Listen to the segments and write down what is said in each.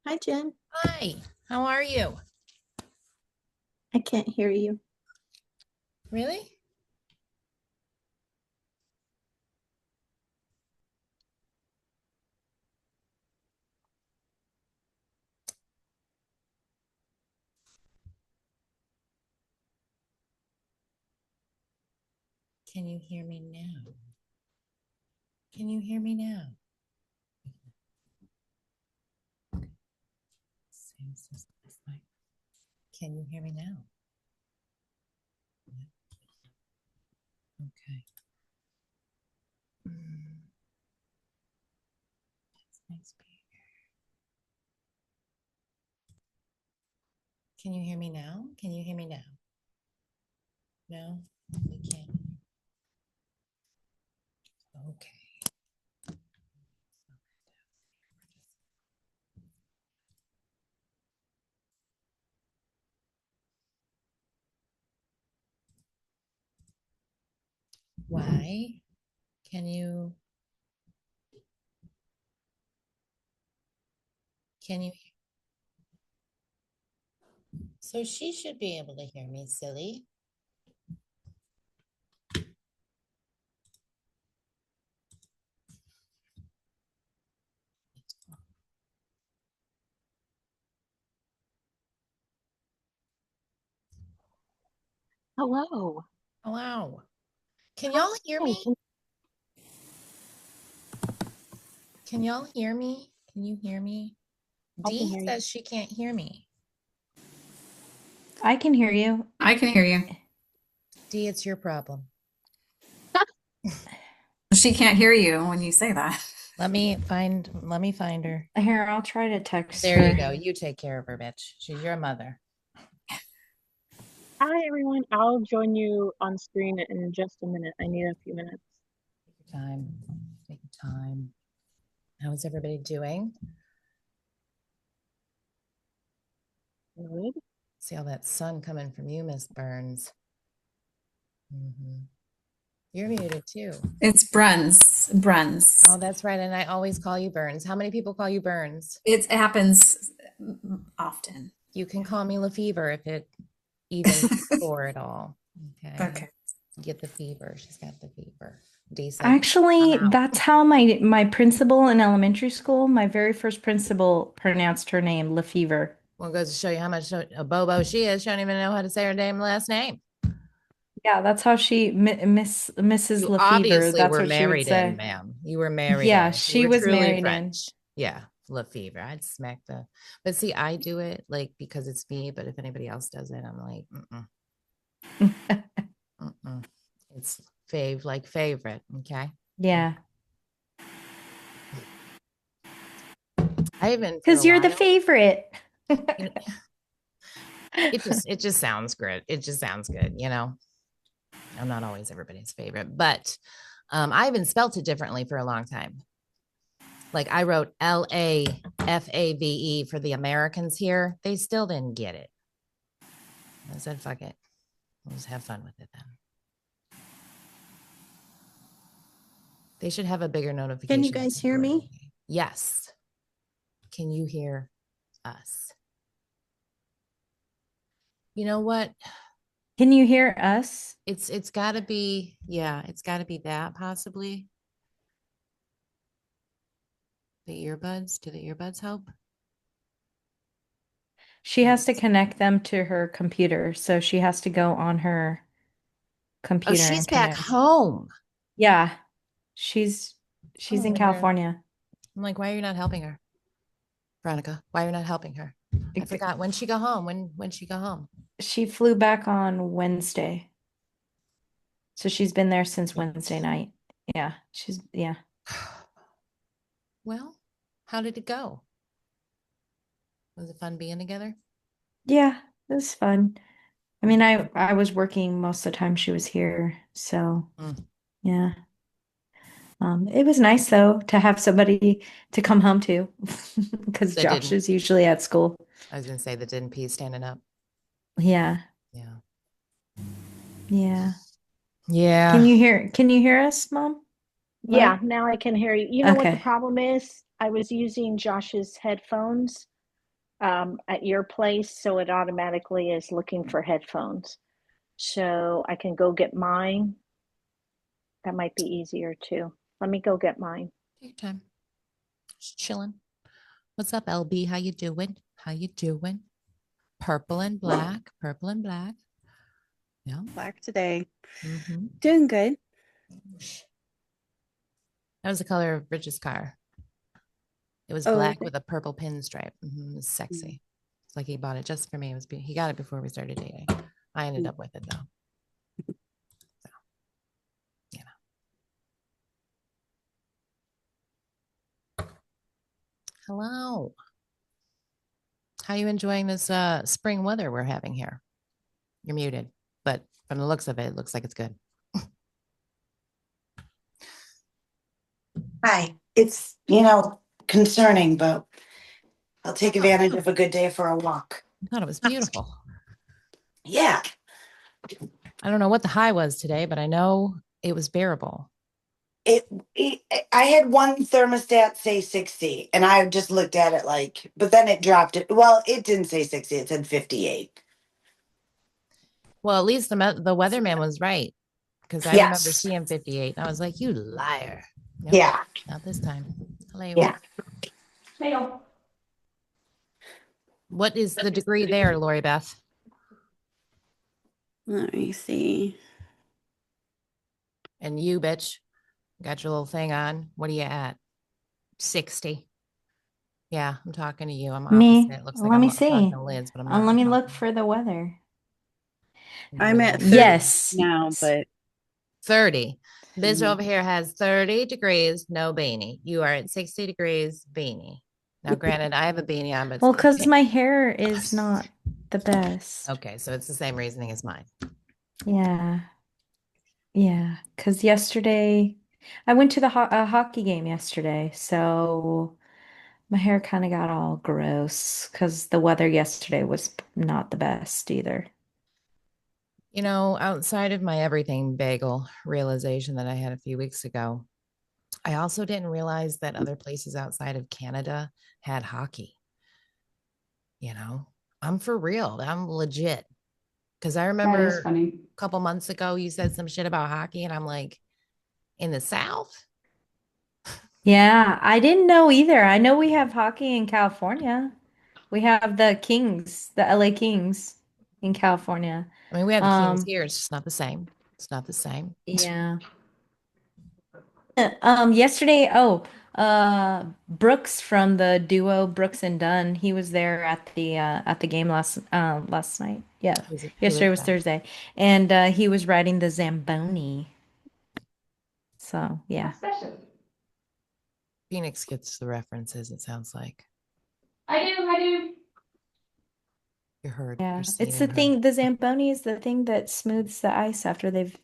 Hi, Jen. Hi, how are you? I can't hear you. Really? Can you hear me now? Can you hear me now? Same as last night. Can you hear me now? Okay. That's my speaker. Can you hear me now? Can you hear me now? No, we can't. Okay. Why? Can you? Can you? So she should be able to hear me, silly. Hello. Hello. Can y'all hear me? Can y'all hear me? Can you hear me? I can Dee hear you. says she can't hear me. I can hear you. I can hear you. Dee, it's your problem. She can't hear you when you say that. Let me find her. Here, I'll try to text There her. you go. You take care of her, bitch. She's your mother. Hi, everyone. I'll join you on screen in just a minute. I need a few minutes. Take your time. Take your time. How is everybody doing? Good. See all that sun coming from you, Miss Burns. You're muted too. It's Bruns. Bruns. Oh, that's right. And I always call you Burns. How many people call you Burns? It happens often. You can call me LeFevre if it even for it all. Okay. Okay. Get the fever. She's got the fever. Decent. Actually, that's how my principal in elementary school, my very first principal, pronounced her name LeFevre. Well, it goes to show you how much a bobo she is. She don't even know how to say her name last name. Yeah, that's how she Mrs. You LeFevre. obviously That's were what she would married say. in, ma'am. You were married Yeah, in. You she were was truly married in. French. Yeah, LeFevre. I'd smack the. But see, I do it like because it's me. But if anybody else does it, I'm like, it's like favorite. Okay. Yeah. I even Because you're the favorite. It just sounds good. It just sounds good, you know. I'm not always everybody's favorite, but I even spelt it differently for a long time. Like I wrote LAFAVE for the Americans here. They still didn't get it. I said, fuck it. We'll just have fun with it then. They should have a bigger notification. Can you guys hear me? Yes. Can you hear us? You know what? Can you hear us? It's got to be, yeah, it's got to be that possibly. The earbuds, do the earbuds help? She has to connect them to her computer, so she has to go on her computer. Oh, she's and back connect. home. Yeah, she's in California. I'm like, why are you not helping her, Veronica? Why are you not helping her? I forgot when she go home. When she go home? She flew back on Wednesday, so she's been there since Wednesday night. Yeah, yeah. Well, how did it go? Was it fun being together? Yeah, it was fun. I mean, I was working most of the time she was here, so yeah. It was nice though to have somebody to come home to because Josh is usually at school. I was gonna say that didn't pee standing up. Yeah. Yeah. Yeah. Yeah. Can you hear us, Mom? Yeah, now I can hear you. You know what the Okay. problem is? I was using Josh's headphones at your place, so it automatically is looking for headphones. So I can go get mine. That might be easier too. Let me go get mine. Take your time. Just chilling. What's up, LB? How you doing? How you doing? Purple and black. Purple and black. Yeah. Black today. Mm-hmm. Doing good. That was the color of Bridget's car. It was Oh, black okay. with a purple pinstripe. It was sexy. It's like he bought it just for me. He got it before we started dating. I ended up with it though. So, you know. Hello. How are you enjoying this spring weather we're having here? You're muted, but from the looks of it, it looks like it's good. Hi. It's, concerning, but I'll take advantage of a good day for a walk. I thought it was beautiful. Yeah. I don't know what the high was today, but I know it was bearable. I had one thermostat say 60, and I just looked at it but then it dropped it. Well, it didn't say 60, it said 58. Well, at least the weatherman was right, because I remember seeing 58. And I was like, you liar. Nope, Yeah. not this time. Hello. Yeah. Hello. What is the degree there, Lori Beth? Let me see. And you, bitch, got your little thing on. What are you at? 60. Yeah, I'm talking to you. I'm Me, opposite. It looks like let me I'm talking see. to Liz, but I'm not. Let me I'm look talking for the weather. I'm at 30 Yes. now, but 30. Liz over here has 30 degrees, no beanie. You are at 60 degrees, beanie. Now, granted, I have a beanie on, but Well, because my hair is not the best. okay, so it's the same reasoning as mine. Yeah. Yeah. Because yesterday, I went to the hockey game yesterday. So my hair kind of got all gross because the weather yesterday was not the best either. You know, outside of my everything bagel realization that I had a few weeks ago, I also didn't realize that other places outside of Canada had hockey. You know, I'm for real. I'm legit. Because I remember funny. a couple months ago, you said some shit about hockey, and I'm like, in the South? Yeah, I didn't know either. I know we have hockey in California. We have the Kings, the LA Kings in California. I mean, we have the Kings here. It's just not the same. It's not the same. Yeah. Yesterday, Brooks from the duo Brooks and Dunn, he was there at the game last night. Yeah. Who Yesterday is was that? Thursday. And he was riding the Zamboni. So, yeah. Phoenix gets the references, it sounds like. I do. You're heard. Yeah. You're seen It's the and heard. thing, the Zamboni is the thing that smooths the ice after they've,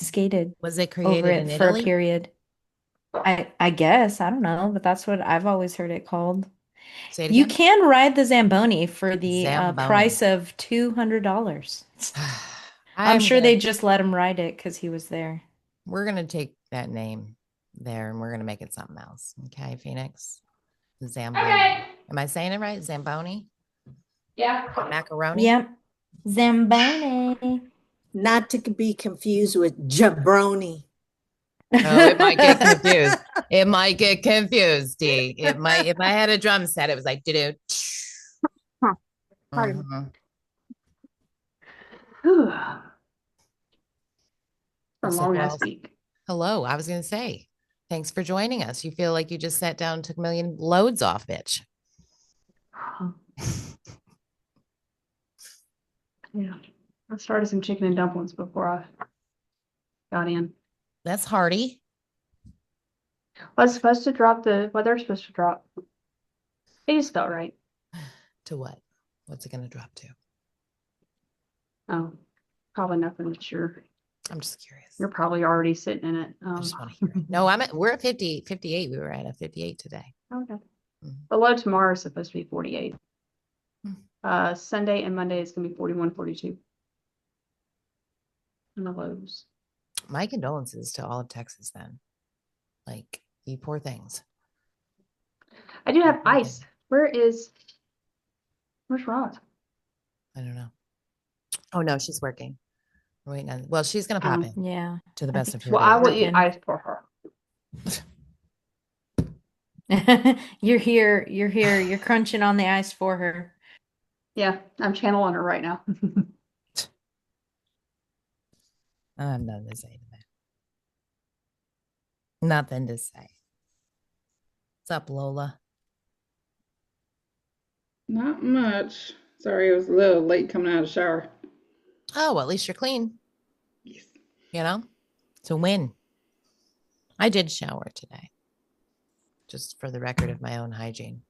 skated Was it over created it in for a Italy? period. I guess, I don't know, but that's what I've always heard it called. Say it You again. can ride the Zamboni for the Zamboni. price of $200. I'm I'm sure gonna they just let him ride it because he was there. we're gonna take that name there and we're gonna make it something else. Okay, Phoenix. Zamboni. Okay. Am I saying it right? Zamboni? Yeah. Macaroni? Yep. Zamboni. Not to be confused with jabroni. Oh, it might get confused. It might get confused, D. It might, if I had a drum set, it was like, do-do. Huh. Pardon me. A long ass week. Hello. I was going to say, thanks for joining us. You feel like you just sat down and took a million loads off, bitch. Yeah. I started some chicken and dumplings before I got in. That's hearty. Was supposed to drop the weather's supposed to drop. It just felt right. To what? What's it going to drop to? Oh, probably nothing that you're just curious. You're probably already sitting in it. I just want to hear it. No, we're at 50, 58. We were at a 58 today. Okay. Mhm. The low tomorrow is supposed to be 48. Hmm. Sunday and Monday is gonna be 41, 42. And the lows. My condolences to all of Texas then. Like, you poor things. I do have Poor ice. things. Where is Where's Roz? I don't know. Oh no, she's working. We're waiting on. Well, she's gonna pop in Yeah. to the I best think of her Well, I will ability. eat ice for her. You're here. You're here. You're crunching on the ice for her. Yeah, I'm channeling her right now. I'm nothing to say to that. Nothing to say. What's up, Lola? Not much. Sorry, I was a little late coming out of the shower. Oh, well, at least you're clean. Yes. You know, it's a win. I did shower today, just for the record of my own hygiene.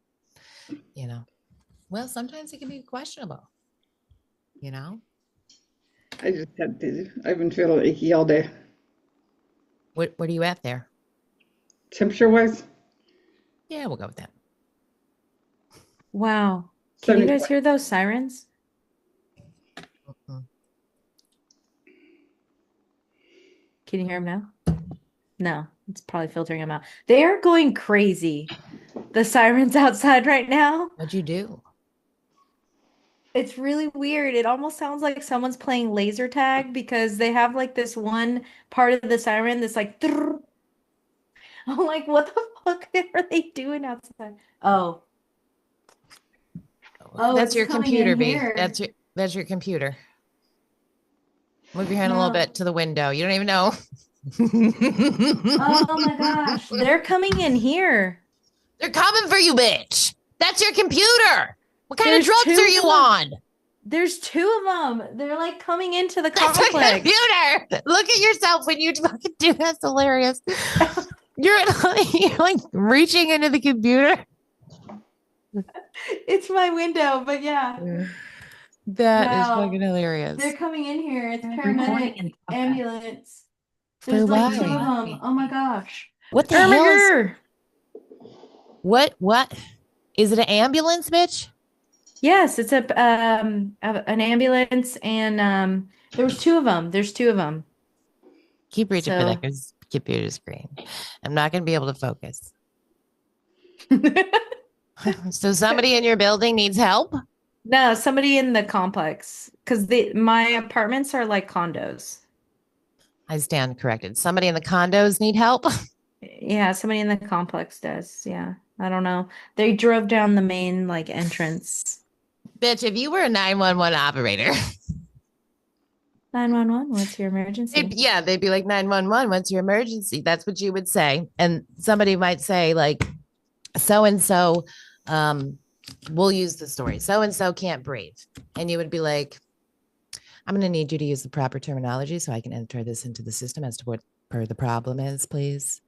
You know, well, sometimes it can be questionable. You know, I just had to, I've been feeling icky all day. what are you at there? Temperature wise, Yeah, we'll go with that. Wow. Can you 74. guys hear those sirens? Mhm. Can you hear them now? No, it's probably filtering them out. They are going crazy. The sirens outside right now. What'd you do? It's really weird. It almost sounds like someone's playing laser tag because they have like this one part of the siren that's like, "Trrr." I'm like, what the fuck are they doing outside? Oh, That's it's your coming computer, in B. here. That's your computer. Move your hand a No. little bit to the window. You don't even know. Oh my gosh, they're coming in here. They're coming for you, bitch. That's your computer. What kind There's of drugs two are you of them. on? There's two of them. They're like coming into the That's your complex. computer. Look at yourself when you fucking do. That's hilarious. You're like reaching into the computer. It's my window, but yeah. That is Wow. fucking hilarious. They're coming in here. It's Recording paramedic in progress. ambulance. For There's like why? two of them. Oh my gosh. What the hell is? Ermiger! What? Is it an ambulance, bitch? Yes, it's an ambulance, and there was two of them. There's two of them. Keep reaching for So- that computer screen. I'm not going to be able to focus. So somebody in your building needs help? No, somebody in the complex because my apartments are like condos. I stand corrected. Somebody in the condos need help? Yeah, somebody in the complex does. Yeah, I don't know. They drove down the main like entrance. Bitch, if you were a 911 operator, 911, what's your emergency? they'd be like, 911, what's your emergency? That's what you would say. And somebody might say, like, so-and-so, we'll use the story. So-and-so can't breathe. And you would be like, I'm going to need you to use the proper terminology so I can enter this into the system as to what the problem is, please.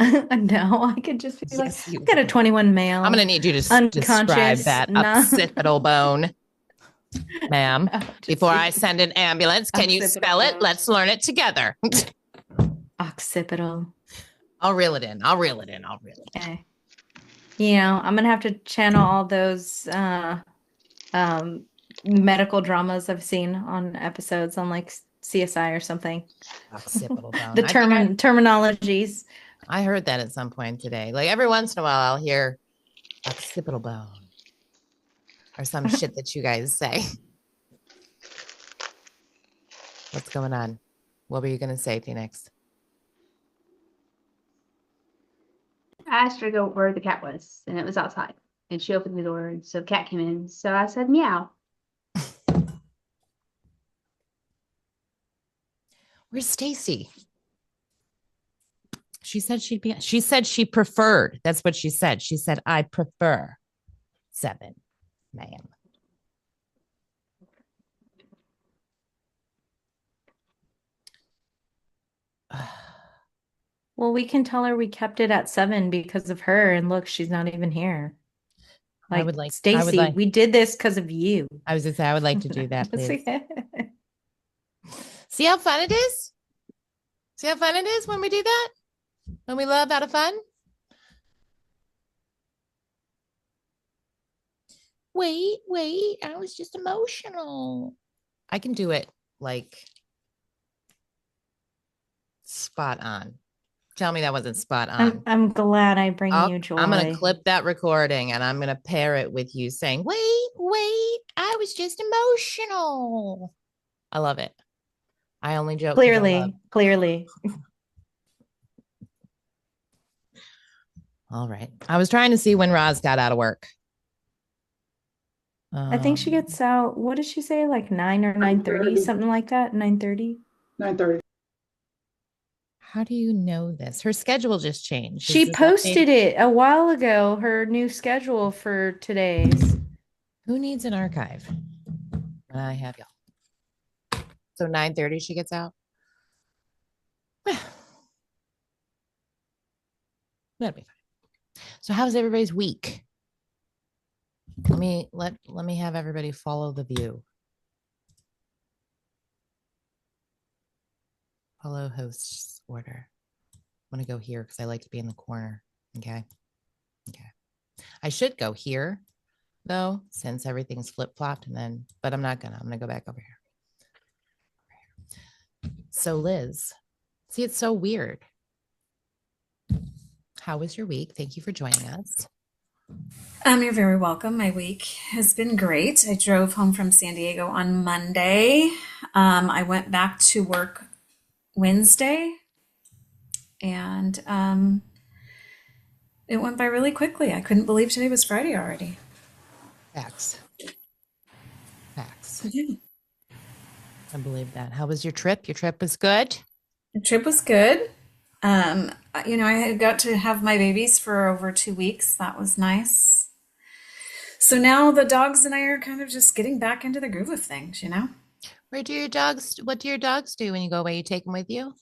No, I could just be like, Yes, you I've got a would. 21 male. I'm going to need you to describe Unconscious, that no. occipital bone, ma'am. Just Before be- I send an ambulance, can you Occipital spell it? bone. Let's learn it together. Occipital. I'll reel it in. Okay. You know, I'm gonna have to channel all those medical dramas I've seen on episodes on like CSI or something. Occipital bone. The terminologies. I heard that at some point today. Like every once in a while, I'll hear occipital bone or some shit that you guys say. What's going on? What were you going to say, Phoenix? I asked her to go where the cat was, and it was outside. And she opened the door, and so the cat came in. So I said, meow. Where's Stacy? She said she said she preferred. That's what she said. She said, I prefer 7, ma'am. Well, we can tell her we kept it at 7 because of her, and look, she's not even here. Like Stacy, we did this because of you. I was going to say, I would like to do that, please. See how fun it is? See how fun it is when we do that? When we love out of fun? Wait, I was just emotional. I can do it like spot on. Tell me that wasn't spot on. I'm glad I bring you joy. I'm going to clip that recording and I'm going to pair it with you saying, wait, I was just emotional. I love it. I only joke. Clearly. All right. I was trying to see when Roz got out of work. I think she gets out, what did she say? Like 9 or 9:30, something like that. 9:30. 9:30. How do you know this? Her schedule just changed. She posted it a while ago, her new schedule for today's. Who needs an archive? I have y'all. So 9:30 she gets out. That'll be fine. So how's everybody's week? Let me have everybody follow the view. Follow host's order. I'm gonna go here because I like to be in the corner. Okay. I should go here though, since everything's flip-flopped, but I'm not gonna. I'm gonna go back over here. So Liz, see, it's so weird. How was your week? Thank you for joining us. You're very welcome. My week has been great. I drove home from San Diego on Monday. I went back to work Wednesday, and it went by really quickly. I couldn't believe today was Friday already. Facts. Yeah. I believe that. How was your trip? Your trip was good? The trip was good. I had got to have my babies for over 2 weeks. That was nice. So now the dogs and I are kind of just getting back into the groove of things, What do your dogs do when you go away? You take them with you?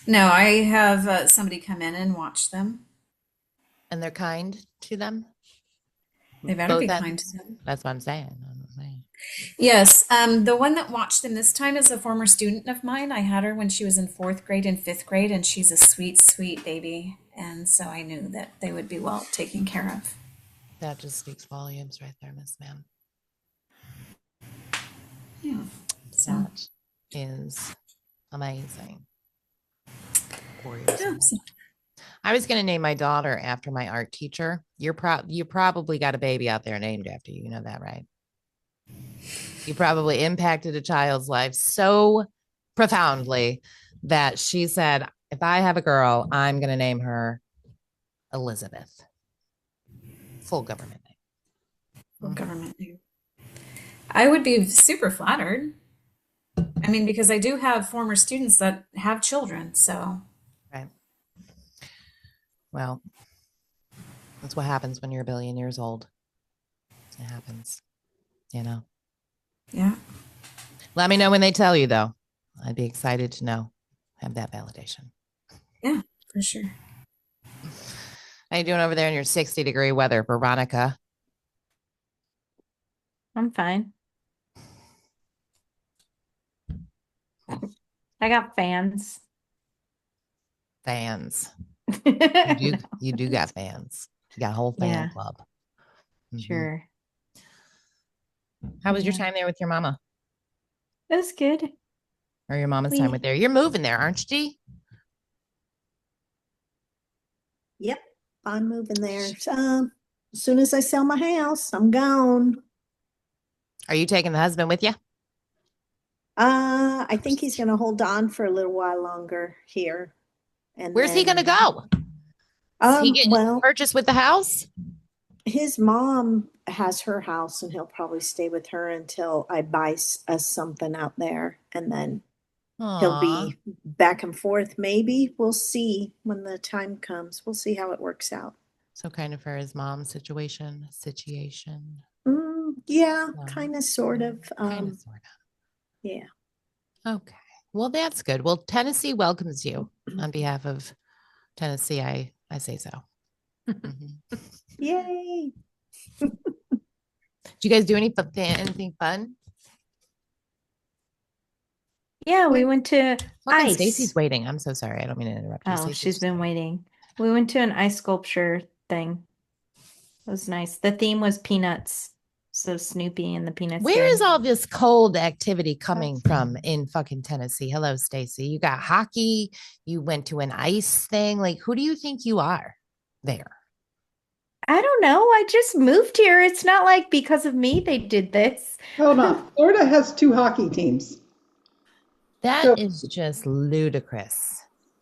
No, I have somebody come in and watch them. And they're kind to them? They better be kind to them. That's what I'm saying. Yes. The one that watched them this time is a former student of mine. I had her when she was in 4th grade and 5th grade, and she's a sweet, sweet baby. And so I knew that they would be well taken care of. That just speaks volumes right there, Miss Ma'am. Yeah. That is amazing. 4 years old. I was going to name my daughter after my art teacher. You probably got a baby out there named after you. You know that, right? You probably impacted a child's life so profoundly that she said, if I have a girl, I'm going to name her Elizabeth. Full government name. Full government name. I would be super flattered. I mean, because I do have former students that have children, so. Right. Well, that's what happens when you're a billion years old. It happens, Yeah. Let me know when they tell you, though. I'd be excited to know. Have that validation. Yeah, for sure. How you doing over there in your 60-degree weather, Veronica? I'm fine. I got fans. Fans. You do got fans. You got a whole fan club. Mm-hmm. Sure. How was your time there with your mama? It was good. Or your mama's time with there? You're moving there, aren't you, Dee? Yep, I'm moving there. As soon as I sell my house, I'm gone. Are you taking the husband with you? I think he's going to hold on for a little while longer here. And where's he going to go? He get purchased with the house? His mom has her house, and he'll probably stay with her until I buy us something out there, and then he'll be back and forth. Maybe we'll see when the time comes. We'll see how it works out. So kind of for his mom's situation. Yeah, kind of, sort of. Yeah. Okay. Well, that's good. Well, Tennessee welcomes you. On behalf of Tennessee, I say so. Mm-hmm. Yay. Did you guys do anything fun? Yeah, we went to ice. Stacy's waiting. I'm so sorry. I don't mean to interrupt you. Oh, she's been waiting. We went to an ice sculpture thing. It was nice. The theme was peanuts. So Snoopy and the Peanuts. Where gang. is all this cold activity coming from in fucking Tennessee? Hello, Stacy. You got hockey. You went to an ice thing. Like, who do you think you are there? I don't know. I just moved here. It's not like because of me they did this. Hold on. Florida has 2 hockey teams. That is just ludicrous.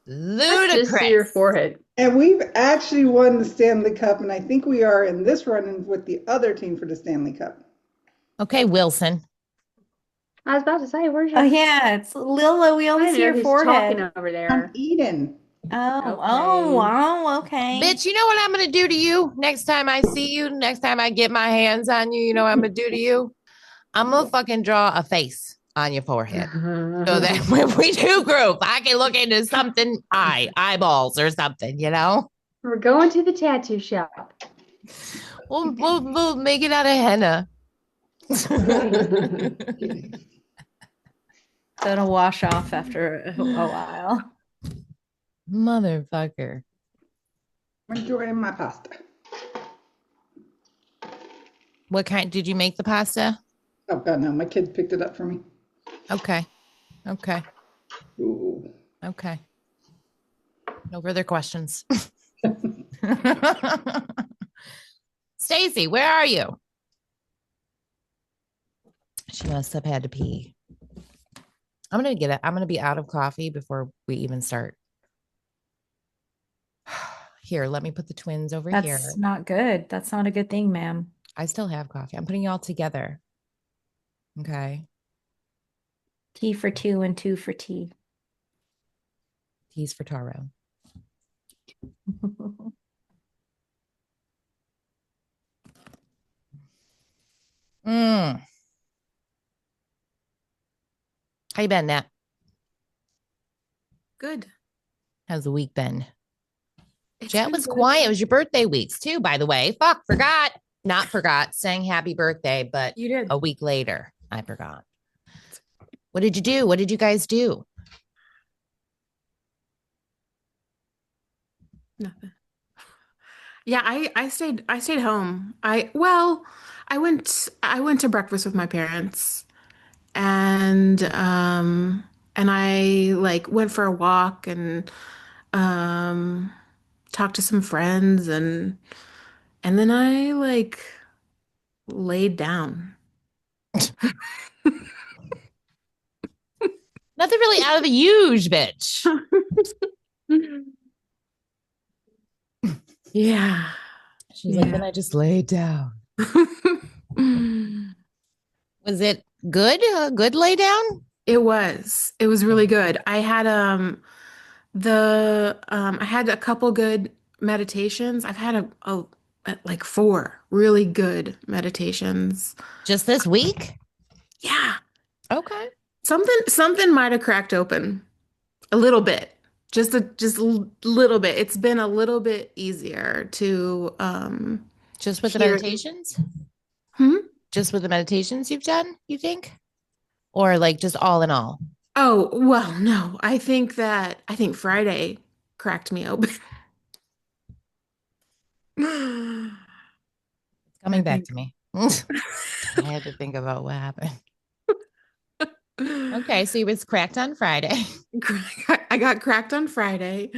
Let's just see your forehead. And we've actually won the Stanley Cup, and I think we are in this run with the other team for the Stanley Cup. Okay, Wilson. I was about to say, where's your? Oh yeah, it's Lila. We I only didn't see know your who's forehead. talking over I'm there. Eden. Oh, okay. Bitch, you know what I'm going to do to you next time I see you? Next time I get my hands on you, you know what I'm going to do to you? I'm going to fucking draw a face on your forehead. So that when we do group, I can look into something, eyeballs or something, you know? We're going to the tattoo shop. We'll make it out of henna. So it'll wash off after a while. Motherfucker. I'm enjoying my pasta. What kind did you make the pasta? Oh, God, no. My kids picked it up for me. Okay. Ooh. Okay. No further questions. Stacy, where are you? She must have had to pee. I'm gonna be out of coffee before we even start. Here, let me put the twins over here. That's not good. That's not a good thing, ma'am. I still have coffee. I'm putting you all together. Okay. Tea for 2 and 2 for tea. Teas for Taro. How you been, Nat? Good. How's the week been? It's Jet been was good. quiet. It was your birthday weeks too, by the way. Not forgot. Saying happy birthday, but You did. a week later, I forgot. What did you do? What did you guys do? Nothing. Yeah, I stayed home. I went to breakfast with my parents and I like went for a walk and talked to some friends and then I like laid down. Nothing really out of the huge, bitch. Yeah. She's like, then I just laid down. Was it good? A good lay down? It was. It was really good. I had I had a couple good meditations. I've had like 4 really good meditations. Just this week? Yeah. Okay. Something might have cracked open a little bit. Just a little bit. It's been a little bit easier to just with the hear. meditations? Hmm? Just with the meditations you've done, you think? Or like just all in all? Oh, well, no. I think Friday cracked me open. Coming back to me. I had to think about what happened. Okay, so you was cracked on Friday. I got cracked on Friday.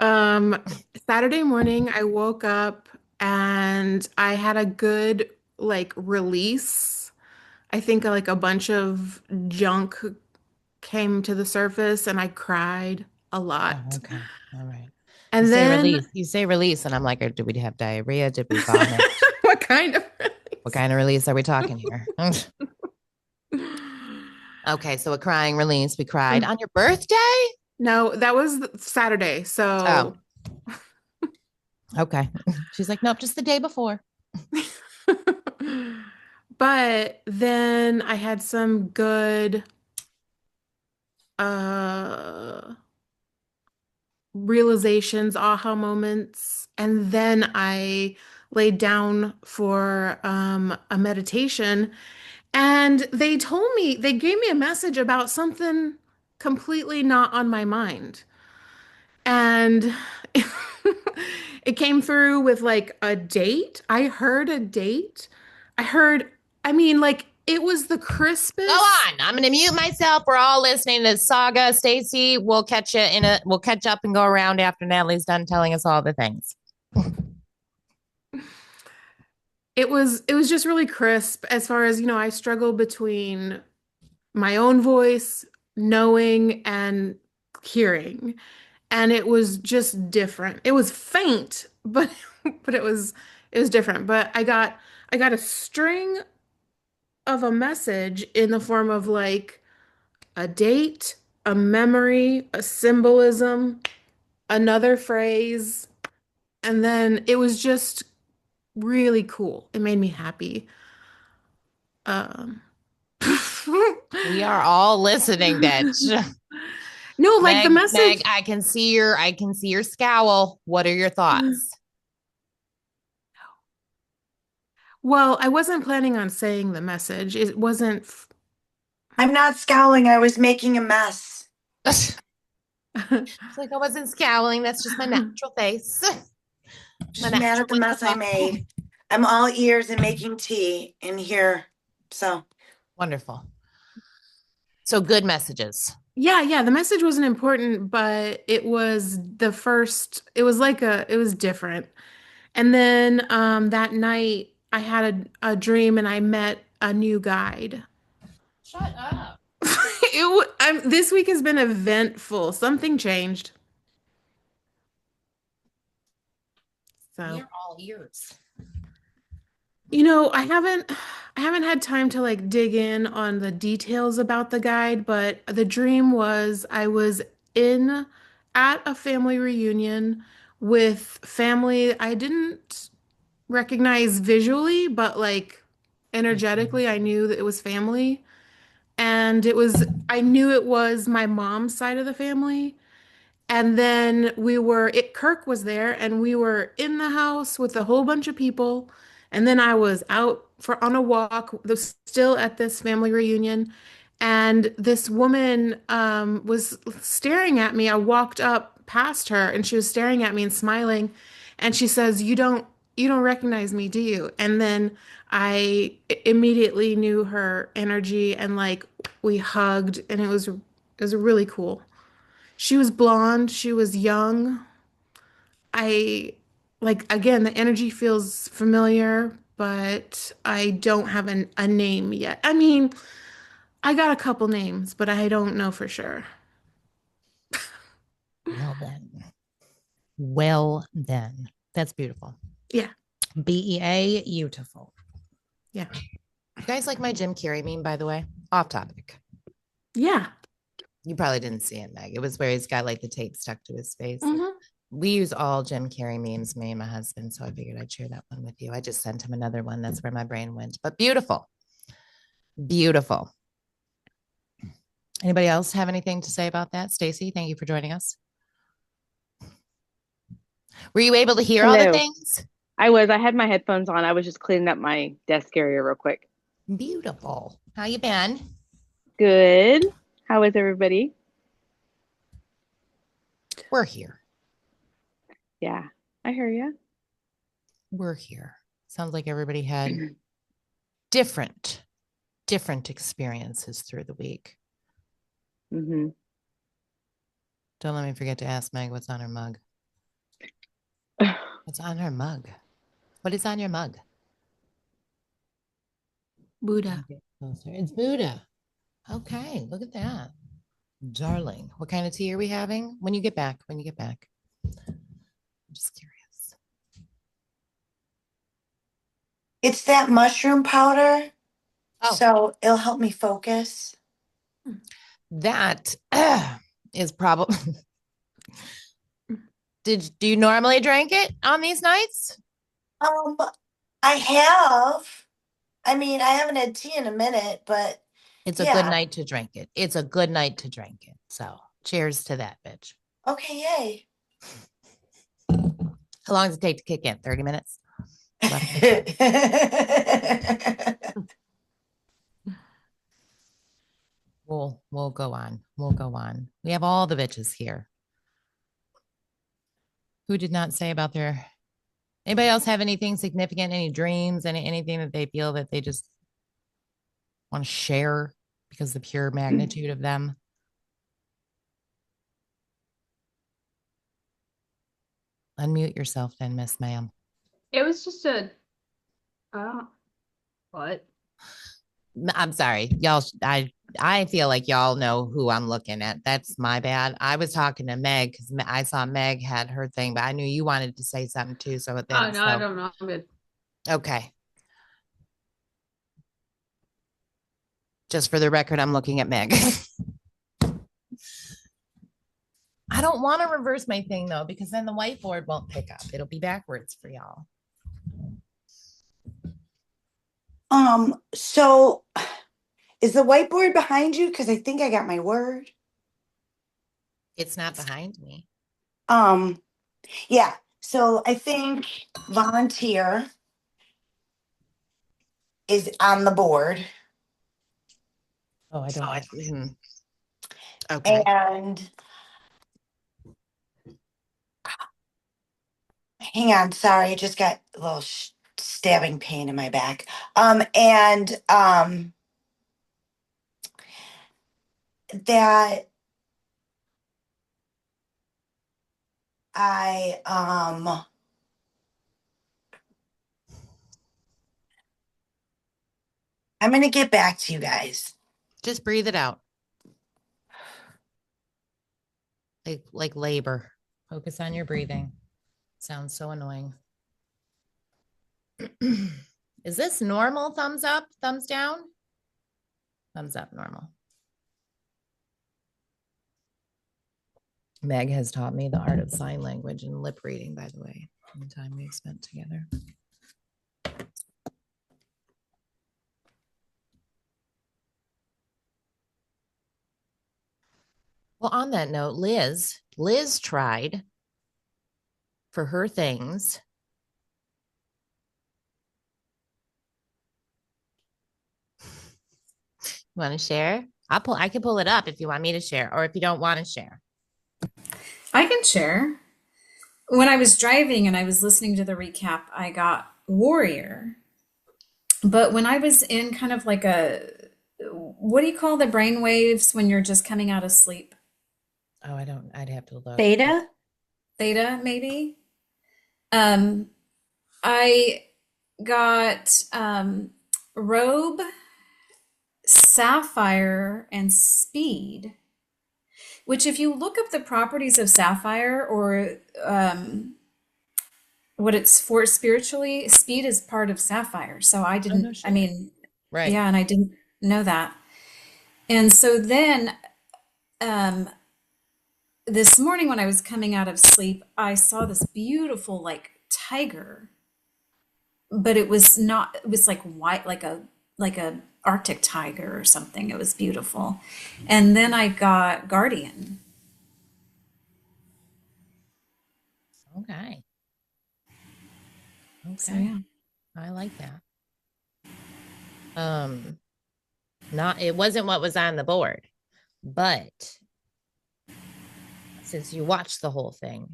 Saturday morning, I woke up and I had a good like release. I think like a bunch of junk came to the surface and I cried a lot. Oh, okay. All right. And you then say release. You say release, and I'm like, did we have diarrhea? Did we vomit? what kind of release? What kind of release are we talking here? Okay, so a crying release. We cried on your birthday? No, that was Saturday. So okay. She's like, nope, just the day before. But then I had some good realizations, aha moments, and then I laid down for a meditation and they gave me a message about something completely not on my mind. And it came through with like a date. I heard a date I heard, I mean, like it was the crispest. Go on. I'm going to mute myself. We're all listening to Saga. Stacy, we'll catch up and go around after Natalie's done telling us all the things. It was just really crisp as far as, I struggle between my own voice, knowing and hearing. And it was just different. It was faint, but but it was different. But I got a string of a message in the form of like a date, a memory, a symbolism, another phrase, and then it was just really cool. It made me happy. Um We are all listening, bitch. No, like the message. Meg, I can see your scowl. What are your thoughts? Well, I wasn't planning on saying the message. It wasn't. I'm not scowling. I was making a mess. It's like I wasn't scowling. That's just my natural face. Just mad at the mess I made. I'm all ears and making tea in here. So wonderful. So good messages. Yeah, the message wasn't important, but it was it was different. And then that night I had a dream and I met a new guide. Shut up. This week has been eventful. Something changed. So you're all ears. I haven't had time to like dig in on the details about the guide, but the dream was I was at a family reunion with family I didn't recognize visually, but like energetically, I knew that it was family. And I knew it was my mom's side of the family. And then Kirk was there and we were in the house with a whole bunch of people. And then I was out on a walk, still at this family reunion. And this woman was staring at me. I walked up past her and she was staring at me and smiling. And she says, you don't recognize me, do you? And then I immediately knew her energy and like we hugged and it was really cool. She was blonde, she was young. I like again, the energy feels familiar, but I don't have a name yet. I mean, I got a couple names, but I don't know for sure. Well then. That's beautiful. Yeah. BEA, beautiful. Yeah. You guys like my Jim Carrey meme, by the way? Off topic. Yeah. You probably didn't see it, Meg. It was where he's got like the tape stuck to his face. Mm-hmm. We use all Jim Carrey memes, me and my husband. So I figured I'd share that one with you. I just sent him another one. That's where my brain went. But beautiful. Beautiful. Anybody else have anything to say about that? Stacy, thank you for joining us. Were you able to hear all the things? I was. I had my headphones on. I was just cleaning up my desk area real quick. Beautiful. How you been? Good. How is everybody? We're here. Yeah, I hear you. We're here. Sounds like everybody had different experiences through the week. Mm-hmm. Don't let me forget to ask Meg what's on her mug. What's on her mug? What is on your mug? Buddha. It's Buddha. Okay, look at that. Darling, what kind of tea are we having? When you get back. I'm just curious. it's that mushroom powder. Oh. So it'll help me focus. That is probably. Do you normally drink it on these nights? I have. I mean, I haven't had tea in a minute, but it's a good night to drink it. It's a good night to drink it. So cheers to that, bitch. Okay, yay. How long does it take to kick in? 30 minutes? We'll go on. We'll go on. We have all the bitches here. Who did not say about their Anybody else have anything significant, any dreams, anything that they feel that they just want to share because the pure magnitude of them? Unmute yourself then, Miss Ma'am. It was just what? I'm sorry, y'all. I feel like y'all know who I'm looking at. That's my bad. I was talking to Meg because I saw Meg had her thing, but I knew you wanted to say something too. So then, Oh no, I don't know. I'm good. Okay. Just for the record, I'm looking at Meg. I don't want to reverse my thing though, because then the whiteboard won't pick up. It'll be backwards for y'all. So is the whiteboard behind you? Because I think I got my word. It's not behind me. Yeah. So I think volunteer is on the board. Oh, I don't. Okay. And hang on, sorry, I just got a little stabbing pain in my back. That I'm gonna get back to you guys. Just breathe it out. Like labor. Focus on your breathing. Sounds so annoying. Is this normal? Thumbs up, thumbs down? Thumbs up, normal. Meg has taught me the art of sign language and lip reading, by the way, in the time we've spent together. Well, on that note, Liz tried for her things. You want to share? I can pull it up if you want me to share, or if you don't want to share. I can share. When I was driving and I was listening to the recap, I got warrior. But when I was in kind of like what do you call the brain waves when you're just coming out of sleep? Oh, I'd have to look. Theta? Theta, maybe. I got robe, sapphire, and speed. Which, if you look up the properties of sapphire or what it's for spiritually, speed is part of sapphire. So I didn't, no shit. I mean, Right. yeah, and I didn't know that. And so then this morning when I was coming out of sleep, I saw this beautiful like tiger, but it was not, it was like white, like a Arctic tiger or something. It was beautiful. And then I got guardian. Okay. So yeah. I like that. It wasn't what was on the board, but since you watched the whole thing,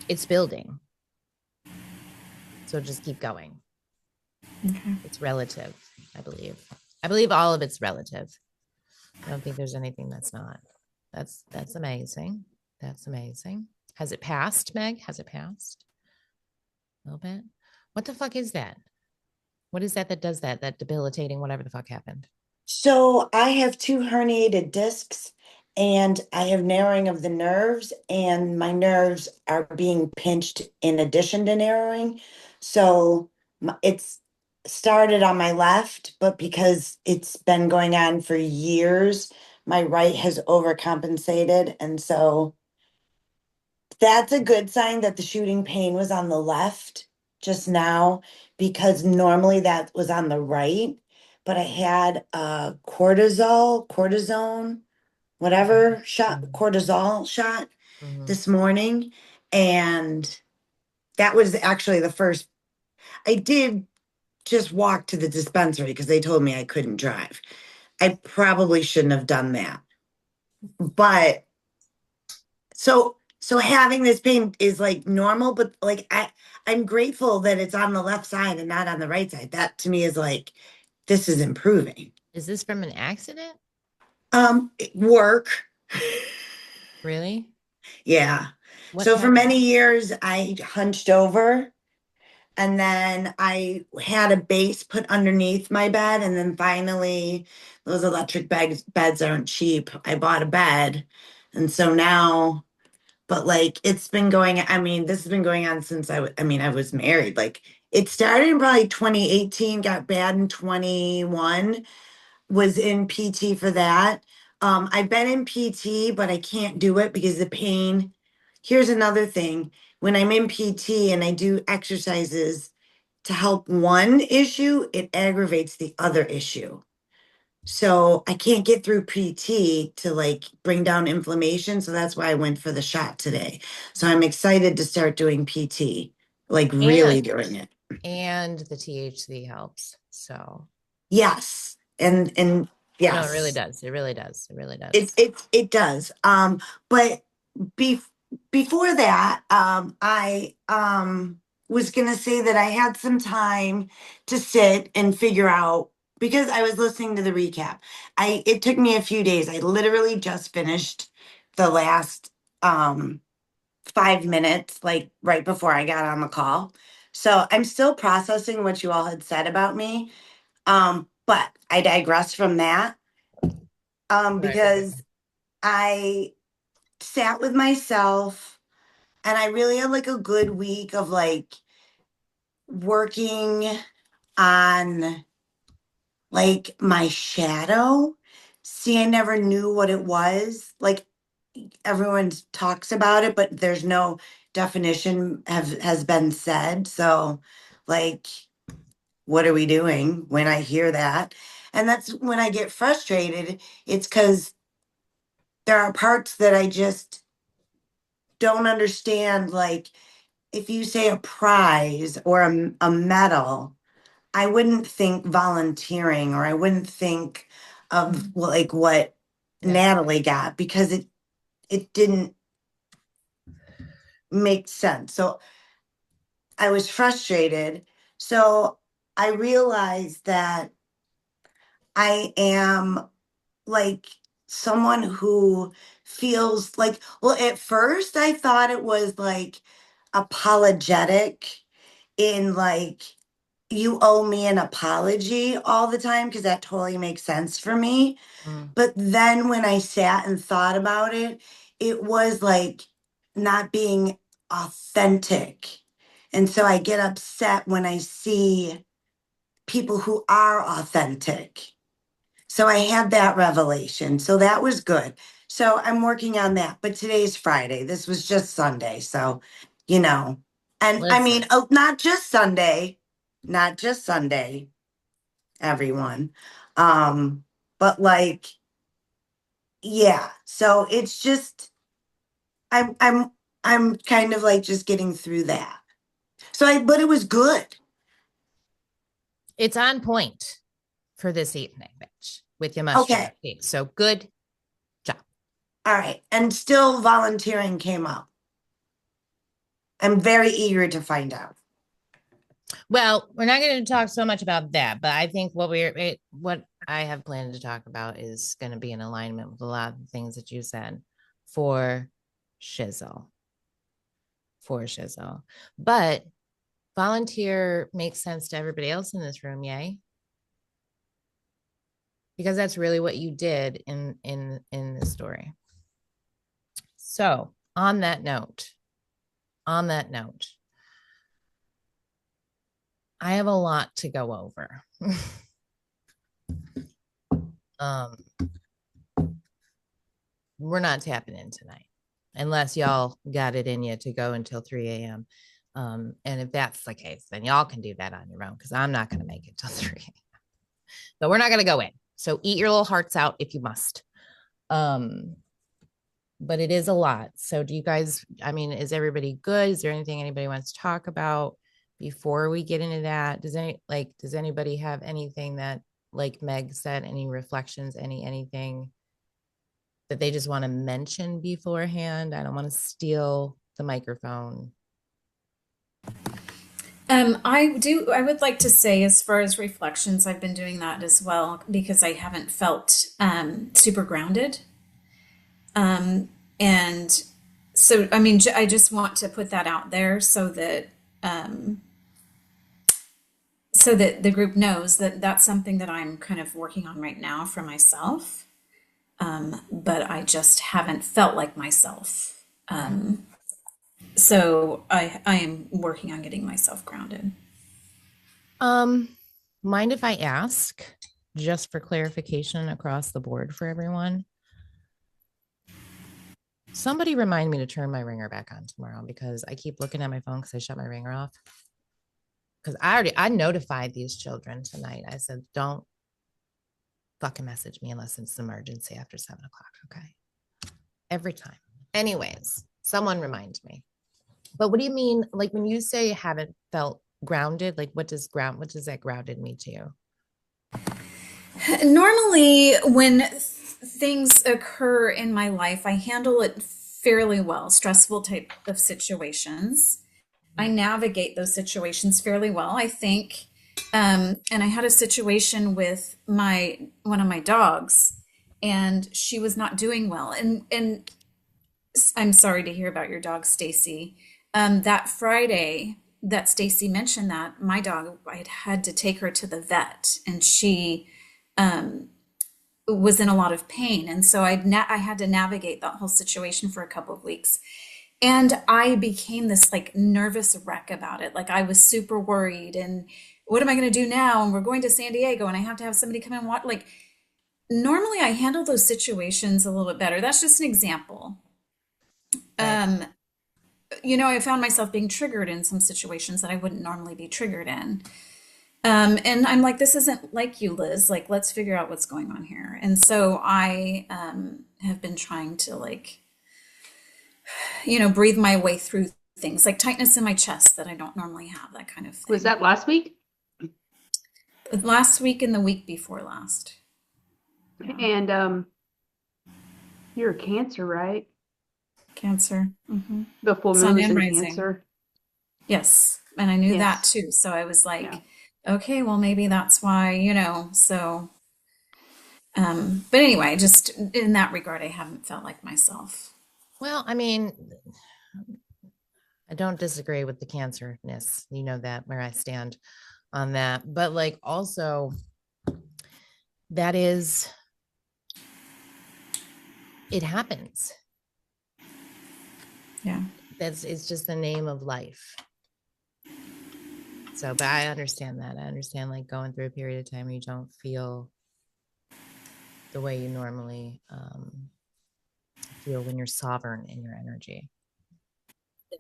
it's building. So just keep going. Okay. It's relative, I believe. I believe all of it's relative. I don't think there's anything that's not. That's amazing. That's amazing. Has it passed, Meg? Has it passed? A little bit. What the fuck is that? What is that does that debilitating whatever the fuck happened? So I have 2 herniated discs and I have narrowing of the nerves, and my nerves are being pinched in addition to narrowing. So it's started on my left, but because it's been going on for years, my right has overcompensated. And so that's a good sign that the shooting pain was on the left just now, because normally that was on the right. But I had a cortisone, whatever shot, cortisol shot this morning. And that was actually the first. I did just walk to the dispensary because they told me I couldn't drive. I probably shouldn't have done that. But so So having this pain is like normal, but like I'm grateful that it's on the left side and not on the right side. That to me is like, this is improving. Is this from an accident? Work. Really? Yeah. What So for kind? many years I hunched over, and then I had a base put underneath my bed, and then finally those electric beds aren't cheap. I bought a bed. And so now, but like it's been going, I mean, this has been going on since I was married. Like it started in probably 2018, got bad in 21, was in PT for that. I've been in PT, but I can't do it because the pain. Here's another thing. When I'm in PT and I do exercises to help one issue, it aggravates the other issue. So I can't get through PT to like bring down inflammation. So that's why I went for the shot today. So I'm excited to start doing PT, like really doing it. And the THC helps. So yes. And yes. No, it really does. It really does. It really does. It does. But before that, I was gonna say that I had some time to sit and figure out, because I was listening to the recap. It took me a few days. I literally just finished the last 5 minutes, like right before I got on the call. So I'm still processing what you all had said about me. But I digress from that. Because I sat with myself and I really had like a good week of like working on like my shadow. See, I never knew what it was. Like everyone talks about it, but there's no definition has been said. So like, what are we doing when I hear that? And that's when I get frustrated. It's because there are parts that I just don't understand. Like if you say a prize or a medal, I wouldn't think volunteering, or I wouldn't think of like what Natalie got, because it didn't make sense. So I was frustrated. So I realized that I am like someone who feels like, well, at first I thought it was like apologetic, in like, you owe me an apology all the time, because that totally makes sense for me. But then when I sat and thought about it, it was like not being authentic. And so I get upset when I see people who are authentic. So I had that revelation. So that was good. So I'm working on that. But today's Friday. This was just Sunday. So, you know, and I mean, oh, not just Sunday, everyone. But like, yeah. So it's just, I'm kind of like just getting through that. But it was good. It's on point for this evening, bitch, with your mushroom cake. So good job. All right. And still volunteering came up. I'm very eager to find out. Well, we're not going to talk so much about that, but I think what I have planned to talk about is going to be in alignment with a lot of the things that you said for shizzle. But volunteer makes sense to everybody else in this room, yay? Because that's really what you did in the story. So on that note, I have a lot to go over. We're not tapping in tonight unless y'all got it in you to go until 3 a.m. And if that's the case, then y'all can do that on your own, because I'm not going to make it till 3 a.m. But we're not going to go in. So eat your little hearts out if you must. But it is a lot. So do you guys, I mean, is everybody good? Is there anything anybody wants to talk about before we get into that? Does anybody have anything that, like Meg said, any reflections, anything that they just want to mention beforehand. I don't want to steal the microphone. I would like to say, as far as reflections, I've been doing that as well because I haven't felt super grounded. And so, I mean, I just want to put that out there so that the group knows that that's something that I'm kind of working on right now for myself. But I just haven't felt like myself. So I am working on getting myself grounded. Mind if I ask, just for clarification across the board for everyone? Somebody remind me to turn my ringer back on tomorrow because I keep looking at my phone because I shut my ringer off. Because I notified these children tonight. I said, don't fucking message me unless it's an emergency after 7 o'clock. Okay. Every time. Anyways, someone remind me. But what do you mean? Like when you say haven't felt grounded, like what does that grounded mean to you? Normally, when things occur in my life, I handle it fairly well, stressful type of situations. I navigate those situations fairly well, I think. And I had a situation with one of my dogs, and she was not doing well. And I'm sorry to hear about your dog, Stacy. That Friday that Stacy mentioned that, my dog, I had to take her to the vet, and she was in a lot of pain. And so I had to navigate that whole situation for a couple of weeks. And I became this like nervous wreck about it. Like I was super worried and what am I going to do now? And we're going to San Diego and I have to have somebody come and watch. Like normally I handle those situations a little bit better. That's just an example. Right. I found myself being triggered in some situations that I wouldn't normally be triggered in. And I'm like, this isn't like you, Liz. Like, let's figure out what's going on here. And so I have been trying to breathe my way through things like tightness in my chest that I don't normally have, that kind of thing. Was that last week? Last week and the week before last. Yeah. And you're a Cancer, right? Cancer. Mm-hmm. The full moon is in Cancer. Yes. And I knew that too. So I was like, okay, well, maybe that's why, so. But anyway, just in that regard, I haven't felt like myself. Well, I mean, I don't disagree with the cancerness. You know that where I stand on that. But like also, it happens. Yeah. It's just the name of life. So, but I understand that. I understand like going through a period of time where you don't feel the way you normally feel when you're sovereign in your energy.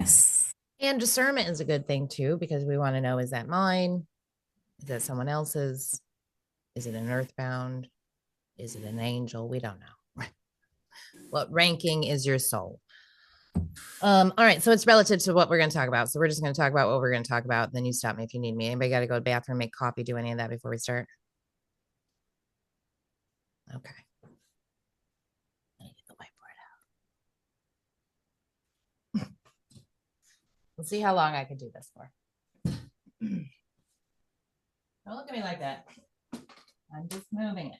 Yes. And discernment is a good thing too, because we want to know, is that mine? Is that someone else's? Is it an earthbound? Is it an angel? We don't know. What ranking is your soul? All right, so it's relative to what we're going to talk about. So we're just going to talk about what we're going to talk about. Then you stop me if you need me. Anybody got to go to the bathroom, make coffee, do any of that before we start? Okay. I need to get the whiteboard out. We'll see how long I can do this for. Don't look at me like that. I'm just moving it.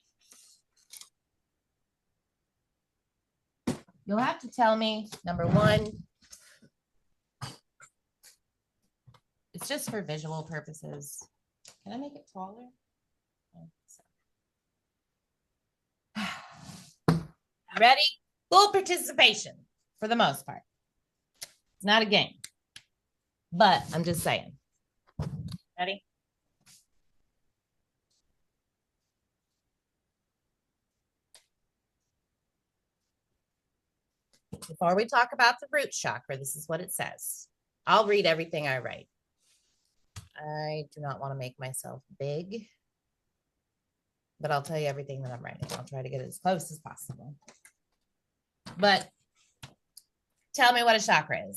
You'll have to tell me, number one, it's just for visual purposes. Can I make it taller? Ready? Full participation for the most part. It's not a game, but I'm just saying. Ready? Before we talk about the root chakra, this is what it says. I'll read everything I write. I do not want to make myself big, but I'll tell you everything that I'm writing. I'll try to get it as close as possible. But tell me what a chakra is.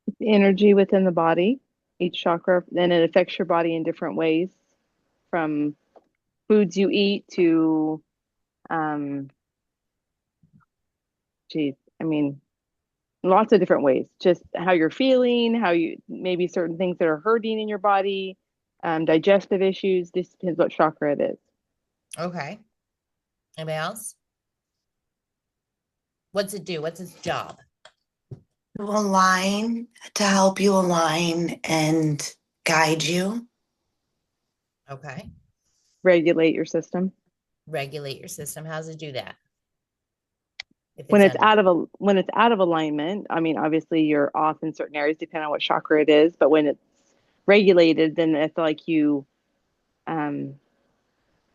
It's energy within the body, each chakra, and it affects your body in different ways, from foods you eat to, geez, I mean, lots of different ways. Just how you're feeling, how you maybe certain things that are hurting in your body, digestive issues. This depends what chakra it is. Okay. Anybody else? What's it do? What's its job? To align, to help you align and guide you. Okay. Regulate your system. Regulate your system. How does it do that? If When it's under- out of alignment, I mean, obviously you're off in certain areas depending on what chakra it is, but when it's regulated, then it's like you're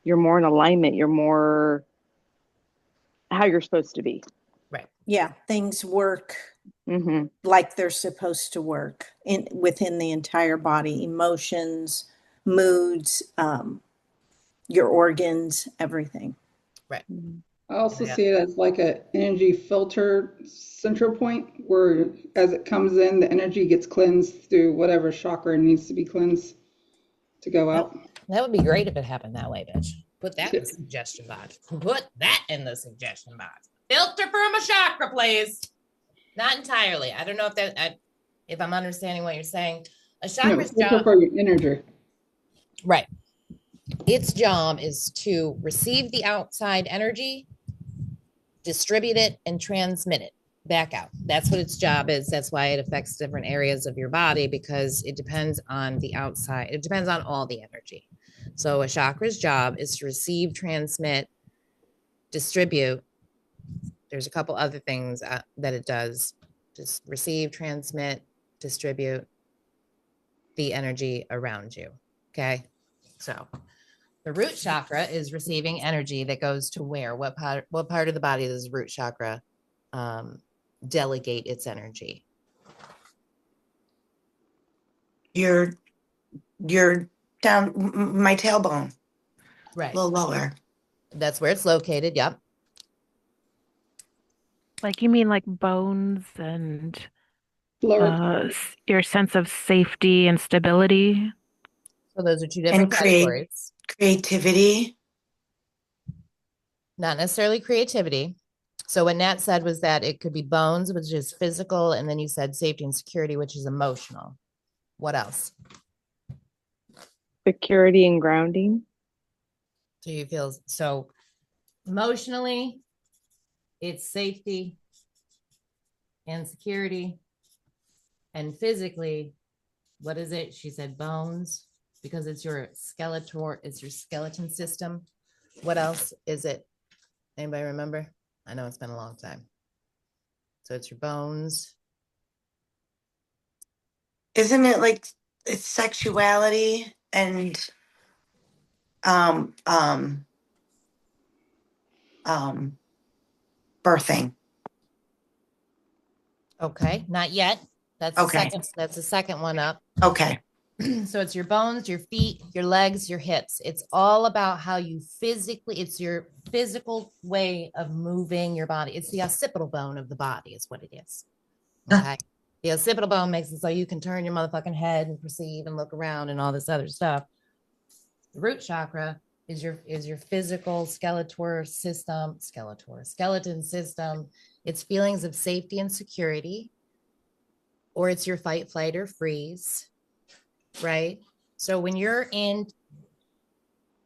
more in alignment. You're more how you're supposed to be. Right. Yeah, things work Mm-hmm. like they're supposed to work within the entire body, emotions, moods, your organs, everything. Right. I also Yeah. see it as like an energy filter central point where as it comes in, the energy gets cleansed through whatever chakra needs to be cleansed to go out. That would be great if it happened that way, bitch. Put that in the suggestion box. Put that in the suggestion box. Filter from a chakra, please. Not entirely. I don't know if I'm understanding what you're saying. A chakra's filter job, for your energy. right? Its job is to receive the outside energy, distribute it, and transmit it back out. That's what its job is. That's why it affects different areas of your body, because it depends on the outside. It depends on all the energy. So a chakra's job is to receive, transmit, distribute. There's a couple other things that it does. Just receive, transmit, distribute the energy around you. Okay. So the root chakra is receiving energy that goes to where? What part of the body does the root chakra delegate its energy? You're down my tailbone. Right. A little lower. That's where it's located. Yep. Like you mean like bones and Lower. your sense of safety and stability? So those are two different categories. Creativity. Not necessarily creativity. So what Nat said was that it could be bones, which is physical, and then you said safety and security, which is emotional. What else? Security and grounding. So you feel so emotionally, it's safety and security, and physically, what is it? She said bones, because it's your skeleton system. What else is it? Anybody remember? I know it's been a long time. So it's your bones. Isn't it like it's sexuality and birthing? Okay, not yet. That's the second one up. Okay. So it's your bones, your feet, your legs, your hips. It's all about how you it's your physical way of moving your body. It's the occipital bone of the body is what it is. Okay. The occipital bone makes it so you can turn your motherfucking head and perceive and look around and all this other stuff. The root chakra is your physical skeleton system. It's feelings of safety and security, or it's your fight, flight, or freeze. Right. So when you're in,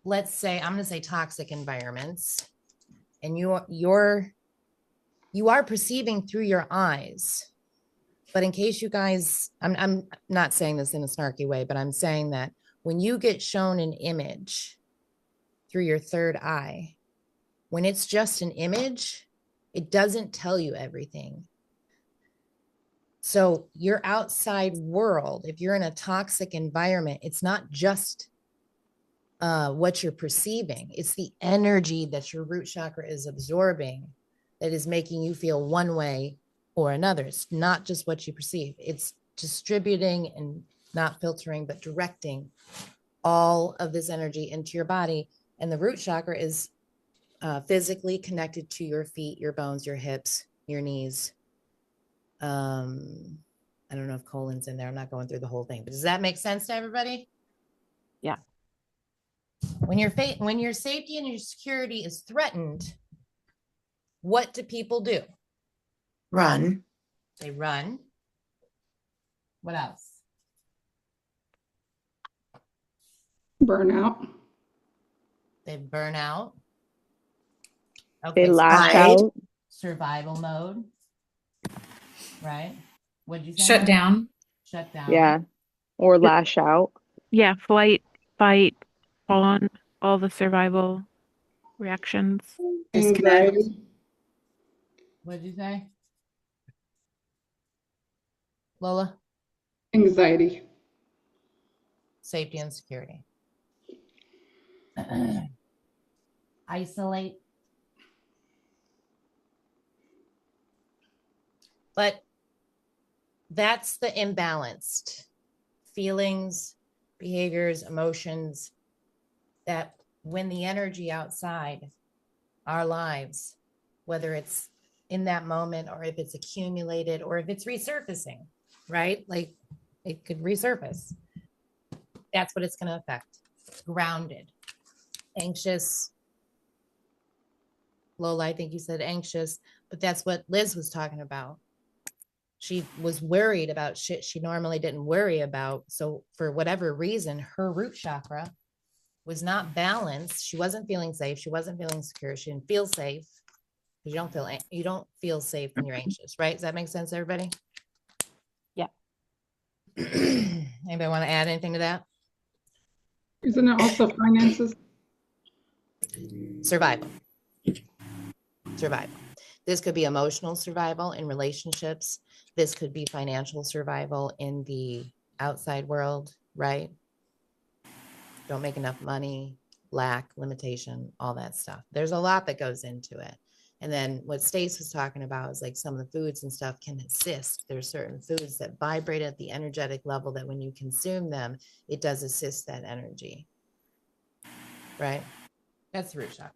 let's say, I'm going to say toxic environments, and you are perceiving through your eyes. But in case you guys, I'm not saying this in a snarky way, but I'm saying that when you get shown an image through your third eye, when it's just an image, it doesn't tell you everything. So your outside world, if you're in a toxic environment, it's not just what you're perceiving. It's the energy that your root chakra is absorbing that is making you feel one way or another. It's not just what you perceive. It's distributing and not filtering, but directing all of this energy into your body. And the root chakra is physically connected to your feet, your bones, your hips, your knees. I don't know if colon's in there. I'm not going through the whole thing, but does that make sense to everybody? Yeah. When your safety and your security is threatened, what do people do? Run. They run. What else? Burnout. They burn out. They Okay, lash Hide. out. survival mode, right? What'd you say? Shut down. Shut down. Yeah. Or lash out. Yeah, flight, fight, fawn, all the survival reactions. Disconnect. Anxiety. What'd you say? Lola? Anxiety. Safety and security. Isolate. But that's the imbalanced feelings, behaviors, emotions that when the energy outside our lives, whether it's in that moment or if it's accumulated or if it's resurfacing, right? Like it could resurface. That's what it's going to affect. Grounded, anxious. Lola, I think you said anxious, but that's what Liz was talking about. She was worried about shit she normally didn't worry about. So for whatever reason, her root chakra was not balanced. She wasn't feeling safe. She wasn't feeling secure. She didn't feel safe. You don't feel safe when you're anxious, right? Does that make sense, everybody? Yeah. Anybody want to add anything to that? Isn't it also finances? Survival. This could be emotional survival in relationships. This could be financial survival in the outside world, right? Don't make enough money, lack, limitation, all that stuff. There's a lot that goes into it. And then what Stace was talking about is like some of the foods and stuff can assist. There's certain foods that vibrate at the energetic level that when you consume them, it does assist that energy. Right? That's the root chakra.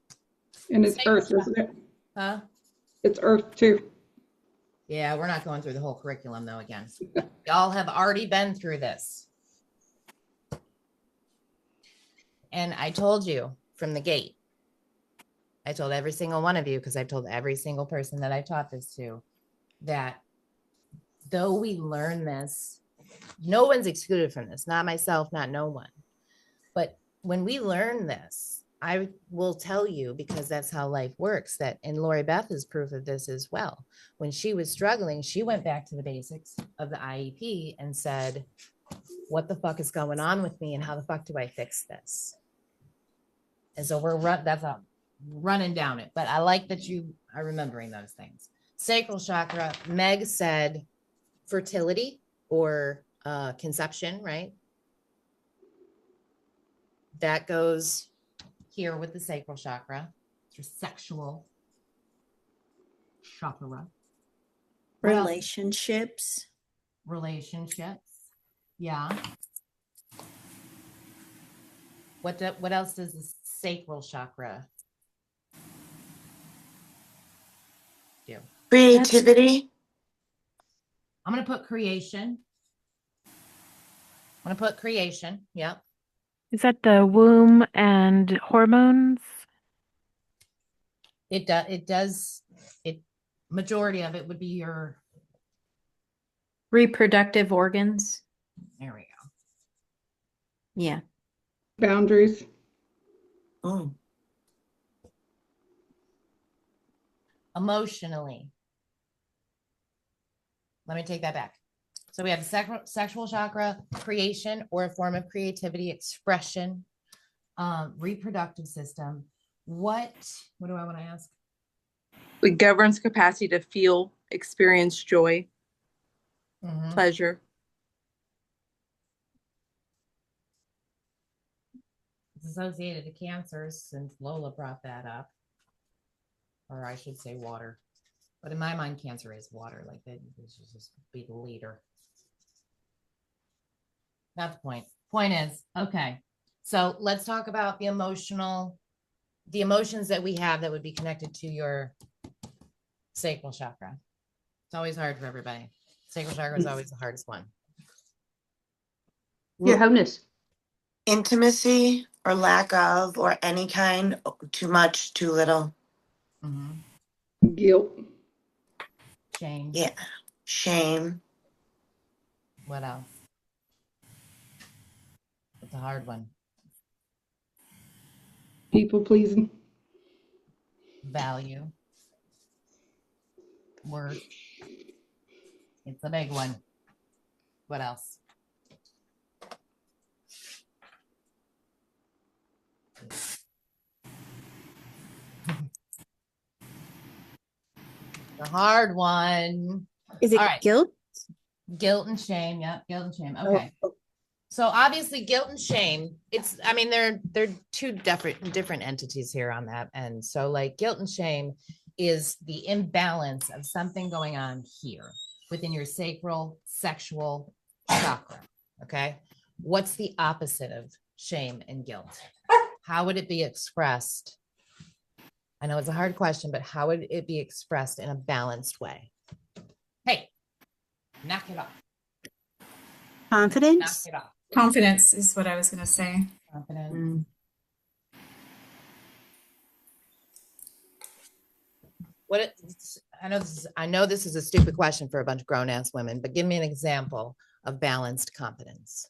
And it's earth, isn't it? Huh? It's earth too. Yeah, we're not going through the whole curriculum though again. Y'all have already been through this. And I told you from the gate, I told every single one of you, because I've told every single person that I taught this to, that though we learn this, no one's excluded from this, not myself, not no one. But when we learn this, I will tell you, because that's how life works, that, and Lori Beth is proof of this as well. When she was struggling, she went back to the basics of the IEP and said, what the fuck is going on with me and how the fuck do I fix this? And so that's a running down it, but I like that you are remembering those things. Sacral chakra, Meg said fertility or conception, right? That goes here with the sacral chakra. It's your sexual chakra. Relationships. Yeah. What else does the sacral chakra do? Creativity. I'm going to put creation. Yep. Is that the womb and hormones? It does. Majority of it would be your Reproductive organs. There we go. Yeah. Boundaries. Oh. Emotionally. Let me take that back. So we have sexual chakra, creation or a form of creativity, expression, reproductive system. What do I want to ask? It governs capacity to feel, experience joy, pleasure. It's associated to cancers, since Lola brought that up. Or I should say water. But in my mind, cancer is water. Like this should just be the leader. Not the point. Point is, okay. So let's talk about the emotions that we have that would be connected to your sacral chakra. It's always hard for everybody. Sacral chakra is always the hardest one. Your wholeness. Intimacy or lack of, or any kind, too much, too little. Guilt. Shame. Yeah. Shame. What else? It's a hard one. People pleasing. Value. Worth. It's a big one. What else? The hard one. Is it All right. guilt? Guilt and shame. Yep. Guilt and shame. Okay. Oh. So obviously guilt and shame, I mean, they're two different entities here on that. And so like guilt and shame is the imbalance of something going on here within your sacral sexual chakra. Okay. What's the opposite of shame and guilt? How would it be expressed? I know it's a hard question, but how would it be expressed in a balanced way? Hey, knock it off. Confidence? Knock it off. Confidence is what I was going to say. Confidence. I know this is a stupid question for a bunch of grown-ass women, but give me an example of balanced confidence.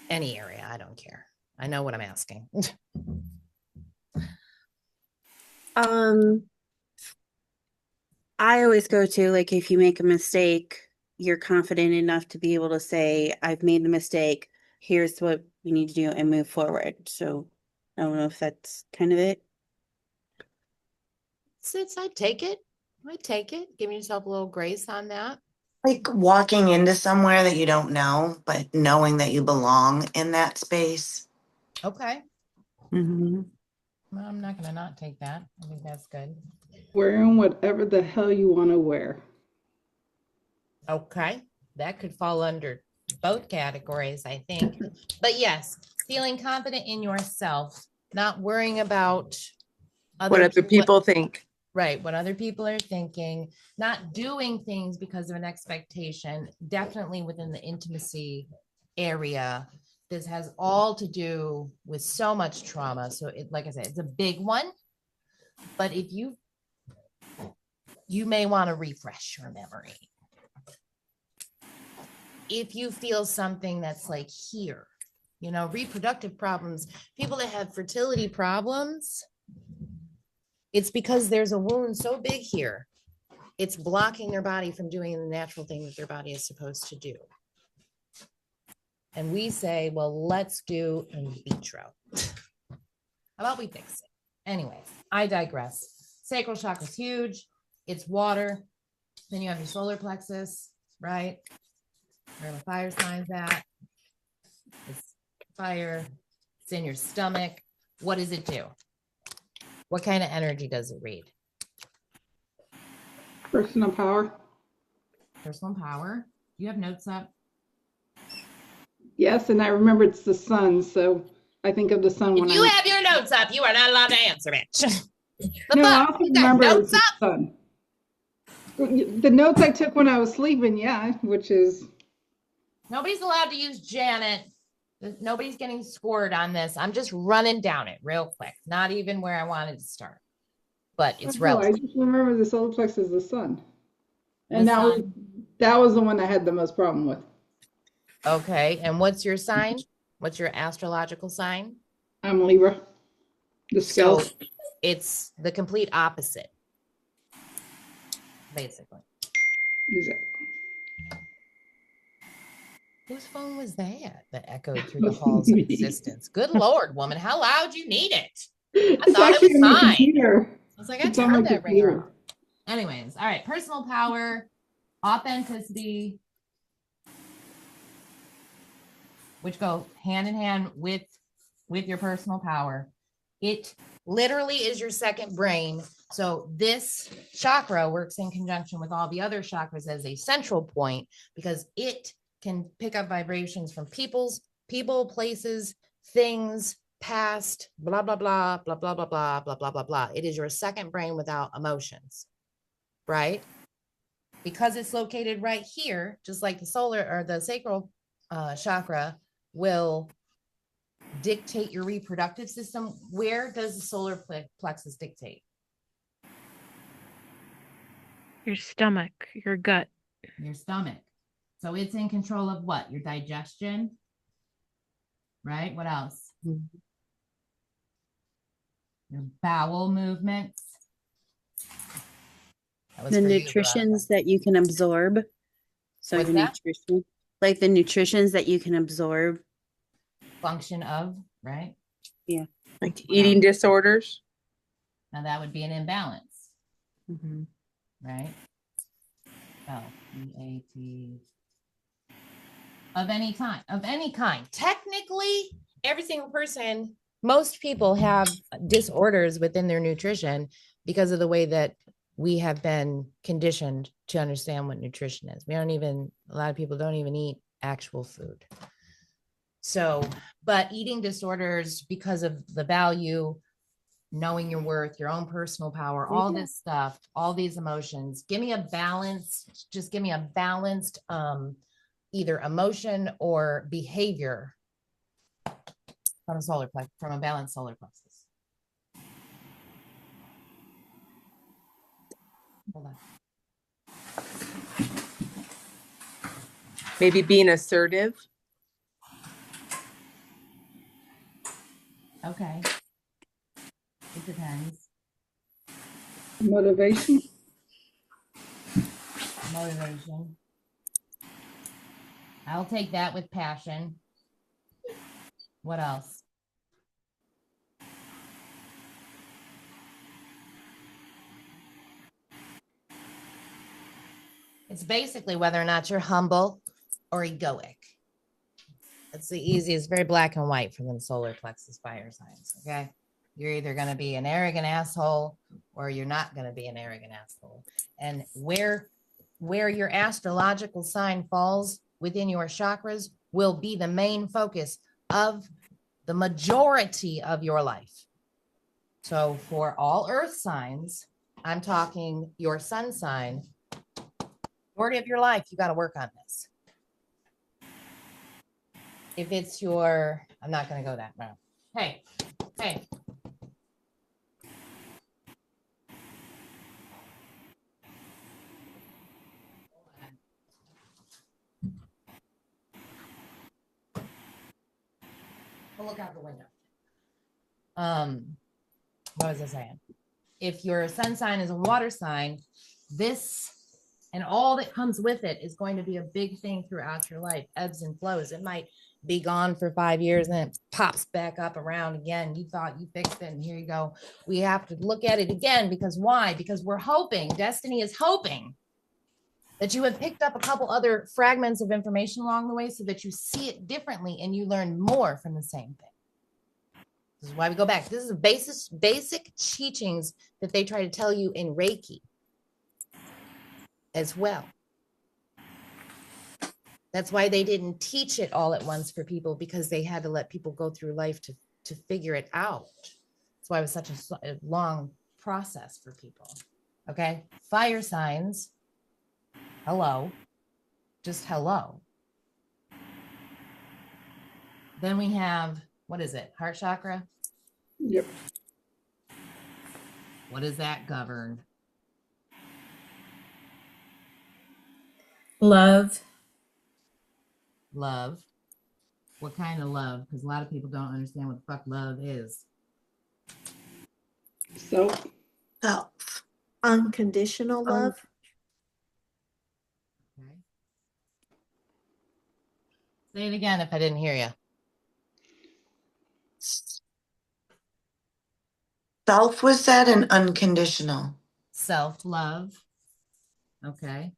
Any area, I don't care. I know what I'm asking. I always go to, like, if you make a mistake, you're confident enough to be able to say, I've made the mistake. Here's what we need to do and move forward. So I don't know if that's kind of it. I'd take it. Give yourself a little grace on that. Like walking into somewhere that you don't know, but knowing that you belong in that space. Okay. Mm-hmm. Well, I'm not going to not take that. I think that's good. Wearing whatever the hell you want to wear. Okay. That could fall under both categories, I think. But yes, feeling confident in yourself, not worrying about what other people think. Right. What other people are thinking, not doing things because of an expectation, definitely within the intimacy area. This has all to do with so much trauma. So like I said, it's a big one, but if you may want to refresh your memory. If you feel something that's like here, reproductive problems, people that have fertility problems, it's because there's a wound so big here, it's blocking their body from doing the natural thing that their body is supposed to do. And we say, well, let's do in vitro. How about we fix it? Anyways, I digress. Sacral chakra is huge. It's water. Then you have your solar plexus, right? Where the fire sign's at. It's fire. It's in your stomach. What does it do? What kind of energy does it read? Personal power. Personal power. You have notes up? Yes, and I remember it's the sun, so I think of the sun when you have your notes up, you are not allowed to answer it. No, I also remember it's the sun. The notes I took when I was sleeping, yeah, which is... Nobody's allowed to use Janet. Nobody's getting scored on this. I'm just running down it real quick. Not even where I wanted to start, but it's relevant. I just remember the solar plexus is the sun. And that was the one I had the most problem with. Okay. And what's your sign? What's your astrological sign? I'm Libra. The scale. So it's the complete opposite, basically. Exactly. Whose phone was that echoed through the halls of existence? Good Lord, woman, how loud you need it? I thought it was mine. I was like, I turned that ringer off. Anyways, all right. Personal power, authenticity, which go hand in hand with your personal power. It literally is your second brain. So this chakra works in conjunction with all the other chakras as a central point because it can pick up vibrations from people, places, things, past, blah, blah, blah, blah, blah, blah, blah, blah, blah, blah, blah. It is your second brain without emotions, right? Because it's located right here, just like the solar or the sacral chakra will dictate your reproductive system, where does the solar plexus dictate? Your stomach, your gut. Your stomach. So it's in control of what? Your digestion, right? What else? Your bowel movements. The nutritions that you can absorb. So What's your that? nutrition, like the nutritions that you can absorb. Function of, right? Yeah. Like eating disorders. Now that would be an imbalance, Mm-hmm. right? Oh, EAT. Of any kind, of any kind. Technically, every single person, most people have disorders within their nutrition because of the way that we have been conditioned to understand what nutrition is. A lot of people don't even eat actual food. So, but eating disorders because of the value, knowing your worth, your own personal power, all this stuff, all these emotions. Give me a balanced, just give me a balanced either emotion or behavior from a balanced solar plexus. Hold on. Maybe being assertive. Okay. It depends. Motivation. Motivation. I'll take that with passion. What else? It's basically whether or not you're humble or egoic. It's the easiest, very black and white for them solar plexus fire signs, okay? You're either going to be an arrogant asshole or you're not going to be an arrogant asshole. And where your astrological sign falls within your chakras will be the main focus of the majority of your life. So for all earth signs, I'm talking your sun sign, majority of your life, you got to work on this. If it's your, I'm not going to go that route. Hey. We'll look out the window. What was I saying? If your sun sign is a water sign, this and all that comes with it is going to be a big thing throughout your life, ebbs and flows. It might be gone for 5 years and then it pops back up around again. You thought you fixed it and here you go. We have to look at it again because why? Because we're hoping, destiny is hoping that you have picked up a couple other fragments of information along the way so that you see it differently and you learn more from the same thing. This is why we go back. This is basic teachings that they try to tell you in Reiki as well. That's why they didn't teach it all at once for people, because they had to let people go through life to figure it out. That's why it was such a long process for people. Okay. Fire signs. Hello. Just hello. Then we have, what is it? Heart chakra? Yep. What does that govern? Love. Love. What kind of love? Because a lot of people don't understand what the fuck love is. Self. Unconditional love. Okay. Say it again if I didn't hear you. Self was said and unconditional. Self-love. Okay.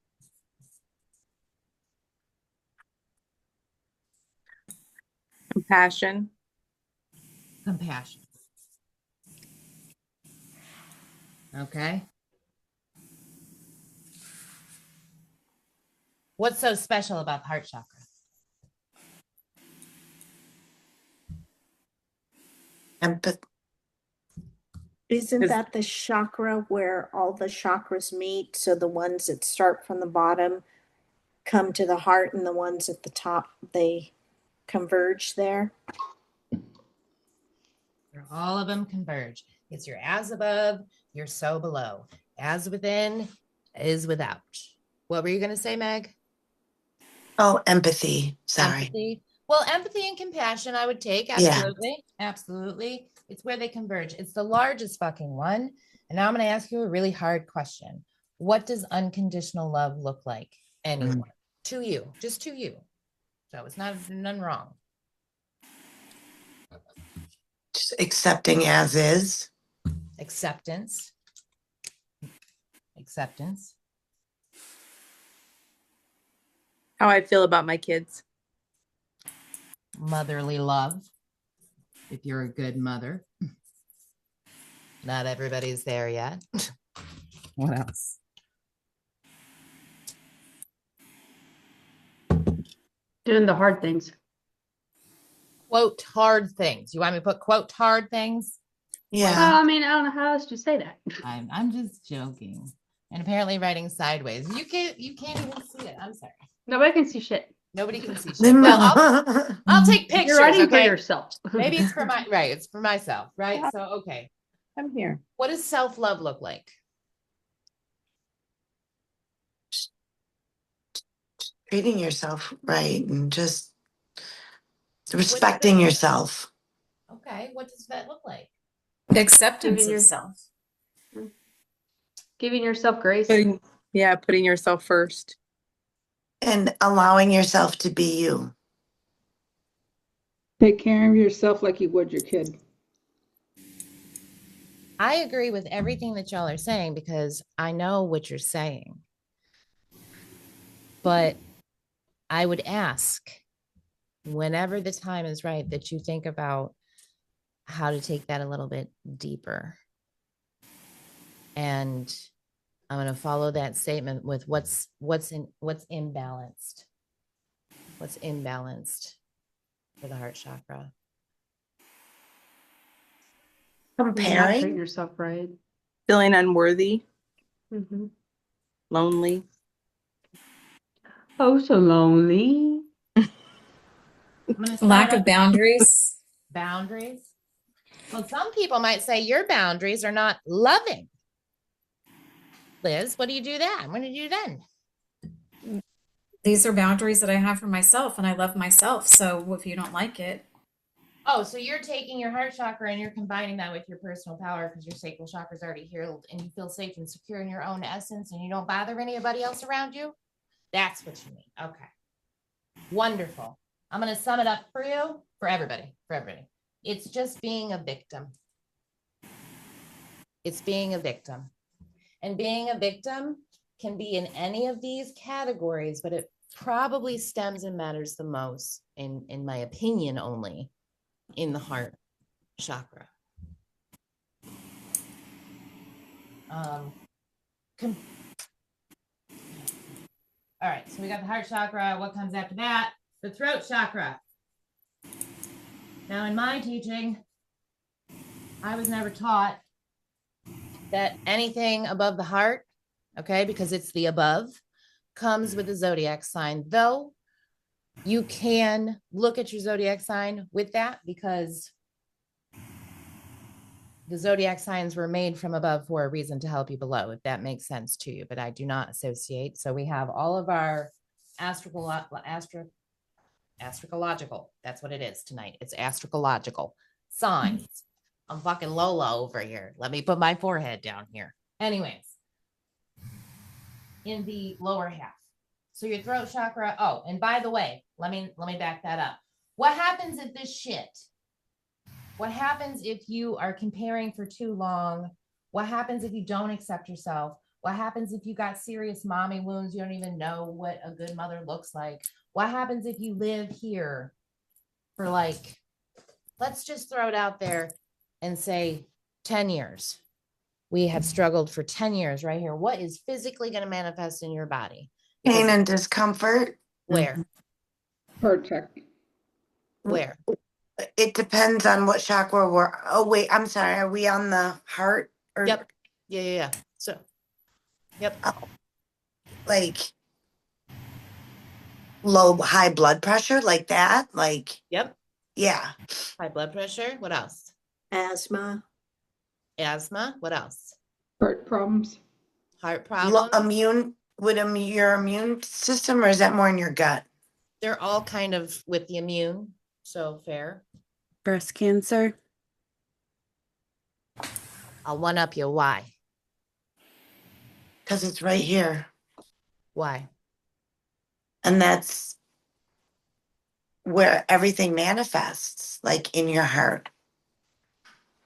Compassion. Compassion. Okay. What's so special about the heart chakra? Empathy. Isn't that the chakra where all the chakras meet? So the ones that start from the bottom come to the heart, and the ones at the top, they converge there? where all of them converge. It's your as above, your so below. As within is without. What were you going to say, Meg? Oh, empathy. Sorry. Empathy. Well, empathy and compassion I would take. Absolutely. Yeah. Absolutely. It's where they converge. It's the largest fucking one. And now I'm going to ask you a really hard question. What does unconditional love look like? Anyone? To you. Just to you. So it's not none wrong. Just accepting as is. Acceptance. Acceptance. How I feel about my kids. Motherly love. If you're a good mother. Not everybody's there yet. What else? Doing the hard things. Quote hard things. You want me to put quote hard things? Yeah. Well, I mean, I don't know how else to say that. I'm just joking. And apparently writing sideways. You can't even see it. I'm sorry. Nobody can see shit. Nobody can see shit. Well, I'll take pictures. You're writing for okay? yourself. Maybe it's for my right. It's for myself, right? So okay. I'm here. What does self-love look like? Treating yourself right and just respecting yourself. Okay. What does that look like? Acceptance of self. Giving yourself grace. Putting yourself first. And allowing yourself to be you. Take care of yourself like you would your kid. I agree with everything that y'all are saying because I know what you're saying. But I would ask, whenever the time is right, that you think about how to take that a little bit deeper. And I'm going to follow that statement with what's imbalanced. What's imbalanced for the heart chakra? Comparing. Not treating yourself right. Feeling unworthy. Mm-hmm. Lonely. Oh, so lonely. Lack of boundaries. Boundaries. Well, some people might say your boundaries are not loving. Liz, what do you do then? What do you do then? These are boundaries that I have for myself, and I love myself. So if you don't like it. Oh, so you're taking your heart chakra and you're combining that with your personal power because your sacral chakra is already healed and you feel safe and secure in your own essence and you don't bother anybody else around you? That's what you mean. Okay. Wonderful. I'm going to sum it up for you, for everybody. It's just being a victim. It's being a victim. And being a victim can be in any of these categories, but it probably stems and matters the most, in my opinion only, in the heart chakra. All right, so we got the heart chakra. What comes after that? The throat chakra. Now, in my teaching, I was never taught that anything above the heart, okay, because it's the above, comes with a zodiac sign, though you can look at your zodiac sign with that because the zodiac signs were made from above for a reason to help you below, if that makes sense to you, but I do not associate. So we have all of our astrological, that's what it is tonight. It's astrological signs. I'm fucking Lola over here. Let me put my forehead down here. Anyways, in the lower half. So your throat chakra. Oh, and by the way, let me back that up. What happens if this shit? What happens if you are comparing for too long? What happens if you don't accept yourself? What happens if you got serious mommy wounds? You don't even know what a good mother looks like. What happens if you live here for like, let's just throw it out there and say 10 years. We have struggled for 10 years right here. What is physically going to manifest in your body? Pain and discomfort. Where? Heart check. Where? It depends on what chakra we're. Oh wait, I'm sorry. Are we on the heart? Or... Yep. Yeah. So, yep. Like high blood pressure, like that. Like. Yep. Yeah. High blood pressure. What else? asthma. Asthma. What else? Heart problems. Heart problems. Your immune system, or is that more in your gut? They're all kind of with the immune. So fair. Breast cancer. I'll one up you. Why? Because it's right here. Why? And that's where everything manifests, like in your heart.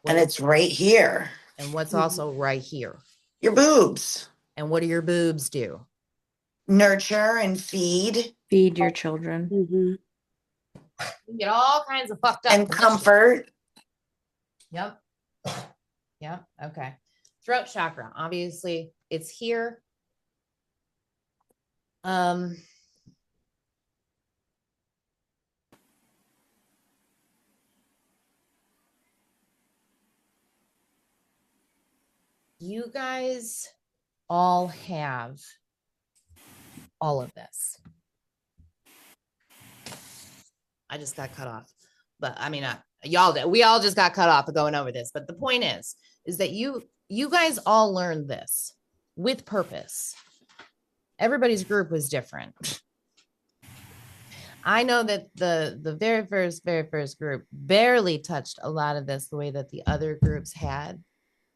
And it's right here. And what's also right here? Your boobs. And what do your boobs do? Nurture and feed. Feed your children. Mm-hmm. You get all kinds of fucked up. And comfort. Yep. Yep. Okay. Throat chakra. Obviously, it's here. You guys all have all of this. I just got cut off, but I mean, y'all did. We all just got cut off of going over this. But the point is that you guys all learned this with purpose. Everybody's group was different. I know that the very first group barely touched a lot of this the way that the other groups had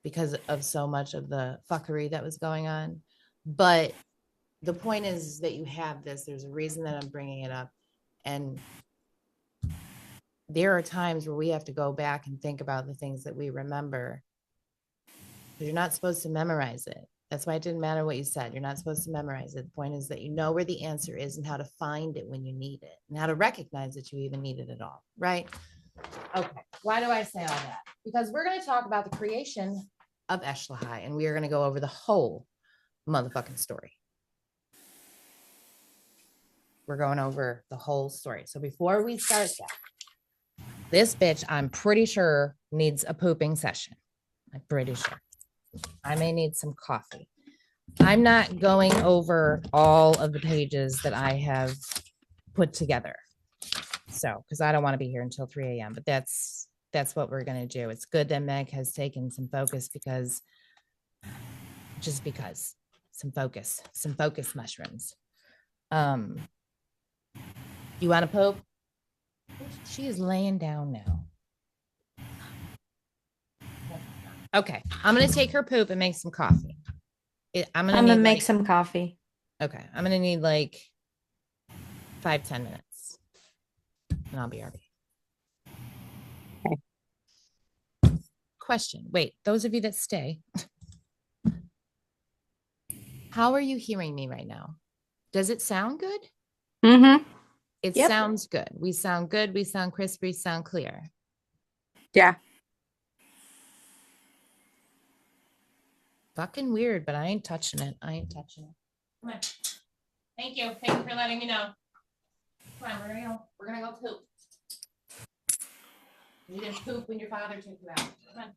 because of so much of the fuckery that was going on. But the point is that you have this. There's a reason that I'm bringing it up. And there are times where we have to go back and think about the things that we remember. But you're not supposed to memorize it. That's why it didn't matter what you said. You're not supposed to memorize it. The point is that you know where the answer is and how to find it when you need it and how to recognize that you even need it at all, right? Okay. Why do I say all that? Because we're going to talk about the creation of Eshlahai, and we are going to go over the whole motherfucking story. We're going over the whole story. So before we start that, this bitch, I'm pretty sure, needs a pooping session. I'm pretty sure. I may need some coffee. I'm not going over all of the pages that I have put together. So, because I don't want to be here until 3 a.m., but that's what we're going to do. It's good that Meg has taken some focus because some focus mushrooms. You want to poop? She is laying down now. Okay, I'm gonna take her poop and make some coffee. I'm gonna make some coffee. Okay, I'm gonna need like 5-10 minutes, and I'll be RB. Okay. Question. Wait, those of you that stay, how are you hearing me right now? Does it sound good? Mm-hmm. It sounds good. We sound good. We sound crisp. We sound clear. Yeah. Fucking weird, but I ain't touching it. Come on. Thank you. Thank you for letting me know. Come on, we're gonna go poop. You didn't poop when your father took you out. Come on.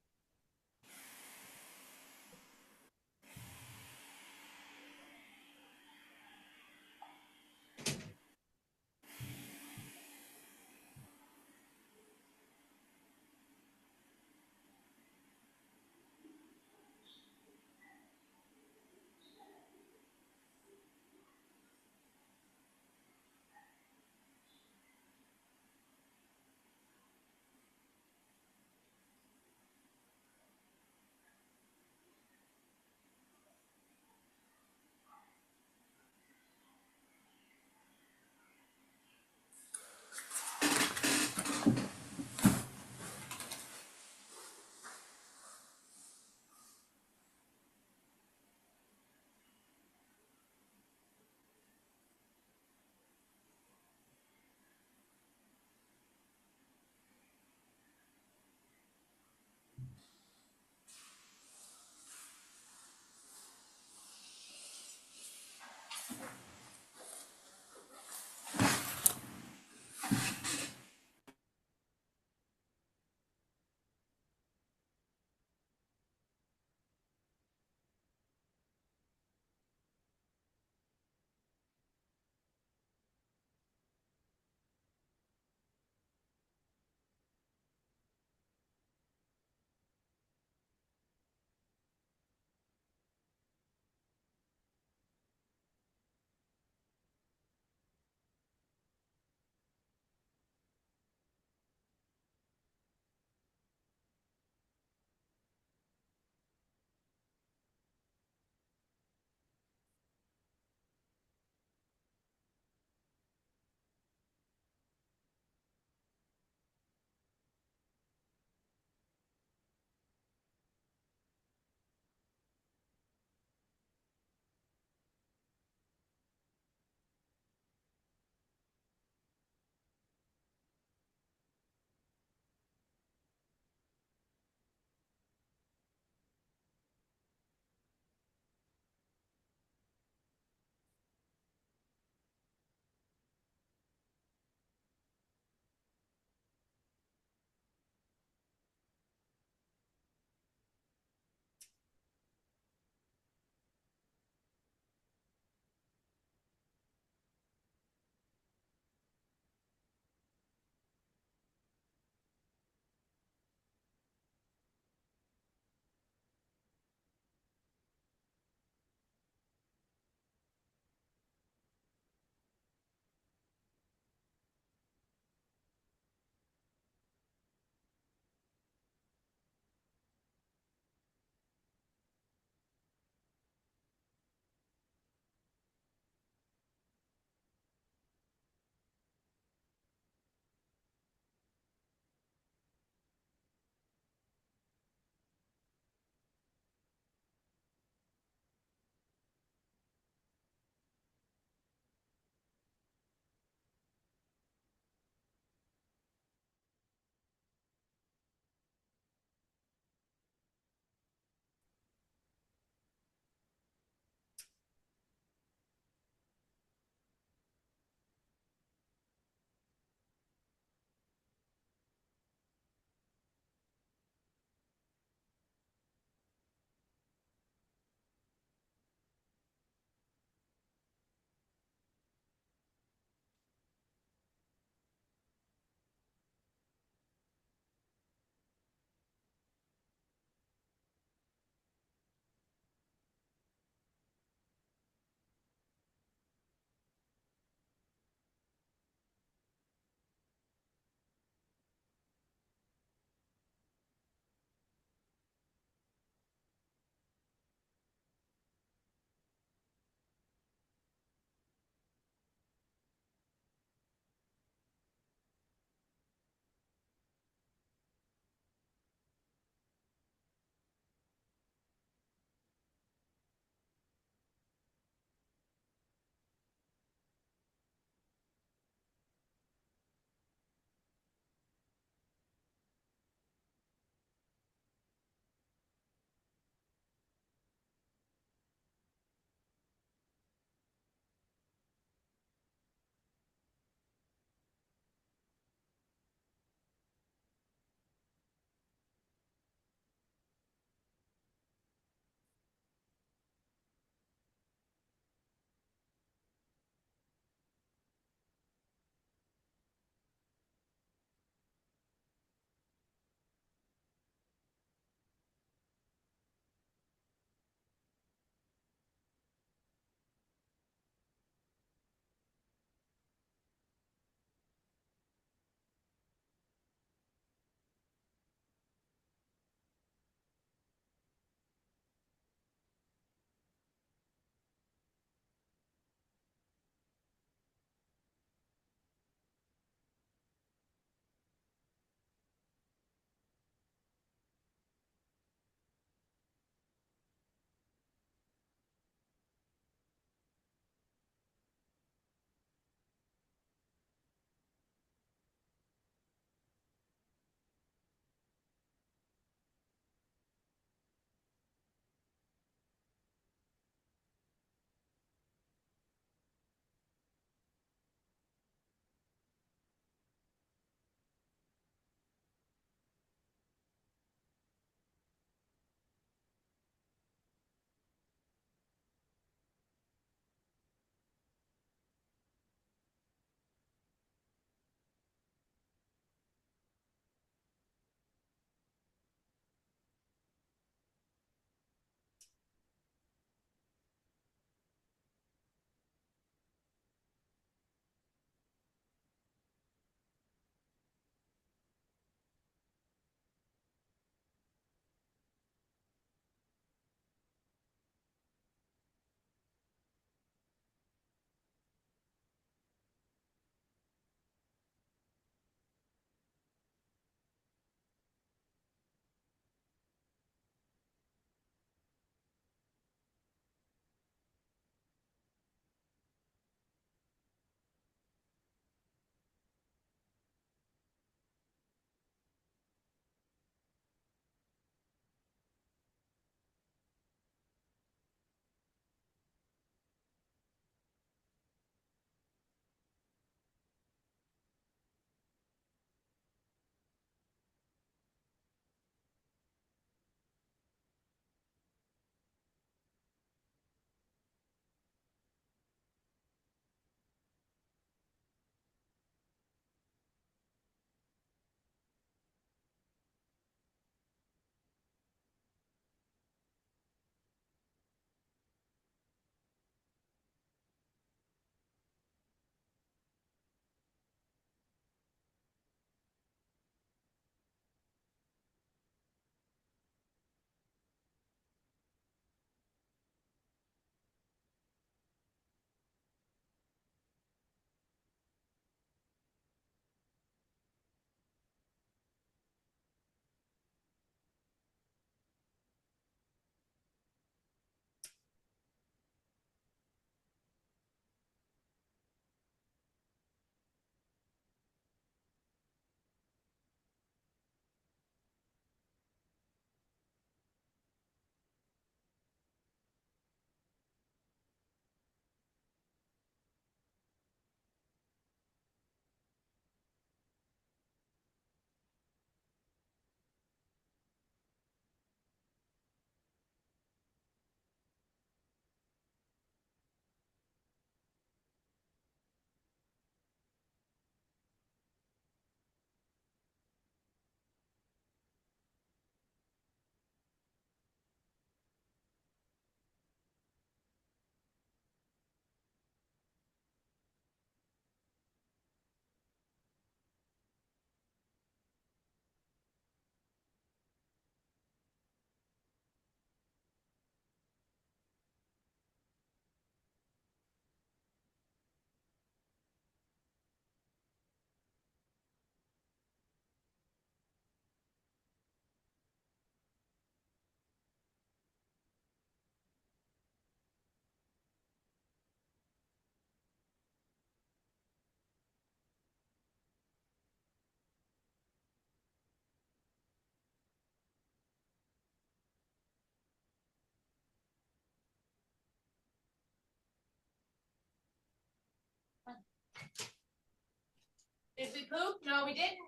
Did we poop? No, we didn't.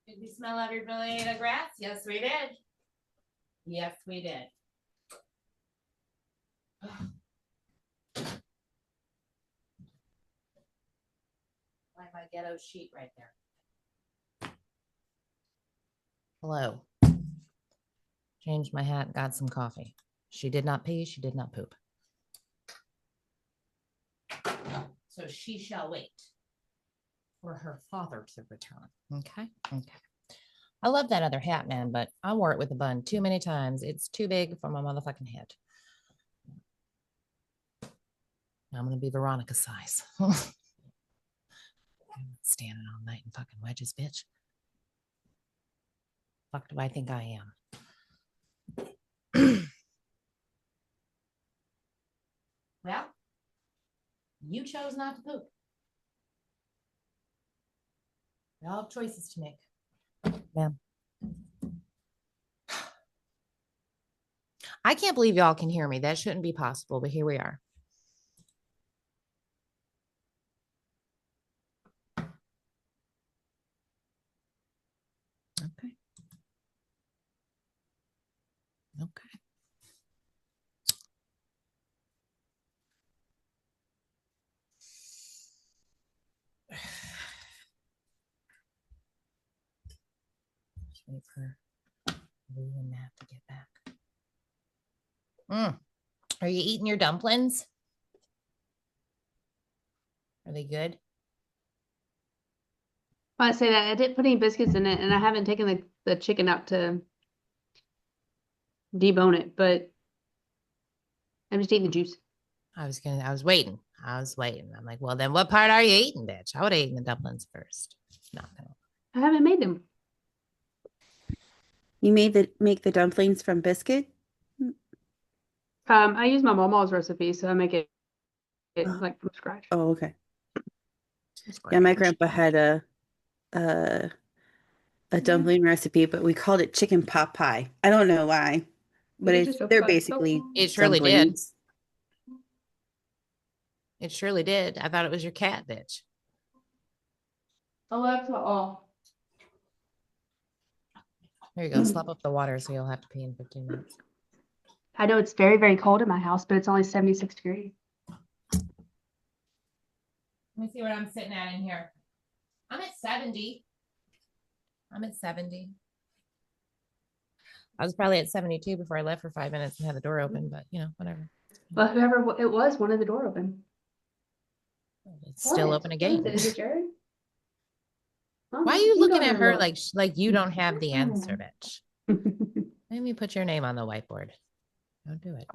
Did we smell every blade of grass? Yes, we did. Yes, we did. Like my ghetto sheet right there. Hello. Changed my hat, got some coffee. She did not pee, she did not poop. So she shall wait for her father to return. Okay. Okay. I love that other hat, man, but I wore it with a bun too many times. It's too big for my motherfucking head. I'm gonna be Veronica size. I'm standing all night in fucking wedges, bitch. Fuck do I think I am? Well, you chose not to poop. We all have choices to make. Man. I can't believe y'all can hear me. That shouldn't be possible, but here we are. Okay. Okay. Just wait for Lou and Matt to get back. Are you eating your dumplings? Are they good? I say that I didn't put any biscuits in it, and I haven't taken the chicken out to debone it, but I'm just eating the juice. I was waiting. I'm like, well, then what part are you eating, bitch? I would have eaten the dumplings first. Not gonna. I haven't made them. You make the dumplings from biscuit? I use my mama's recipe, so I make it like from scratch. Oh, okay. Yeah, my grandpa had a dumpling recipe, but we called it chicken pot pie. I don't know why, but they're basically It surely dumplings. did. It surely did. I thought it was your cat, bitch. Alexa off. There you go. Slap up the water so you'll have to pee in 15 minutes. I know it's very, very cold in my house, but it's only 76 degrees. Let me see what I'm sitting at in here. I'm at 70. I was probably at 72 before I left for 5 minutes and had the door open, but you know, whatever. But whoever it was wanted the door open. It's still open again. Is it Jerry? Why are you looking at her like you don't have the answer, bitch? Let me put your name on the whiteboard. Don't do it.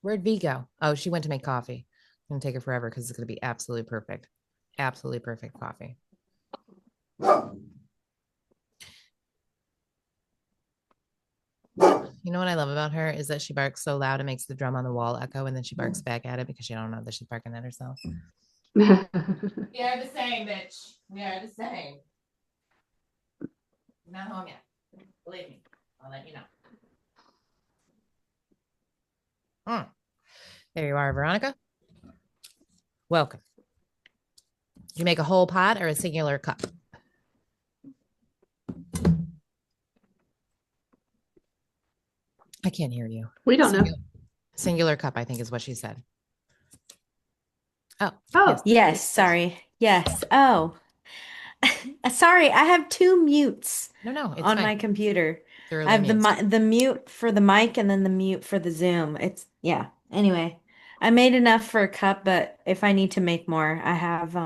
Where'd V go? Oh, she went to make coffee. It's gonna take her forever because it's gonna be absolutely perfect. Absolutely perfect coffee. You know what I love about her is that she barks so loud it makes the drum on the wall echo, and then she barks back at it because she don't know that she's barking at herself. We are the same, bitch. We are the same. You're not home yet. Believe me. I'll let you know. There you are, Veronica. Welcome. Did you make a whole pot or a singular cup? I can't hear you. We don't know. Singular cup, I think is what she said. Oh. Yes. Sorry. Yes. Oh. Sorry, I have two mutes No, it's on fine. my computer. Thoroughly I have amused. the mute for the mic and then the mute for the Zoom. It's yeah. Anyway, I made enough for a cup, but if I need to make more, I have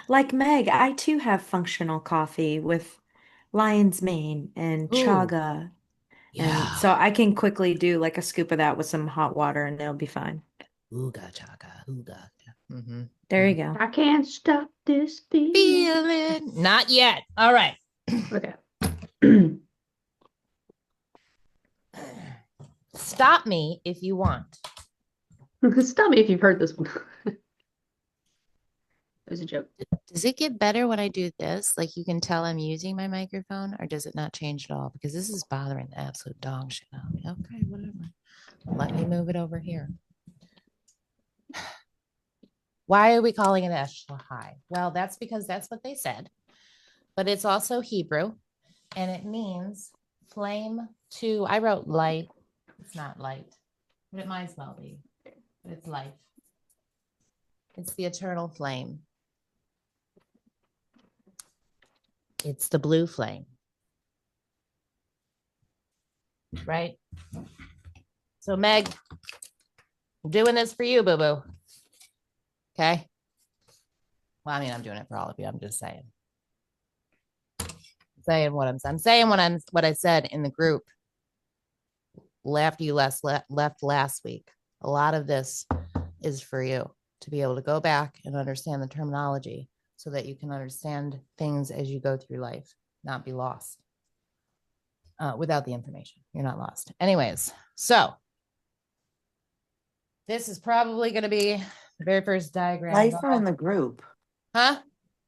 like Meg, I too have functional coffee with lion's mane and Ooh, chaga. yeah. And so I can quickly do like a scoop of that with some hot water and it'll be fine. Ooga chaga, ooga. Mm-hmm. There you go. I can't stop this feeling. Feeling. Not yet. All right. Okay. Stop me if you want. Stop me if you've heard this one. It was a joke. Does it get better when I do this? Like you can tell I'm using my microphone, or does it not change at all? Because this is bothering the absolute dog shit out of me. Okay, whatever. Let me move it over here. Why are we calling it Eshlohai? Well, that's because that's what they said, but it's also Hebrew and it means flame to, I wrote light. It's not light, but it might as well be, but it's life. It's the eternal flame. It's the blue flame, right? So Meg, I'm doing this for you, boo-boo. Okay. Well, I mean, I'm doing it for all of you. I'm just saying. I'm saying what I said in the group after you left last week. A lot of this is for you to be able to go back and understand the terminology so that you can understand things as you go through life, not be lost. Without the information, you're not lost. Anyways, so this is probably going to be the very first diagram. Life or in the group? Huh?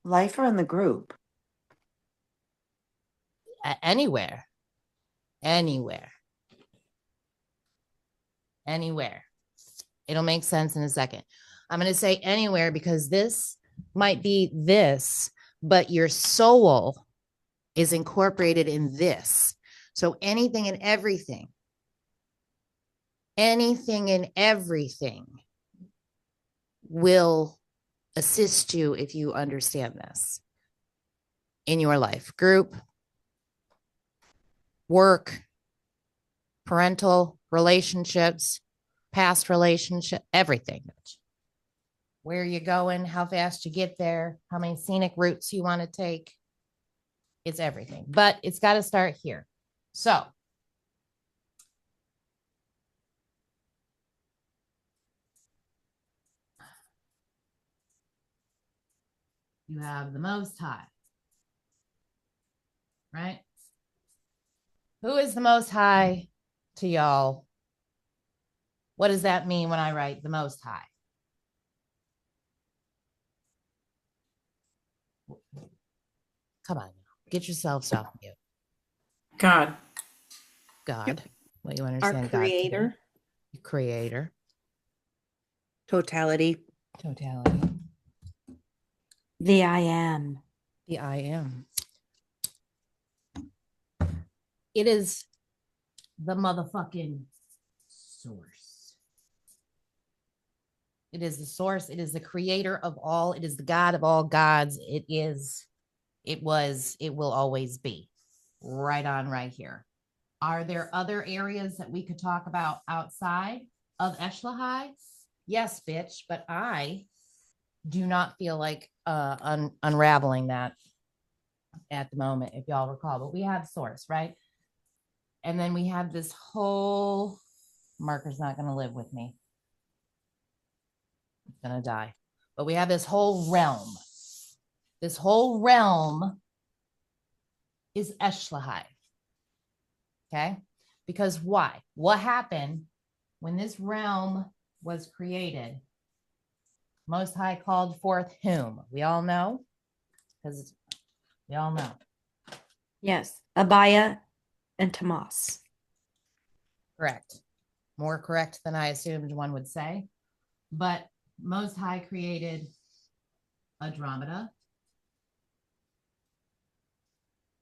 Life or in the group? Anywhere. It'll make sense in a second. I'm going to say anywhere because this might be this, but your soul is incorporated in this. So anything and everything will assist you if you understand this in your life. Group, work, parental relationships, past relationship, everything. Where you're going, how fast you get there, how many scenic routes you want to take. It's everything, but it's got to start here. So you have the Most High, right? Who is the Most High to y'all? What does that mean when I write the Most High? Come on, get yourselves off mute. God. What you understand? Our creator. God, creator. Totality. The I am. It is the motherfucking source. It is the source. It is the creator of all. It is the God of all gods. It will always be. Right on, right here. Are there other areas that we could talk about outside of Eshlohai? Yes, bitch, but I do not feel like unraveling that at the moment, if y'all recall. But we have source, right? And then we have this whole marker's not going to live with me. It's going to die. But we have this whole realm. This whole realm is Eshlohai. Okay? Because why? What happened when this realm was created? Most High called forth whom? We all know? Because we all know. Yes. Abaya and Tomas. Correct. More correct than I assumed one would say. But Most High created Andromeda.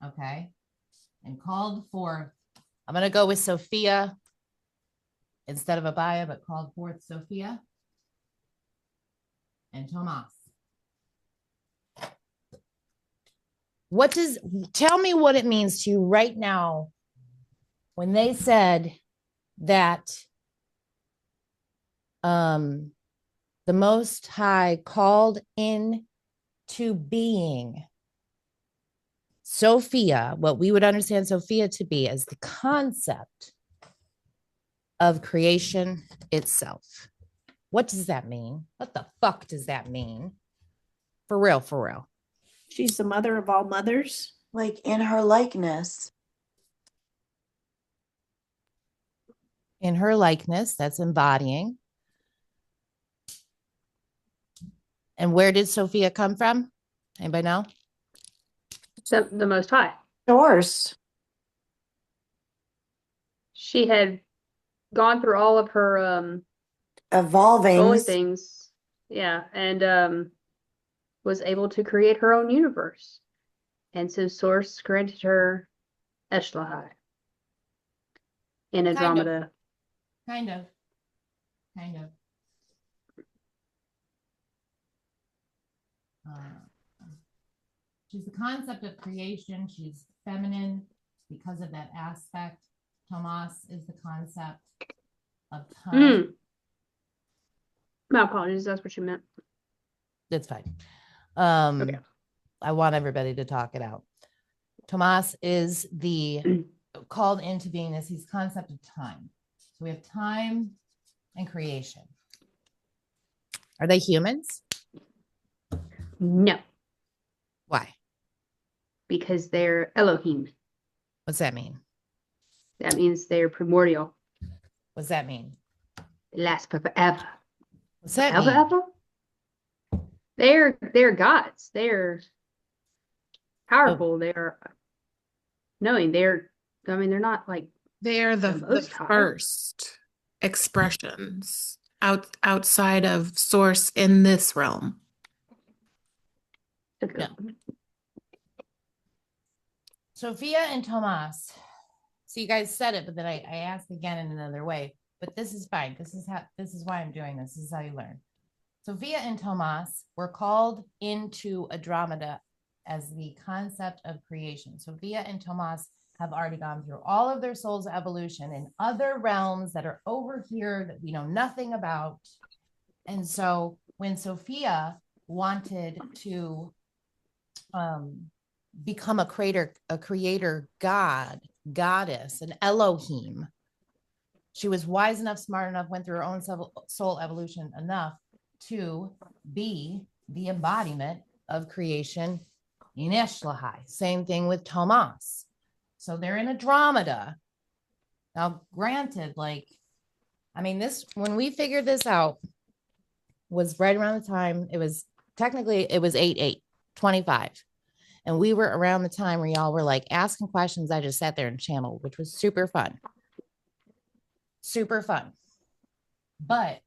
Okay. And called forth, I'm going to go with Sophia instead of Abaya, but called forth Sophia and Tomas. Tell me what it means to you right now when they said that the Most High called into being Sophia, what we would understand Sophia to be as the concept of creation itself. What does that mean? What the fuck does that mean? For real, for real. She's the mother of all mothers. Like in her likeness. In her likeness, that's embodying. And where did Sophia come from? Anybody know? So the Most High. Source. She had gone through all of her Evolving. soul things. Yeah, and was able to create her own universe. And so Source granted her Eshlohai in Andromeda. Kind of. She's the concept of creation. She's feminine because of that aspect. Tomas is the concept of time. My apologies. That's what you meant. That's fine. Okay. I want everybody to talk it out. Tomas is the called into being as his concept of time. So we have time and creation. Are they humans? No. Why? Because they're Elohim. What's that mean? That means they're primordial. What's that mean? They last forever. What's that Ever, mean? ever? They're gods. They're powerful. Oh. They're knowing. They're not like They are the most high. first expressions outside of Source in this realm. Yeah. Sophia and Tomas. So you guys said it, but then I asked again in another way. But this is fine. This is why I'm doing this. This is how you learn. Sophia and Tomas were called into Andromeda as the concept of creation. Sophia and Tomas have already gone through all of their soul's evolution in other realms that are over here that we know nothing about. And so when Sophia wanted to become a creator goddess, an Elohim, she was wise enough, smart enough, went through her own soul evolution enough to be the embodiment of creation in Eshlohai. Same thing with Tomas. So they're in Andromeda. Now, granted, when we figured this out was right around the time, it was 8/8/25. And we were around the time where y'all were like asking questions. I just sat there and channeled, which was super fun. Super fun. But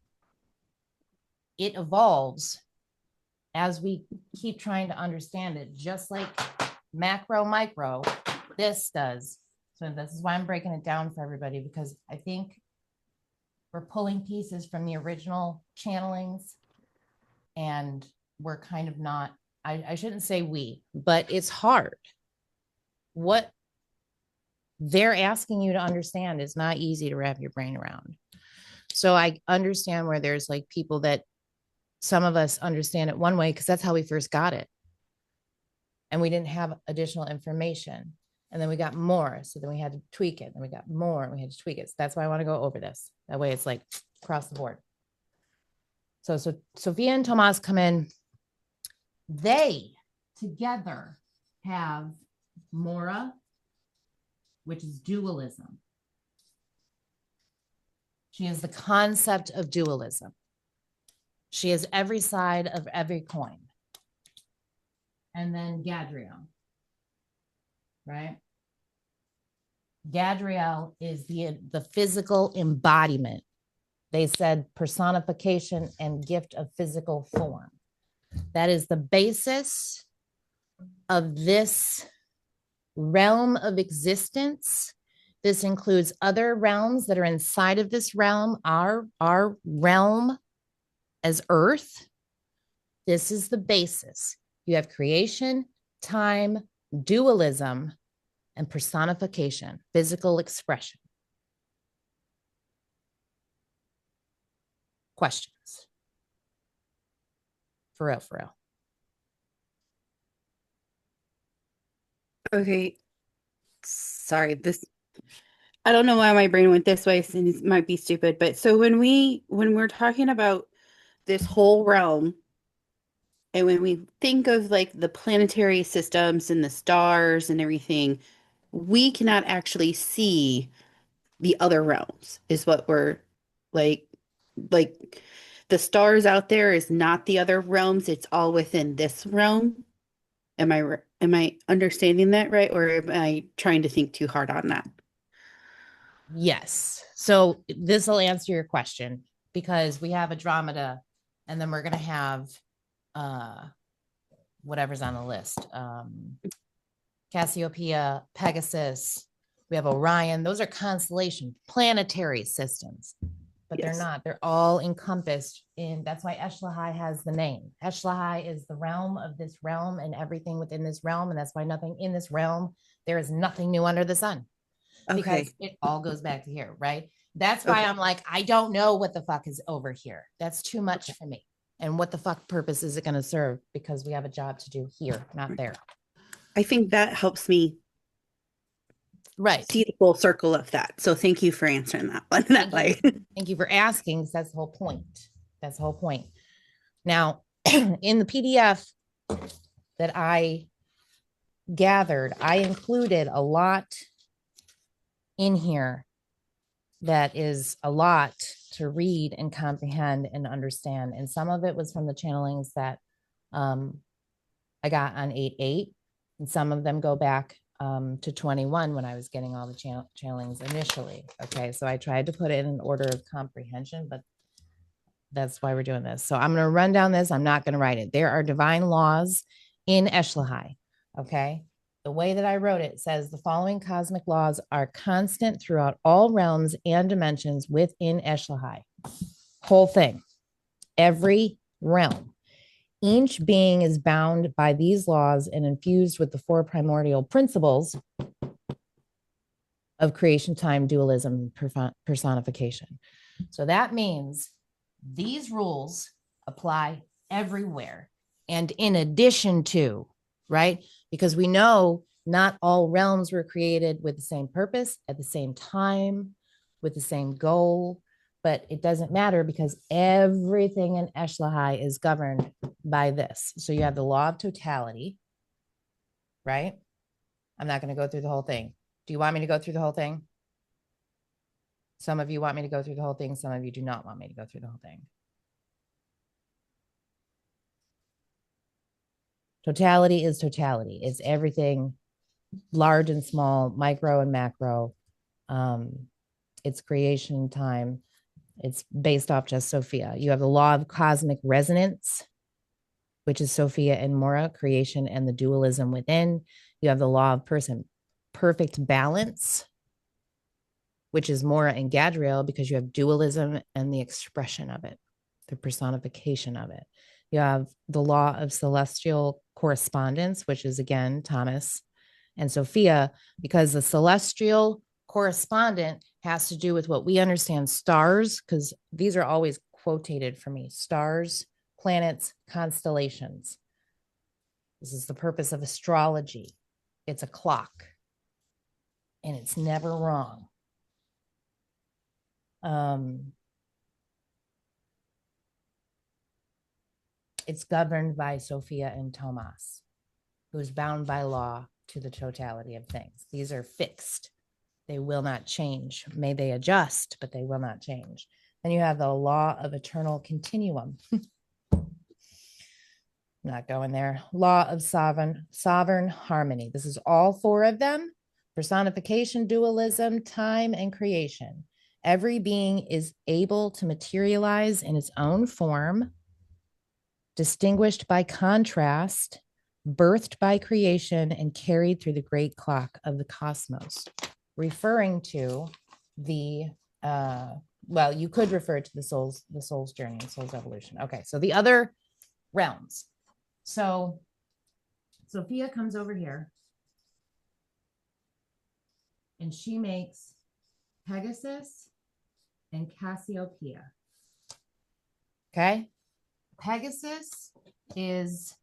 it evolves as we keep trying to understand it, just like macro, micro, this does. So this is why I'm breaking it down for everybody, because I think we're pulling pieces from the original channelings and we're kind of not, I shouldn't say we, but it's hard. What they're asking you to understand is not easy to wrap your brain around. So I understand where there's like people that some of us understand it one way because that's how we first got it. And we didn't have additional information. And then we got more. So then we had to tweak it. And we got more and we had to tweak it. So that's why I want to go over this. That way it's like across the board. So Sophia and Tomas come in. They together have Mora, which is dualism. She is the concept of dualism. She is every side of every coin. And then Gadriel, right? Gadriel is the physical embodiment. They said personification and gift of physical form. That is the basis of this realm of existence. This includes other realms that are inside of this realm, our realm as Earth. This is the basis. You have creation, time, dualism, and personification, physical expression. Questions? For real. Okay. Sorry, I don't know why my brain went this way, and it might be stupid, but so when we're talking about this whole realm, and when we think of like the planetary systems and the stars and everything, we cannot actually see the other realms, is what we're like the stars out there is not the other realms, it's all within this realm. Am I understanding that right, or am I trying to think too hard on that? Yes. So this will answer your question because we have Andromeda and then we're going to have whatever's on the list. Cassiopeia, Pegasus, we have Orion. Those are constellation planetary systems, but Yes. they're not. They're all encompassed in, that's why Eshlahai has the name. Eshlahai is the realm of this realm and everything within this realm. And that's why nothing in this realm, there is nothing new under the sun. Okay. Because it all goes back to here, right? That's why I'm like, I don't know what the fuck is over here. That's too much for me. And what the fuck purpose is it going to serve? Because we have a job to do here, not there. I think that helps me see the full circle of that. So thank you for answering that one that way. Thank you for asking. That's the whole point. That's the whole point. Now, in the PDF that I gathered, I included a lot in here that is a lot to read and comprehend and understand. And some of it was from the channelings that I got on 8/8, and some of them go back to 21 when I was getting all the channelings initially. Okay, so I tried to put it in an order of comprehension, but that's why we're doing this. So I'm going to run down this. I'm not going to write it. There are divine laws in Eshlahai. Okay. The way that I wrote it says the following cosmic laws are constant throughout all realms and dimensions within Eshlahai. Whole thing. Every realm. Each being is bound by these laws and infused with the four primordial principles of creation, time, dualism, personification. So that means these rules apply everywhere. And in addition to, right? Because we know not all realms were created with the same purpose at the same time, with the same goal, but it doesn't matter because everything in Eshlahai is governed by this. So you have the law of totality, right? I'm not going to go through the whole thing. Do you want me to go through the whole thing? Some of you want me to go through the whole thing. Some of you do not want me to go through the whole thing. Totality is totality. It's everything, large and small, micro and macro. It's creation time. It's based off just Sophia. You have the law of cosmic resonance, which is Sophia and Mora, creation and the dualism within. You have the law of perfect balance, which is Mora and Gadriel, because you have dualism and the expression of it, the personification of it. You have the law of celestial correspondence, which is again Thomas and Sophia, because the celestial correspondent has to do with what we understand stars, because these are always quotated for me: stars, planets, constellations. This is the purpose of astrology. It's a clock, and it's never wrong. It's governed by Sophia and Thomas, who's bound by law to the totality of things. These are fixed. They will not change. May they adjust, but they will not change. Then you have the law of eternal continuum. Not going there. Law of sovereign harmony. This is all four of them: personification, dualism, time, and creation. Every being is able to materialize in its own form, distinguished by contrast, birthed by creation, and carried through the great clock of the cosmos, referring to the well, you could refer to the soul's journey and soul's evolution. Okay, so the other realms. So Sophia comes over here and she makes Pegasus and Cassiopeia. Okay. Pegasus is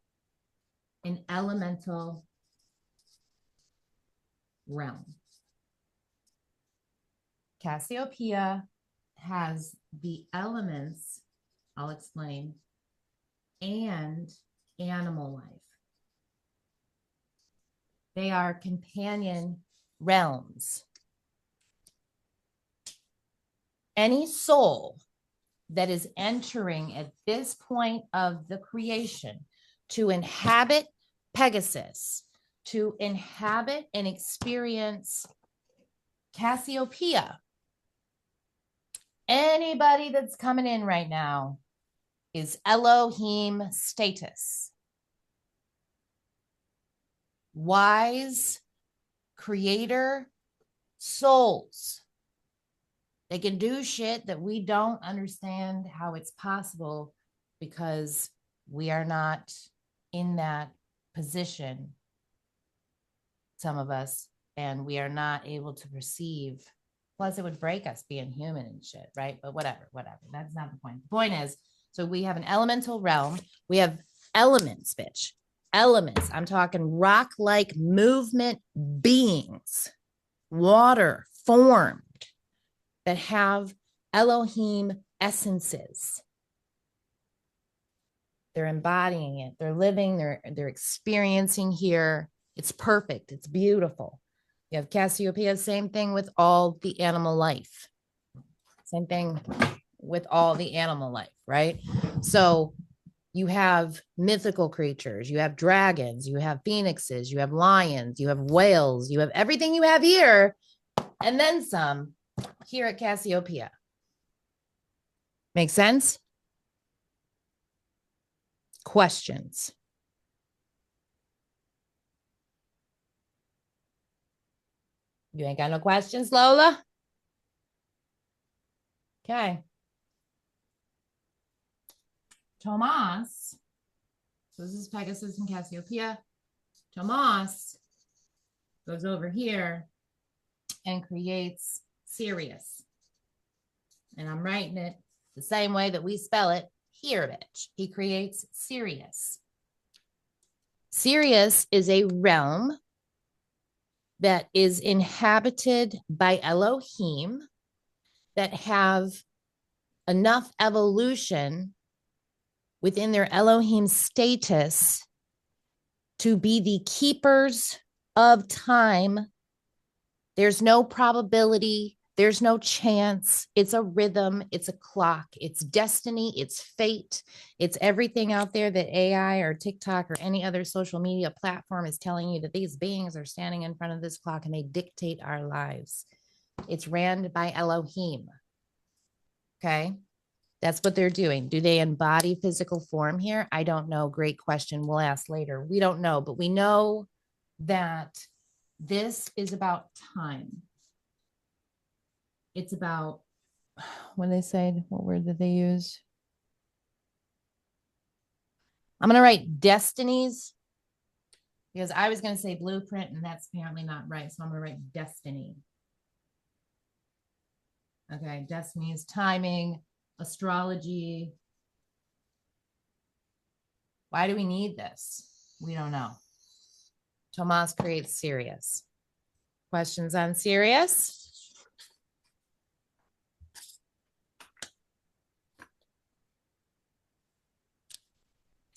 an elemental realm. Cassiopeia has the elements, I'll explain, and animal life. They are companion realms. Any soul that is entering at this point of the creation to inhabit Pegasus, to inhabit and experience Cassiopeia, anybody that's coming in right now is Elohim status. Wise creator souls. They can do shit that we don't understand how it's possible because we are not in that position, some of us, and we are not able to perceive. Plus, it would break us being human and shit, right? But whatever. That's not the point. The point is, so we have an elemental realm. We have elements, bitch. Elements. I'm talking rock-like movement beings, water formed, that have Elohim essences. They're embodying it. They're living, they're experiencing here. It's perfect. It's beautiful. You have Cassiopeia, same thing with all the animal life. Same thing with all the animal life, right? So you have mythical creatures, you have dragons, you have phoenixes, you have lions, you have whales, you have everything you have here, and then some here at Cassiopeia. Make sense? Questions? You ain't got no questions, Lola? Okay. Tomas. So this is Pegasus and Cassiopeia. Tomas goes over here and creates Sirius. And I'm writing it the same way that we spell it here, bitch. He creates Sirius. Sirius is a realm that is inhabited by Elohim that have enough evolution within their Elohim status to be the keepers of time. There's no probability. There's no chance. It's a rhythm. It's a clock. It's destiny. It's fate. It's everything out there that AI or TikTok or any other social media platform is telling you, that these beings are standing in front of this clock and they dictate our lives. It's ran by Elohim. Okay. That's what they're doing. Do they embody physical form here? I don't know. Great question. We'll ask later. We don't know, but we know that this is about time. It's about, when they say, what word did they use? I'm going to write destinies because I was going to say blueprint and that's apparently not right. So I'm going to write destiny. Okay. Destiny is timing, astrology. Why do we need this? We don't know. Tomas creates Sirius. Questions on Sirius?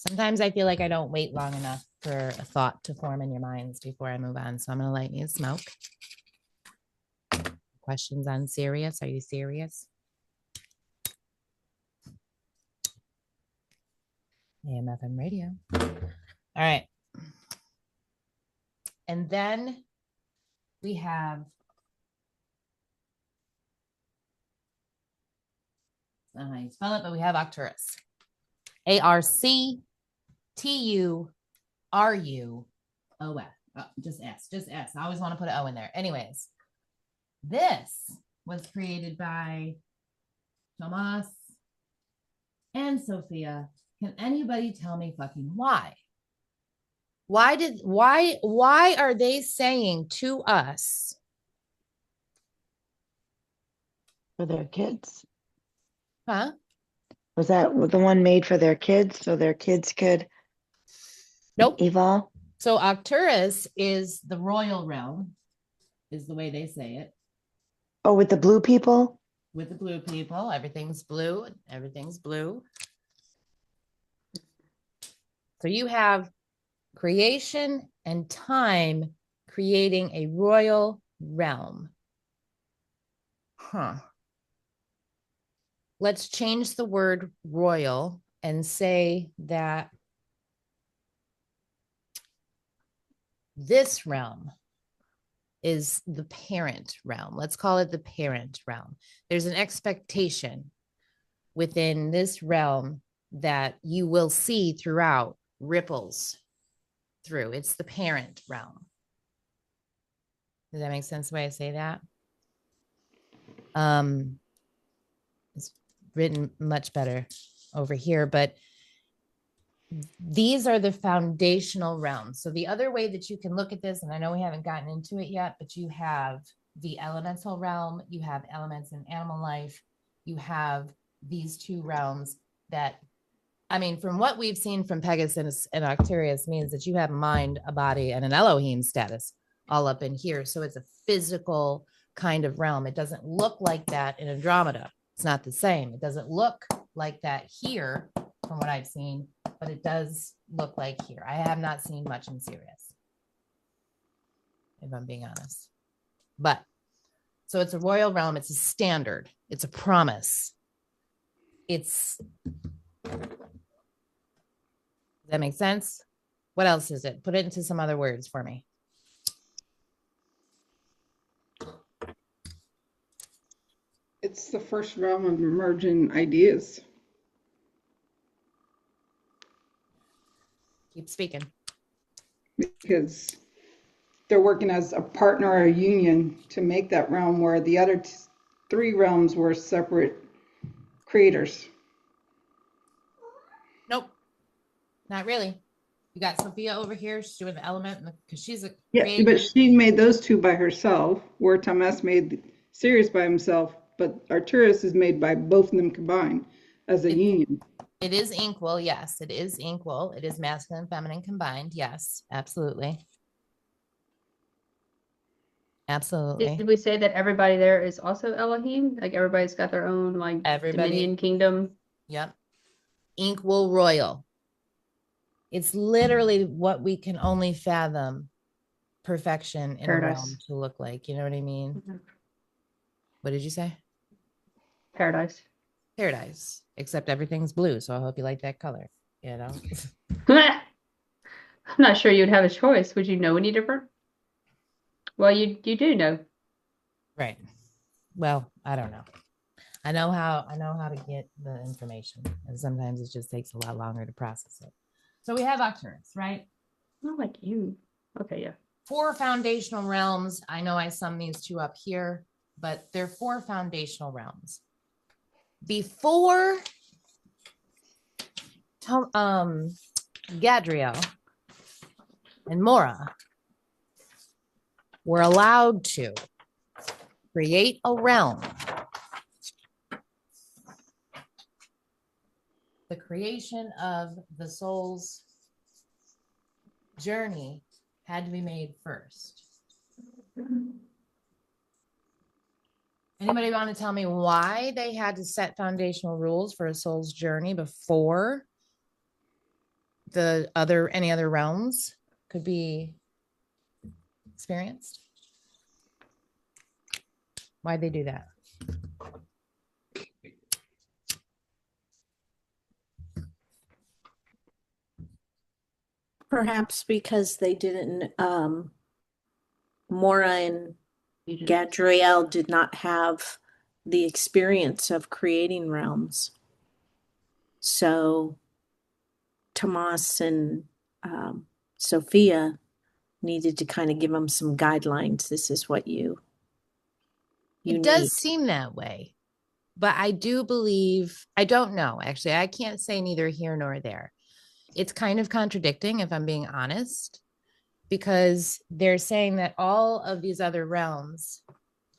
Sometimes I feel like I don't wait long enough for a thought to form in your minds before I move on. So I'm going to light me a smoke. Questions on Sirius? Are you serious? AM/FM radio. All right. And then we have, I don't know how you spell it, but we have Arcturus. ARCTURUOF. Oh, just S. I always want to put an O in there. Anyways, this was created by Tomas and Sophia. Can anybody tell me fucking why? Why are they saying to us? For their kids. Huh? Was that the one made for their kids so their kids could evolve? So Arcturus is the royal realm, is the way they say it. Oh, with the blue people? With the blue people. Everything's blue. Everything's blue. So you have creation and time creating a royal realm. Huh. Let's change the word royal and say that this realm is the parent realm. Let's call it the parent realm. There's an expectation within this realm that you will see throughout ripples through. It's the parent realm. Does that make sense the way I say that? It's written much better over here, but these are the foundational realms. So the other way that you can look at this, and I know we haven't gotten into it yet, but you have the elemental realm, you have elements in animal life, you have these two realms that, I mean, from what we've seen from Pegasus and Octarius means that you have a mind, a body, and an Elohim status all up in here. So it's a physical kind of realm. It doesn't look like that in Andromeda. It's not the same. It doesn't look like that here from what I've seen, but it does look like here. I have not seen much in Sirius, if I'm being honest. But so it's a royal realm. It's a standard. It's a promise. Does that make sense? What else is it? Put it into some other words for me. It's the first realm of emerging ideas. Keep speaking. Because they're working as a partner or a union to make that realm, where the other three realms were separate creators. Nope, not really. You got Sophia over here. She's doing the element because she's a Yeah, creator. but she made those two by herself, where Thomas made Sirius by himself, but Arcturus is made by both of them combined as a union. It is equal. Yes, it is equal. It is masculine and feminine combined. Yes, absolutely. Absolutely. Did we say that everybody there is also Elohim? Like everybody's got their own like Dominion kingdom? Yep. Equal royal. It's literally what we can only fathom perfection in Paradise. a realm to look like. You know what I mean? Mm-hmm. What did you say? Paradise. Paradise. Except everything's blue. So I hope you like that color. You know? I'm not sure you'd have a choice. Would you know any different? Well, you do know. Right. Well, I don't know. I know how to get the information, and sometimes it just takes a lot longer to process it. So we have Octurus, right? Not like you. Okay, yeah. 4 foundational realms. I know I summed these 2 up here, but they're 4 foundational realms. Before Gadriel and Mora were allowed to create a realm, the creation of the soul's journey had to be made first. Anybody want to tell me why they had to set foundational rules for a soul's journey before any other realms could be experienced? Why'd they do that? Perhaps because they didn't, Mora and Gadriel did not have the experience of creating realms. So Tomas and Sophia needed to kind of give them some guidelines. This is what you It does seem that way. But I do believe, I don't know, actually. I can't say neither here nor there. It's kind of contradicting, if I'm being honest, because they're saying that all of these other realms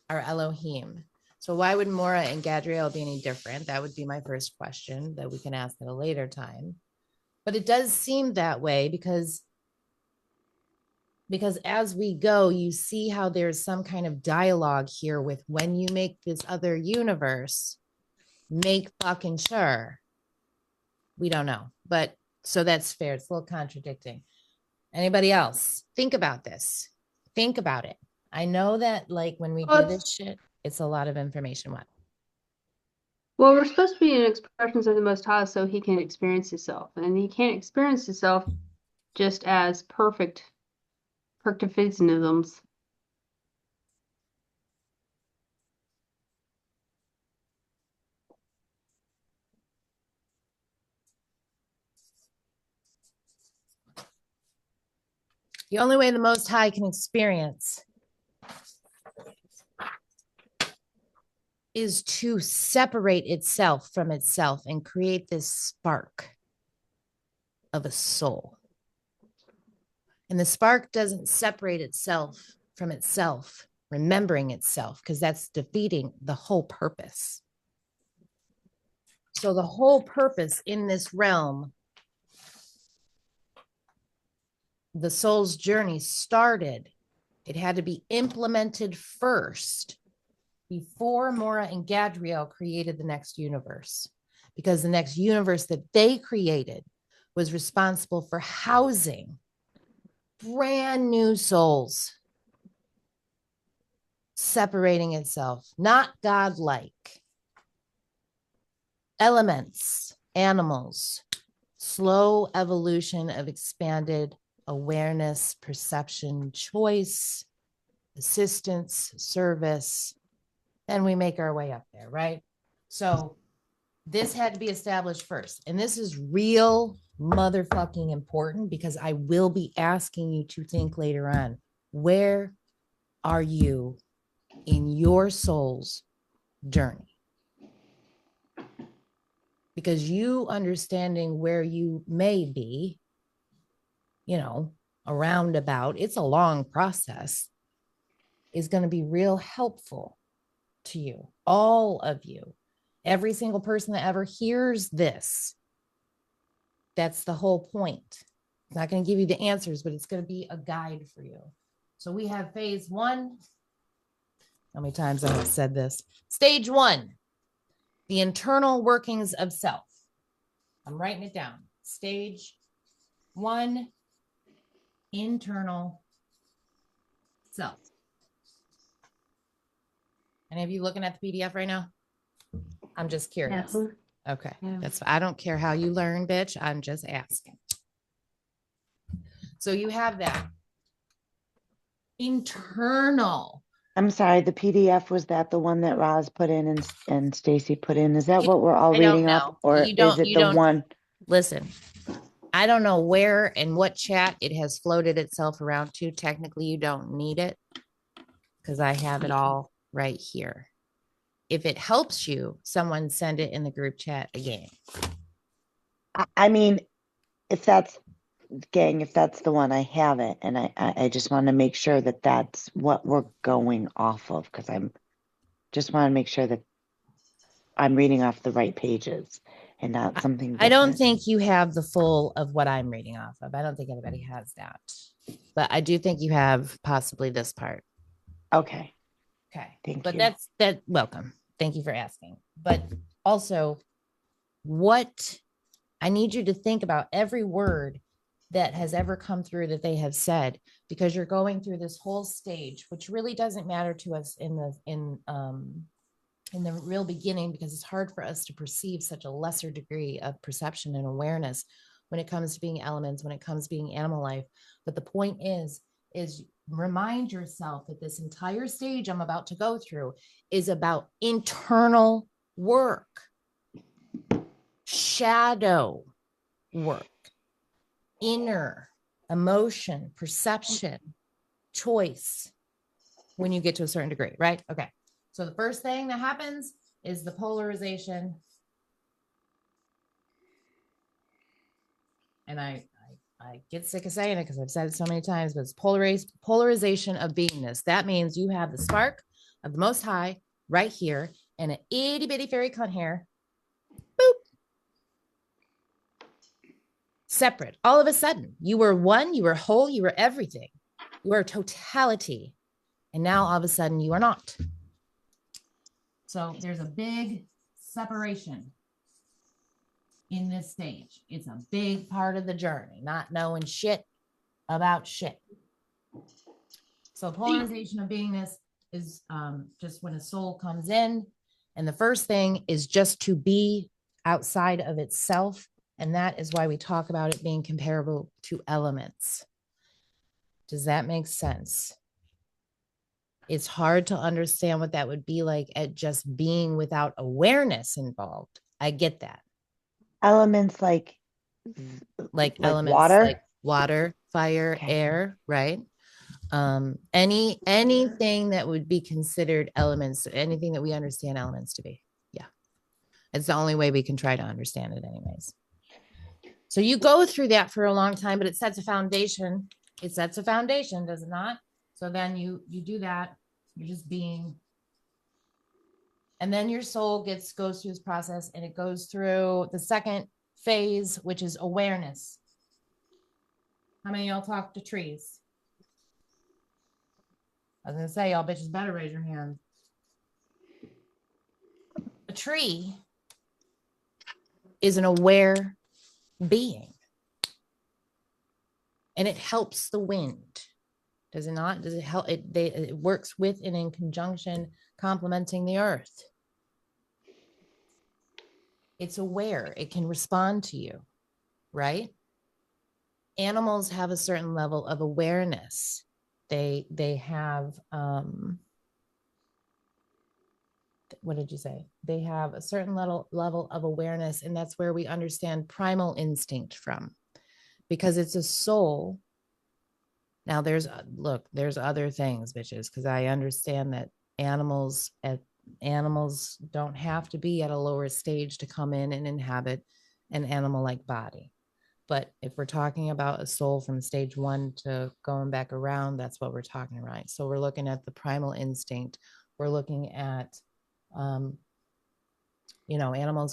are Elohim. So why would Mora and Gadriel be any different? That would be my first question that we can ask at a later time. But it does seem that way because as we go, you see how there's some kind of dialogue here with when you make this other universe, make fucking sure. We don't know, but so that's fair. It's a little contradicting. Anybody else? Think about this. Think about it. I know that like when we do this shit, it's a lot of information. What? Well, we're supposed to be in expressions of the Most High so he can experience himself. And he can't experience himself just as perfectionisms. The only way the Most High can experience is to separate itself from itself and create this spark of a soul. And the spark doesn't separate itself from itself, remembering itself, because that's defeating the whole purpose. So the whole purpose in this realm, the soul's journey started. It had to be implemented first before Mora and Gadriel created the next universe, because the next universe that they created was responsible for housing brand new souls, separating itself, not godlike. Elements, animals, slow evolution of expanded awareness, perception, choice, assistance, service. Then we make our way up there, right? So this had to be established first. And this is real motherfucking important, because I will be asking you to think later on, where are you in your soul's journey? Because you understanding where you may be, you know, around about, it's a long process, is going to be real helpful to you, all of you, every single person that ever hears this. That's the whole point. It's not going to give you the answers, but it's going to be a guide for you. So we have phase one. How many times I have said this? Stage one, the internal workings of self. I'm writing it down. Stage one, internal self. Any of you looking at the PDF right now? I'm just curious. No. Okay. No. I don't care how you learn, bitch. I'm just asking. So you have that internal. I'm sorry, the PDF, was that the one that Roz put in and Stacy put in? Is that what we're all I don't reading off? know. Or You don't- is it you the don't- one? Listen, I don't know where and what chat it has floated itself around to. Technically, you don't need it because I have it all right here. If it helps you, someone send it in the group chat again. I mean, if that's, gang, if that's the one, I have it. And I just want to make sure that that's what we're going off of, because just want to make sure that I'm reading off the right pages and not something different. I don't think you have the full of what I'm reading off of. I don't think anybody has that. But I do think you have possibly this part. Okay. Okay. Thank but you. But welcome. Thank you for asking. But also, what I need you to think about every word that has ever come through that they have said, because you're going through this whole stage, which really doesn't matter to us in the real beginning, because it's hard for us to perceive such a lesser degree of perception and awareness when it comes to being elements, when it comes to being animal life. But the point is remind yourself that this entire stage I'm about to go through is about internal work, shadow work, inner emotion, perception, choice, when you get to a certain degree, right? Okay. So the first thing that happens is the polarization. And I get sick of saying it because I've said it so many times, but it's polarization of beingness. That means you have the spark of the Most High right here and an itty bitty fairy cunt here. Boop. Separate. All of a sudden, you were one, you were whole, you were everything. You were totality. And now all of a sudden you are not. So there's a big separation in this stage. It's a big part of the journey, not knowing shit about shit. So polarization of beingness is just when a soul comes in, and the first thing is just to be outside of itself. And that is why we talk about it being comparable to elements. Does that make sense? It's hard to understand what that would be like at just being without awareness involved. I get that. Elements like elements water? like water, fire, air, right? Anything that would be considered elements, anything that we understand elements to be. Yeah. It's the only way we can try to understand it anyways. So you go through that for a long time, but it sets a foundation. It sets a foundation, does it not? So then you do that. You're just being. And then your soul goes through this process, and it goes through the second phase, which is awareness. How many of y'all talk to trees? I was going to say, y'all bitches better raise your hand. A tree is an aware being. And it helps the wind. Does it not? Does it help? It works with and in conjunction, complementing the earth. It's aware. It can respond to you, right? Animals have a certain level of awareness. They have, what did you say? They have a certain level of awareness, and that's where we understand primal instinct from, because it's a soul. Now there's other things, bitches, because I understand that animals don't have to be at a lower stage to come in and inhabit an animal-like body. But if we're talking about a soul from stage 1 to going back around, that's what we're talking about. Right? So we're looking at the primal instinct. We're looking at, animals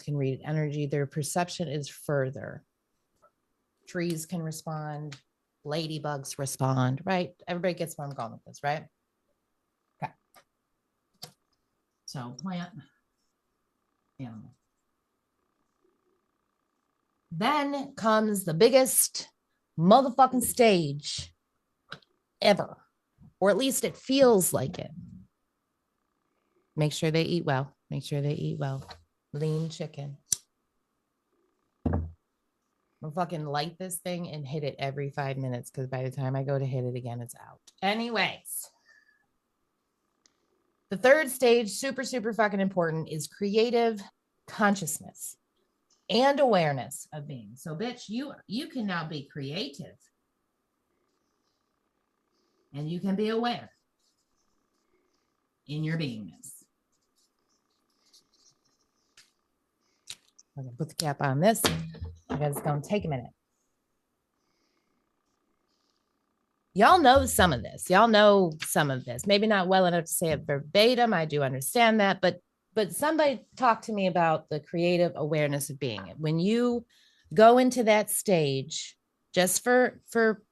can read energy. Their perception is further. Trees can respond. Ladybugs respond, right? Everybody gets where I'm going with this, right? Okay. So plant, animal. Then comes the biggest motherfucking stage ever, or at least it feels like it. Make sure they eat well. Make sure they eat well. Lean chicken. I'll fucking light this thing and hit it every 5 minutes, because by the time I go to hit it again, it's out. Anyways, the third stage, super, super fucking important, is creative consciousness and awareness of being. So, bitch, you can now be creative, and you can be aware in your beingness. I'm gonna put the cap on this because it's gonna take a minute. Y'all know some of this. Y'all know some of this. Maybe not well enough to say it verbatim. I do understand that, but somebody talk to me about the creative awareness of being. When you go into that stage, just for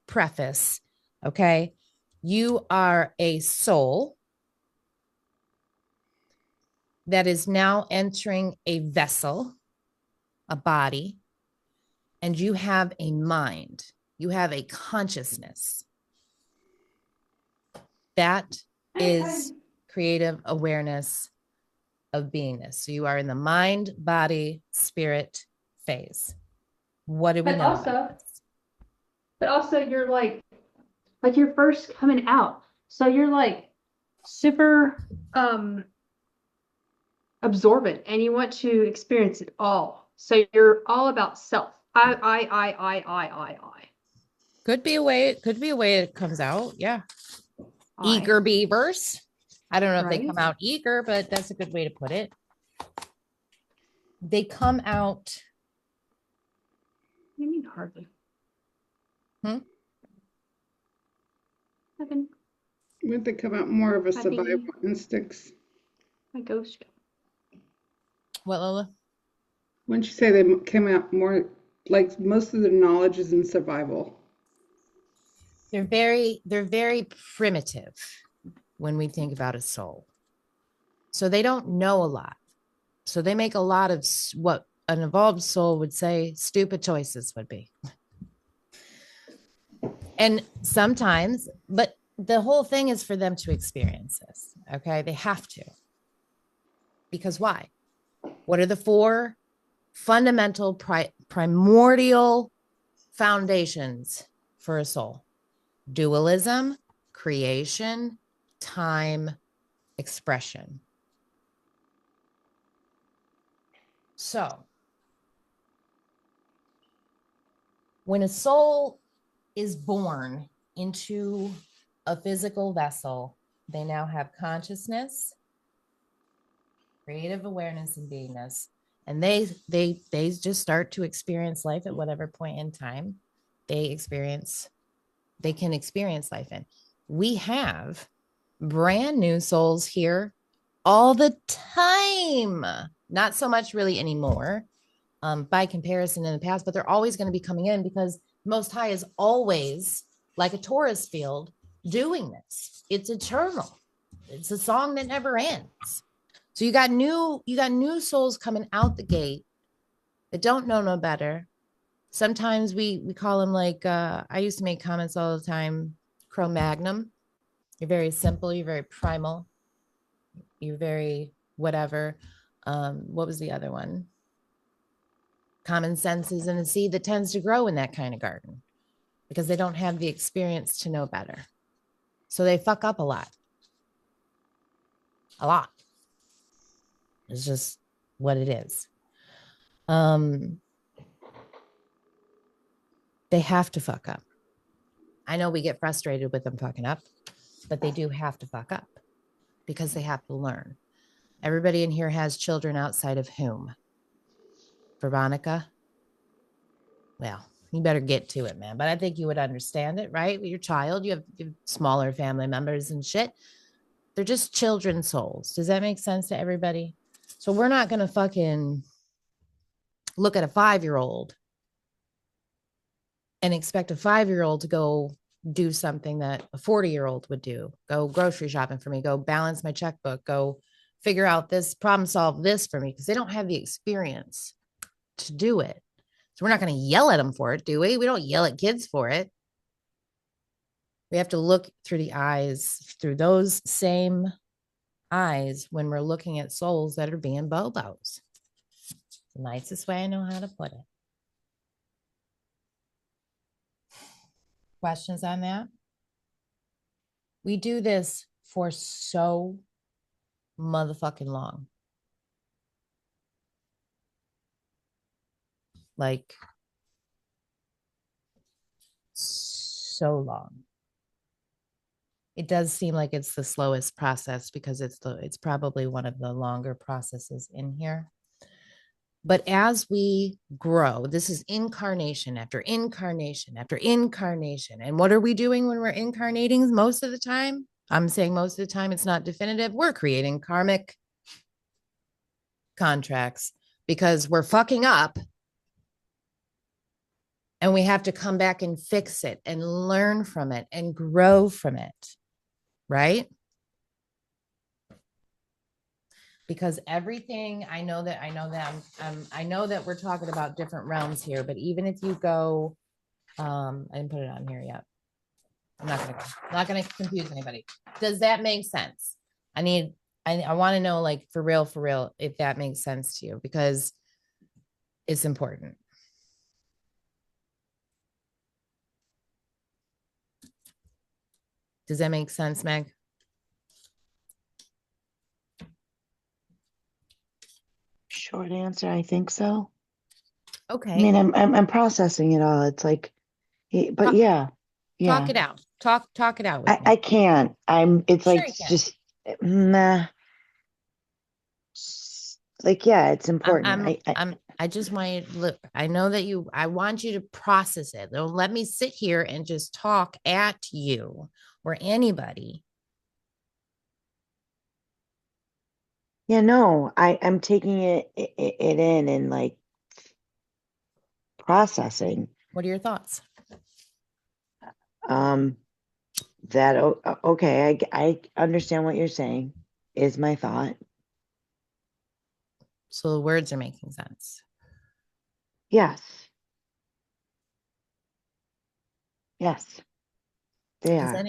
preface, okay, you are a soul that is now entering a vessel, a body, and you have a mind. You have a consciousness. That is creative awareness of beingness. So you are in the mind, body, spirit phase. What do we know about this? But also you're like you're first coming out. So you're like super absorbent, and you want to experience it all. So you're all about self. I. Could be a way it comes out. Yeah. Eager beavers. I don't know if they come out eager, but that's a good way to put it. They come out. What do you mean hardly? Hmm? Nothing. Wouldn't they come out more of a survival instincts? My ghost. What, Lola? Wouldn't you say they came out more like most of their knowledge is in survival? They're very primitive when we think about a soul. So they don't know a lot. So they make a lot of what an evolved soul would say stupid choices would be. And sometimes, but the whole thing is for them to experience this. Okay. They have to. Because why? What are the 4 fundamental primordial foundations for a soul? Dualism, creation, time, expression. So when a soul is born into a physical vessel, they now have consciousness, creative awareness, and beingness, and they just start to experience life at whatever point in time they can experience life in. We have brand new souls here all the time. Not so much really anymore, by comparison in the past, but they're always going to be coming in because Most High is always like a Taurus field doing this. It's eternal. It's a song that never ends. So you got new souls coming out the gate that don't know no better. Sometimes we call them like, I used to make comments all the time, Cro-Magnum. You're very simple. You're very primal. You're very whatever. What was the other one? Common sense is in a seed that tends to grow in that kind of garden because they don't have the experience to know better. So they fuck up a lot. A lot. It's just what it is. They have to fuck up. I know we get frustrated with them fucking up, but they do have to fuck up because they have to learn. Everybody in here has children outside of whom? Veronica? Well, you better get to it, man. But I think you would understand it, right? With your child, you have smaller family members and shit. They're just children souls. Does that make sense to everybody? So we're not going to fucking look at a 5-year-old and expect a 5-year-old to go do something that a 40-year-old would do. Go grocery shopping for me, go balance my checkbook, go figure out this, problem solve this for me, because they don't have the experience to do it. So we're not going to yell at them for it, do we? We don't yell at kids for it. We have to look through the eyes, through those same eyes when we're looking at souls that are being bobos. The nicest way I know how to put it. Questions on that? We do this for so motherfucking long. Like, so long. It does seem like it's the slowest process because it's probably one of the longer processes in here. But as we grow, this is incarnation after incarnation after incarnation. And what are we doing when we're incarnating most of the time? I'm saying most of the time, it's not definitive. We're creating karmic contracts because we're fucking up. And we have to come back and fix it and learn from it and grow from it. Right? Because everything, I know that we're talking about different realms here, but even if you go, I didn't put it on here yet. I'm not gonna confuse anybody. Does that make sense? I want to know, like, for real, if that makes sense to you, because it's important. Does that make sense, Meg? Short answer, I think so. Okay. I mean, I'm processing it all. It's like, but yeah. Talk it out. Talk it out with me. I can't. It's Sure like, just nah. Like, yeah, it's important. I just want you to look. I know that I want you to process it. Don't let me sit here and just talk at you or anybody. Yeah, no, I'm taking it in and like processing. What are your thoughts? Okay, I understand what you're saying is my thought. So the words are making sense. Yes. Yes, they are.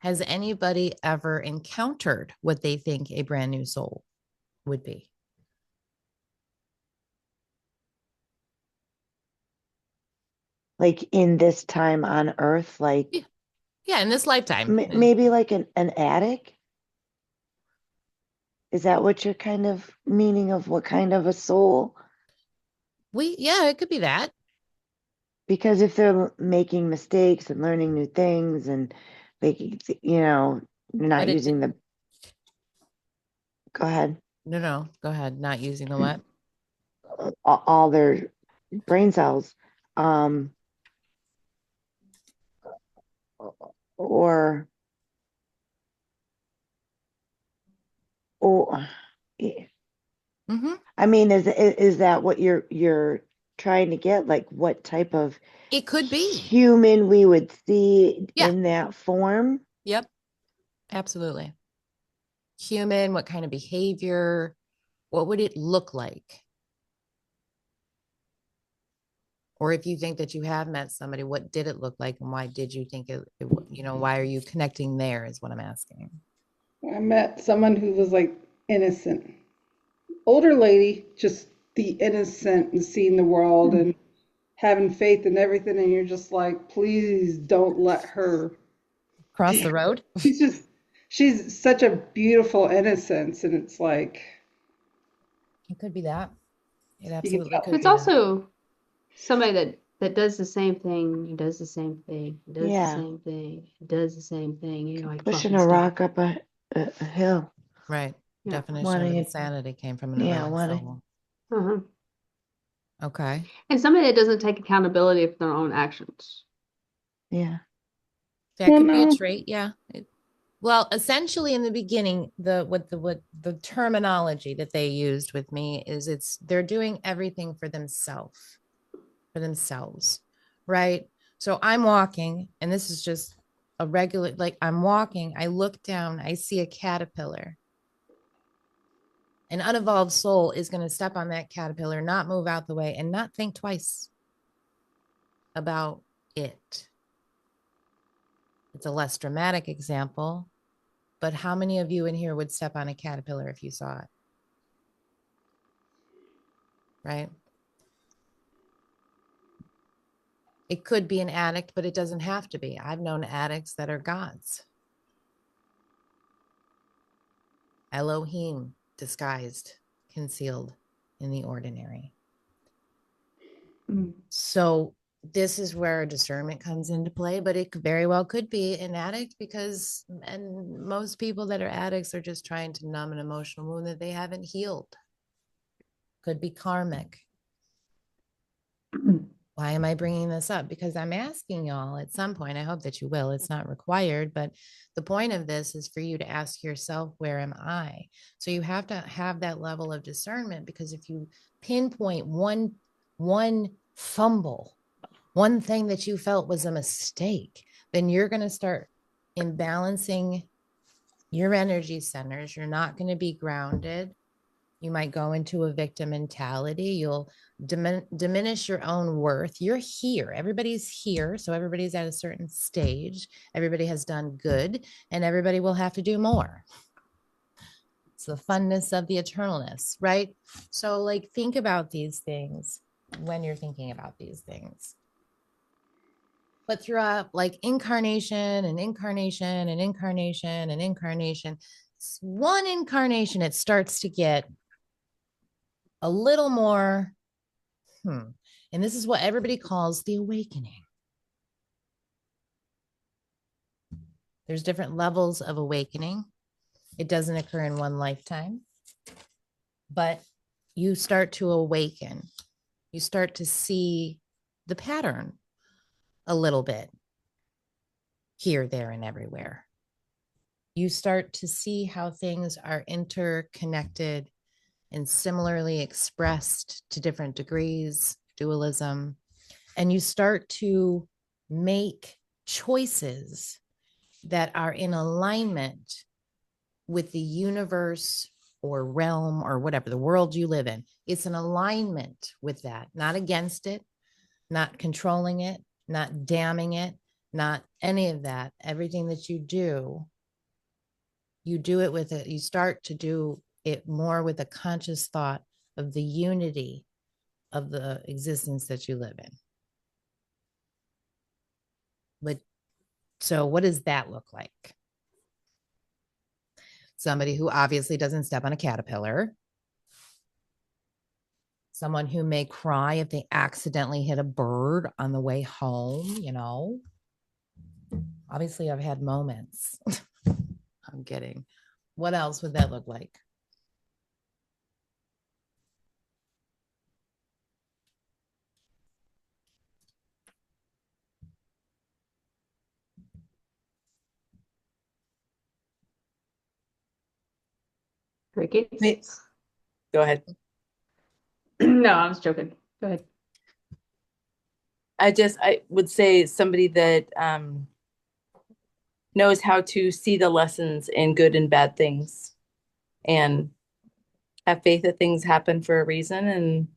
Has anybody ever encountered what they think a brand new soul would be? Like in this time on Earth, like yeah, in this lifetime, maybe like an addict. Is that what you're kind of meaning of what kind of a soul? Yeah, it could be that. Because if they're making mistakes and learning new things and making, they're not using the. Go ahead. No, go ahead. Not using the what? All their brain cells, or I mean, is that what you're trying to get? Like, what type of it could be human we would see in that form? Yep, absolutely. Human, what kind of behavior? What would it look like? Or if you think that you have met somebody, what did it look like, and why did you think why are you connecting there is what I'm asking. I met someone who was like innocent, older lady, just the innocent and seeing the world and having faith in everything. And you're just like, please don't let her cross the road. She's such a beautiful innocence. And it's like, it could be that. It absolutely could. It's also somebody that does the same thing, does the same thing, does the same thing, does the same thing, like pushing a rock up a hill. Right. Definition of insanity came from another soul. Okay. And somebody that doesn't take accountability for their own actions. Yeah. That could be a trait. Yeah. Well, essentially in the beginning, the terminology that they used with me is they're doing everything for themselves, right? So I'm walking, and this is just a regular, like I'm walking, I look down, I see a caterpillar. An unevolved soul is going to step on that caterpillar, not move out the way, and not think twice about it. It's a less dramatic example, but how many of you in here would step on a caterpillar if you saw it? Right? It could be an addict, but it doesn't have to be. I've known addicts that are gods. Elohim disguised, concealed in the ordinary. So this is where discernment comes into play, but it very well could be an addict and most people that are addicts are just trying to numb an emotional wound that they haven't healed. Could be karmic. Why am I bringing this up? Because I'm asking y'all at some point, I hope that you will, it's not required, but the point of this is for you to ask yourself, where am I? So you have to have that level of discernment, because if you pinpoint one fumble, one thing that you felt was a mistake, then you're going to start imbalancing your energy centers. You're not going to be grounded. You might go into a victim mentality. You'll diminish your own worth. You're here. Everybody's here. So everybody's at a certain stage. Everybody has done good, and everybody will have to do more. It's the funness of the eternalness, right? So like, think about these things when you're thinking about these things. But throughout like incarnation and incarnation and incarnation and incarnation, one incarnation, it starts to get a little more, and this is what everybody calls the awakening. There's different levels of awakening. It doesn't occur in one lifetime, but you start to awaken. You start to see the pattern a little bit here, there, and everywhere. You start to see how things are interconnected and similarly expressed to different degrees, dualism, and you start to make choices that are in alignment with the universe or realm or whatever, the world you live in. It's an alignment with that, not against it, not controlling it, not damning it, not any of that. Everything that you do it with it. You start to do it more with a conscious thought of the unity of the existence that you live in. But so what does that look like? Somebody who obviously doesn't step on a caterpillar. someone who may cry if they accidentally hit a bird on the way home, you know. Obviously, I've had moments. I'm kidding. What else would that look like? Crickets. Go ahead. No, I was joking. Go ahead. I would say somebody that knows how to see the lessons in good and bad things and have faith that things happen for a reason and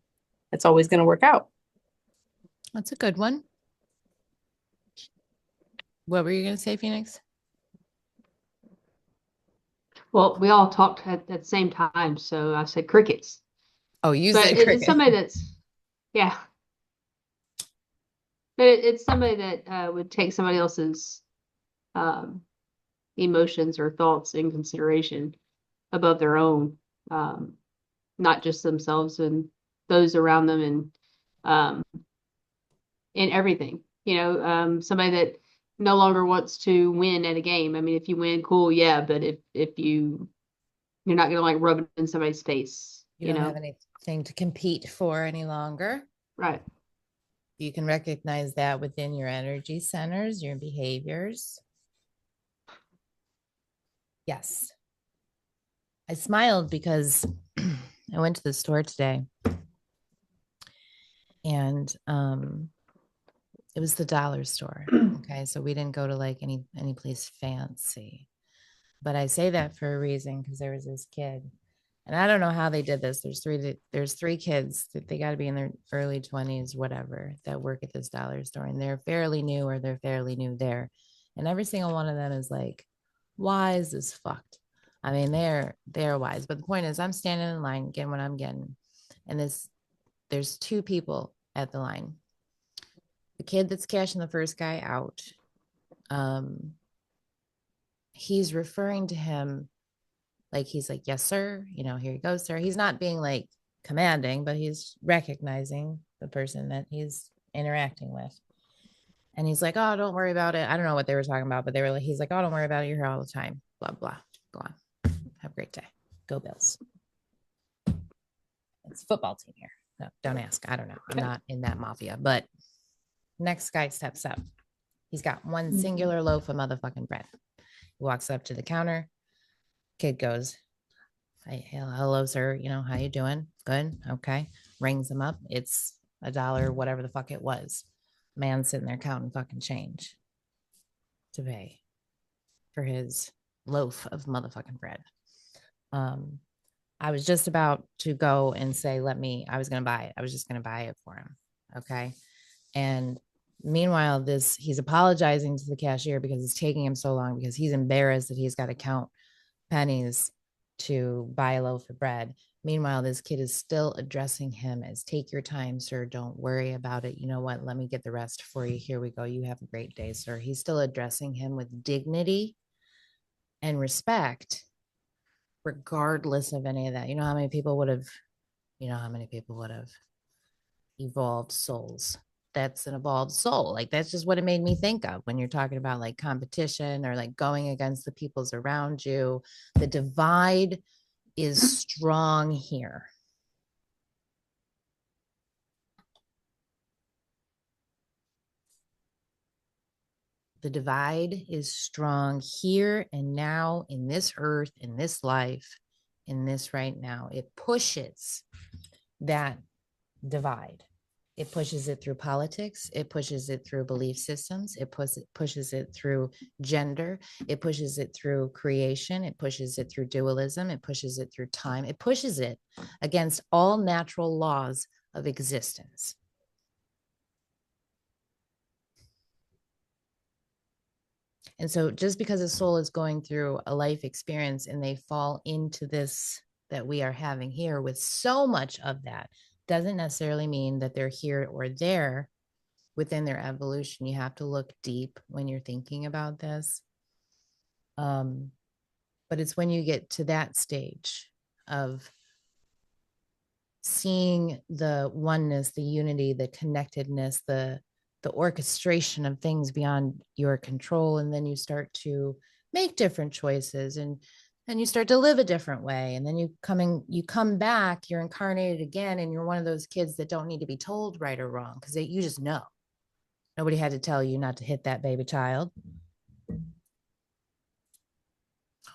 it's always going to work out. That's a good one. What were you going to say, Phoenix? Well, we all talked at the same time, so I said crickets. Oh, you But said it's cricket. somebody that's, yeah. But it's somebody that would take somebody else's emotions or thoughts in consideration above their own, not just themselves and those around them, and in everything. You know, somebody that no longer wants to win at a game. I mean, if you win, cool, yeah. But if you're not gonna like rub it in somebody's face, You don't have anything to compete for any longer. Right. You can recognize that within your energy centers, your behaviors. Yes. I smiled because I went to the store today and it was the dollar store. Okay. So we didn't go to like any place fancy. But I say that for a reason because there was this kid. And I don't know how they did this. There's three kids that they got to be in their early 20s, whatever, that work at this dollar store. And they're fairly new or they're fairly new there. And every single one of them is like, wise as fucked. I mean, they're wise. But the point is I'm standing in line getting what I'm getting. And there's two people at the line. The kid that's cashing the first guy out, he's referring to him like he's like, yes, sir. You know, here you go, sir. He's not being like commanding, but he's recognizing the person that he's interacting with. And he's like, oh, don't worry about it. I don't know what they were talking about, but he's like, oh, don't worry about it. You're here all the time. Blah, blah. Go on. Have a great day. Go Bills. It's a football team here. No, don't ask. I don't know. I'm not in that mafia. But next guy steps up. He's got one singular loaf of motherfucking bread. He walks up to the counter. Kid goes, hey, hello, sir. You know, how you doing? Good. Okay. Rings him up. It's $1, whatever the fuck it was. Man sitting there counting fucking change to pay for his loaf of motherfucking bread. I was just about to go and say, I was going to buy it. I was just going to buy it for him. Okay. And meanwhile, he's apologizing to the cashier because it's taking him so long because he's embarrassed that he's got to count pennies to buy a loaf of bread. Meanwhile, this kid is still addressing him as, take your time, sir. Don't worry about it. You know what? Let me get the rest for you. Here we go. You have a great day, sir. He's still addressing him with dignity and respect, regardless of any of that. You know how many people would have evolved souls? That's an evolved soul. Like, that's just what it made me think of when you're talking about like competition or like going against the peoples around you. The divide is strong here. The divide is strong here and now, in this earth, in this life, in this right now. It pushes that divide. It pushes it through politics. It pushes it through belief systems. It pushes it through gender. It pushes it through creation. It pushes it through dualism. It pushes it through time. It pushes it against all natural laws of existence. And so just because a soul is going through a life experience and they fall into this that we are having here with so much of that, doesn't necessarily mean that they're here or there within their evolution. You have to look deep when you're thinking about this. But it's when you get to that stage of seeing the oneness, the unity, the connectedness, the orchestration of things beyond your control. And then you start to make different choices, and you start to live a different way. And then you come back, you're incarnated again, and you're one of those kids that don't need to be told right or wrong, because you just know. Nobody had to tell you not to hit that baby child.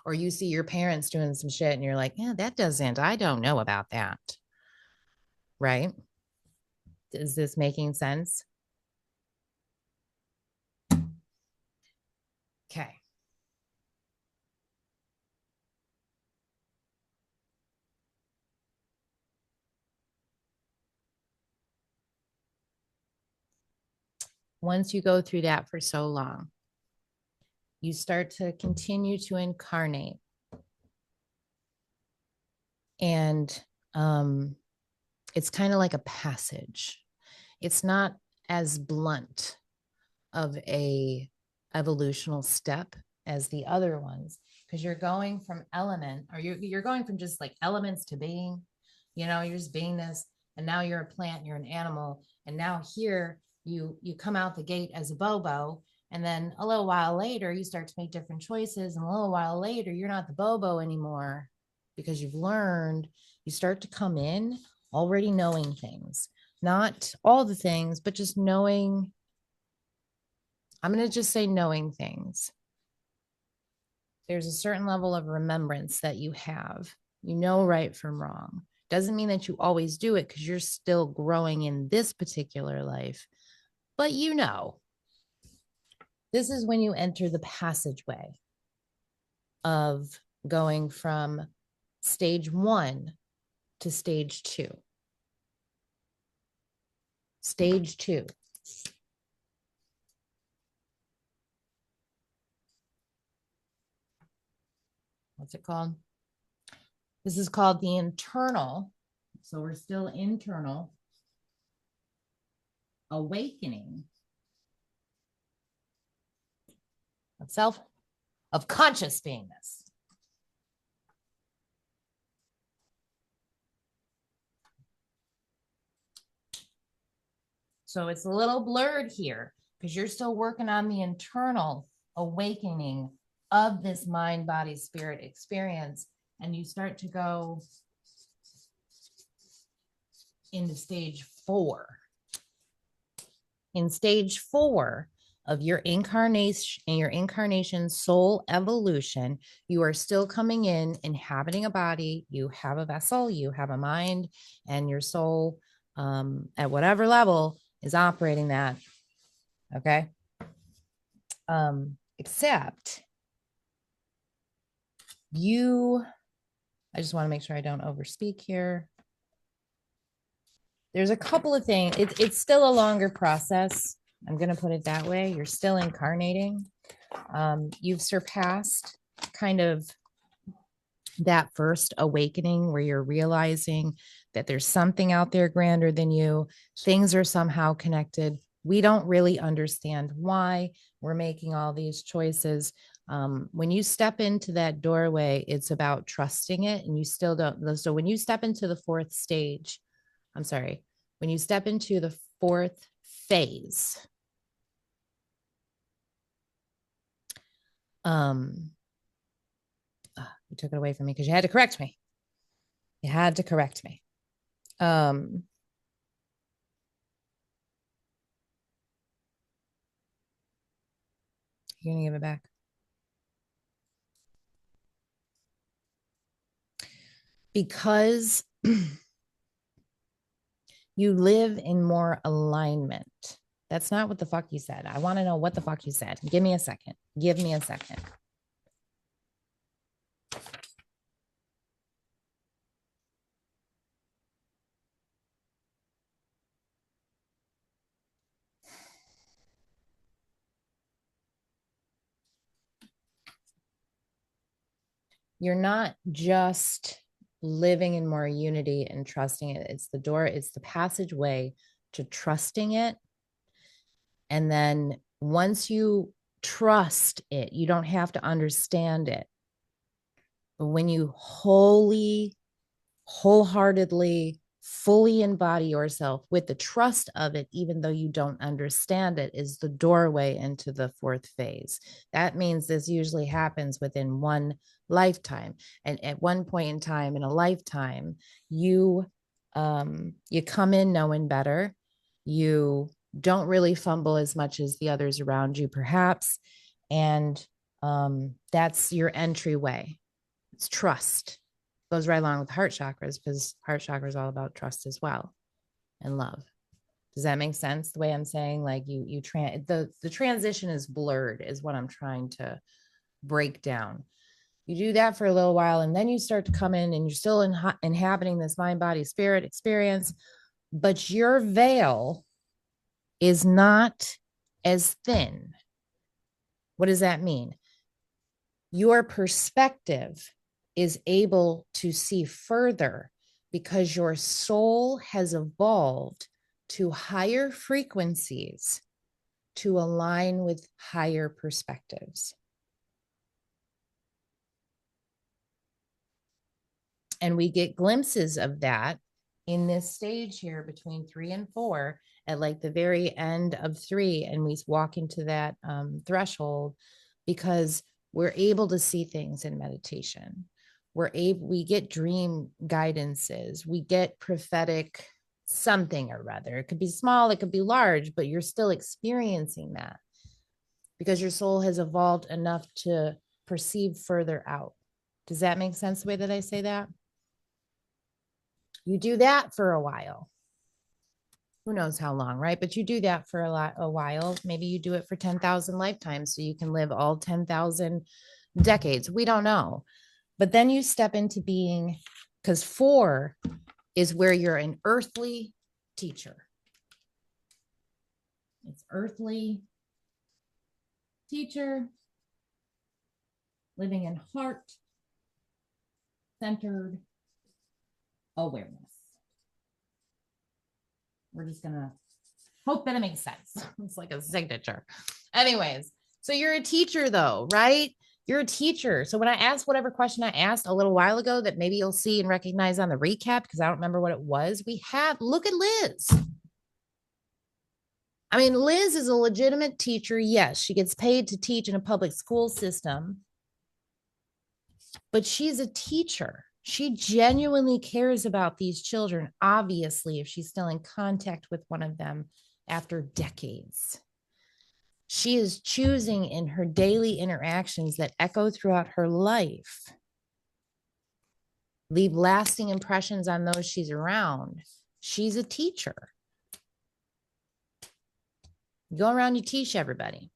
Or you see your parents doing some shit and you're like, yeah, I don't know about that. Right? Is this making sense? Okay. Once you go through that for so long, you start to continue to incarnate. And it's kind of like a passage. It's not as blunt of a evolutional step as the other ones, because you're going from element, or you're going from just like elements to being, you're just beingness, and now you're a plant, you're an animal, and now here you come out the gate as a bobo, and then a little while later you start to make different choices, and a little while later you're not the bobo anymore, because you've learned. You start to come in already knowing things, not all the things, but just knowing. I'm going to just say knowing things. There's a certain level of remembrance that you have. You know right from wrong. Doesn't mean that you always do it, because you're still growing in this particular life. But this is when you enter the passageway of going from stage 1 to stage 2. Stage 2. What's it called? This is called the internal. So we're still internal awakening of self, of conscious beingness. So it's a little blurred here, because you're still working on the internal awakening of this mind, body, spirit experience. And you start to go into stage 4. In stage 4 of your incarnation soul evolution, you are still coming in, inhabiting a body. You have a vessel, you have a mind, and your soul at whatever level is operating that. Okay. Except I just want to make sure I don't overspeak here. There's a couple of things. It's still a longer process. I'm going to put it that way. You're still incarnating. You've surpassed kind of that first awakening where you're realizing that there's something out there grander than you. Things are somehow connected. We don't really understand why we're making all these choices. When you step into that doorway, it's about trusting it, and you still don't. So when you step into the fourth stage, when you step into the fourth phase, you took it away from me because you had to correct me. You're gonna give it back. Because you live in more alignment. That's not what the fuck you said. I want to know what the fuck you said. Give me a second. You're not just living in more unity and trusting it. It's the door, it's the passageway to trusting it. And then once you trust it, you don't have to understand it. But when you wholeheartedly, fully embody yourself with the trust of it, even though you don't understand it, is the doorway into the fourth phase. That means this usually happens within one lifetime. And at one point in time in a lifetime, you come in knowing better. You don't really fumble as much as the others around you, perhaps. And that's your entryway. It's trust. Goes right along with heart chakras, because heart chakra is all about trust as well, and love. Does that make sense? The way I'm saying, like the transition is blurred, is what I'm trying to break down. You do that for a little while, and then you start to come in, and you're still inhabiting this mind, body, spirit experience, but your veil is not as thin. What does that mean? Your perspective is able to see further because your soul has evolved to higher frequencies to align with higher perspectives. And we get glimpses of that in this stage here between 3 and 4, at like the very end of 3, and we walk into that threshold, because we're able to see things in meditation. We get dream guidances, we get prophetic something or other. It could be small, it could be large, but you're still experiencing that because your soul has evolved enough to perceive further out. Does that make sense the way that I say that? You do that for a while. Who knows how long, right? But you do that for a while. Maybe you do it for 10,000 lifetimes so you can live all 10,000 decades. We don't know. But then you step into being, because 4 is where you're an earthly teacher. It's earthly teacher, living in heart-centered awareness. We're just going to hope that it makes sense. It's like a signature. Anyways, so you're a teacher though, right? You're a teacher. So when I asked whatever question I asked a little while ago that maybe you'll see and recognize on the recap, because I don't remember what it was, look at Liz. I mean, Liz is a legitimate teacher. Yes, she gets paid to teach in a public school system, but she's a teacher. She genuinely cares about these children, obviously, if she's still in contact with one of them after decades. She is choosing in her daily interactions that echo throughout her life, leave lasting impressions on those she's around. She's a teacher. You go around, you teach everybody.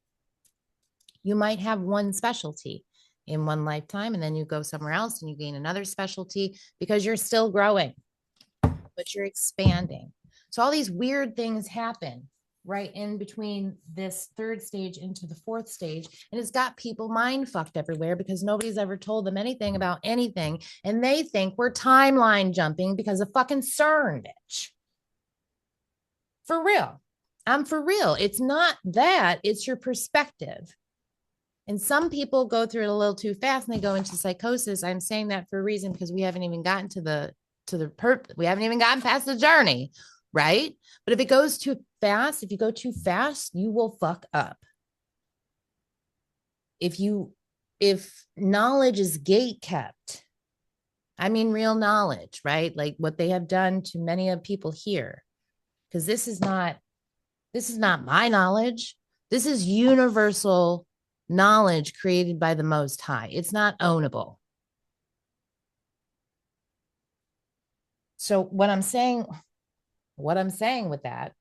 You might have one specialty in one lifetime, and then you go somewhere else and you gain another specialty because you're still growing, but you're expanding. So all these weird things happen right in between this 3rd stage into the 4th stage. And it's got people mind fucked everywhere because nobody's ever told them anything about anything. And they think we're timeline jumping because of fucking CERN, bitch. For real. I'm for real. It's not that, it's your perspective. And some people go through it a little too fast and they go into psychosis. I'm saying that for a reason, because we haven't even gotten we haven't even gotten past the journey, right? But if it goes too fast, if you go too fast, you will fuck up. If knowledge is gate kept, I mean real knowledge, right? Like what they have done to many of people here, because this is not my knowledge. This is universal knowledge created by the Most High. It's not ownable. So what I'm saying with that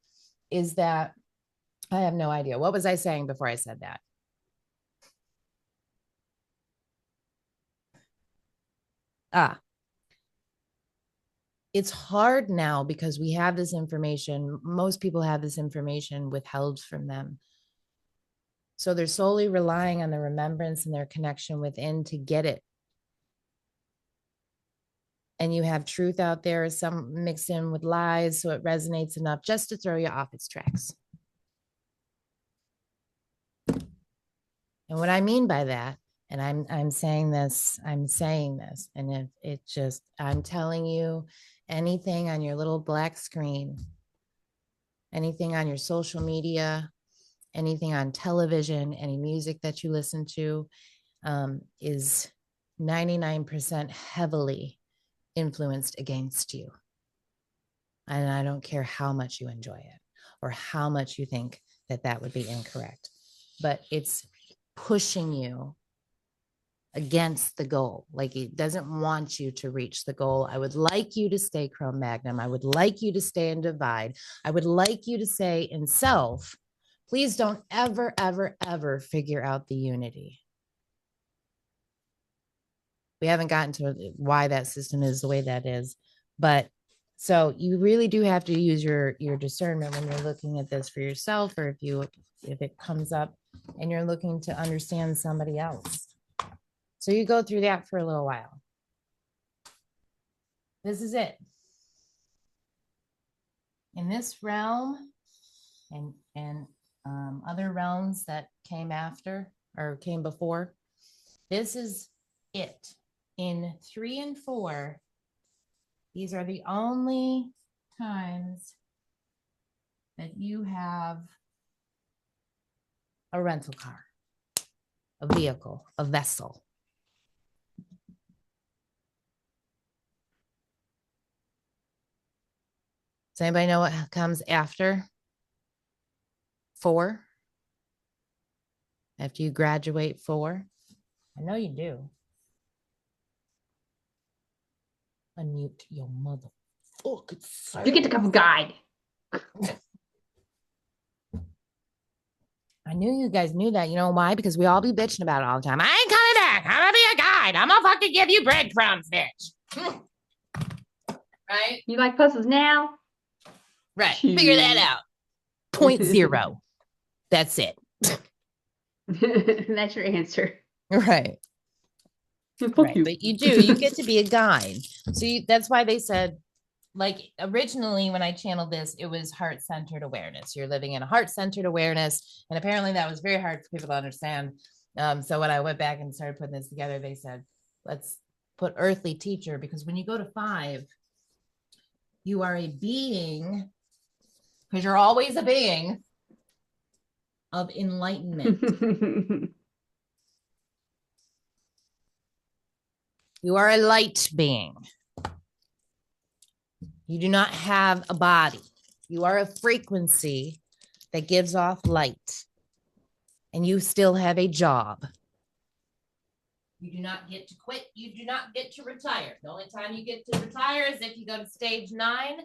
is that I have no idea. What was I saying before I said that? It's hard now because we have this information. Most people have this information withheld from them. So they're solely relying on the remembrance and their connection within to get it. And you have truth out there, some mixed in with lies, so it resonates enough just to throw you off its tracks. And what I mean by that, and I'm saying this, and if it just, I'm telling you, anything on your little black screen, anything on your social media, anything on television, any music that you listen to, is 99% heavily influenced against you. And I don't care how much you enjoy it or how much you think that that would be incorrect, but it's pushing you against the goal. Like it doesn't want you to reach the goal. I would like you to stay Cro-Magnon. I would like you to stay in divide. I would like you to stay in self. Please don't ever, ever, ever figure out the unity. We haven't gotten to why that system is the way that is, but so you really do have to use your discernment when you're looking at this for yourself, or if it comes up and you're looking to understand somebody else. So you go through that for a little while. This is it. In this realm and other realms that came after or came before, this is it. In 3 and 4, these are the only times that you have a rental car, a vehicle, a vessel. Does anybody know what comes after 4? After you graduate 4? I know you do. Unmute your mother. You get to come guide. I knew you guys knew that. You know why? Because we all be bitching about it all the time. I ain't coming back. I'm gonna be a guide. I'm gonna fucking give you breadcrumbs, bitch. Right? You like puzzles now? Right. Figure that out. 0.0. That's it. That's your answer. Right. Right. But you get to be a guide. So that's why they said, like, originally when I channeled this, it was heart-centered awareness. You're living in a heart-centered awareness. And apparently that was very hard for people to understand. So when I went back and started putting this together, they said, let's put earthly teacher, because when you go to 5, you are a being, because you're always a being of enlightenment. You are a light being. You do not have a body. You are a frequency that gives off light, and you still have a job. You do not get to quit. You do not get to retire. The only time you get to retire is if you go to stage 9.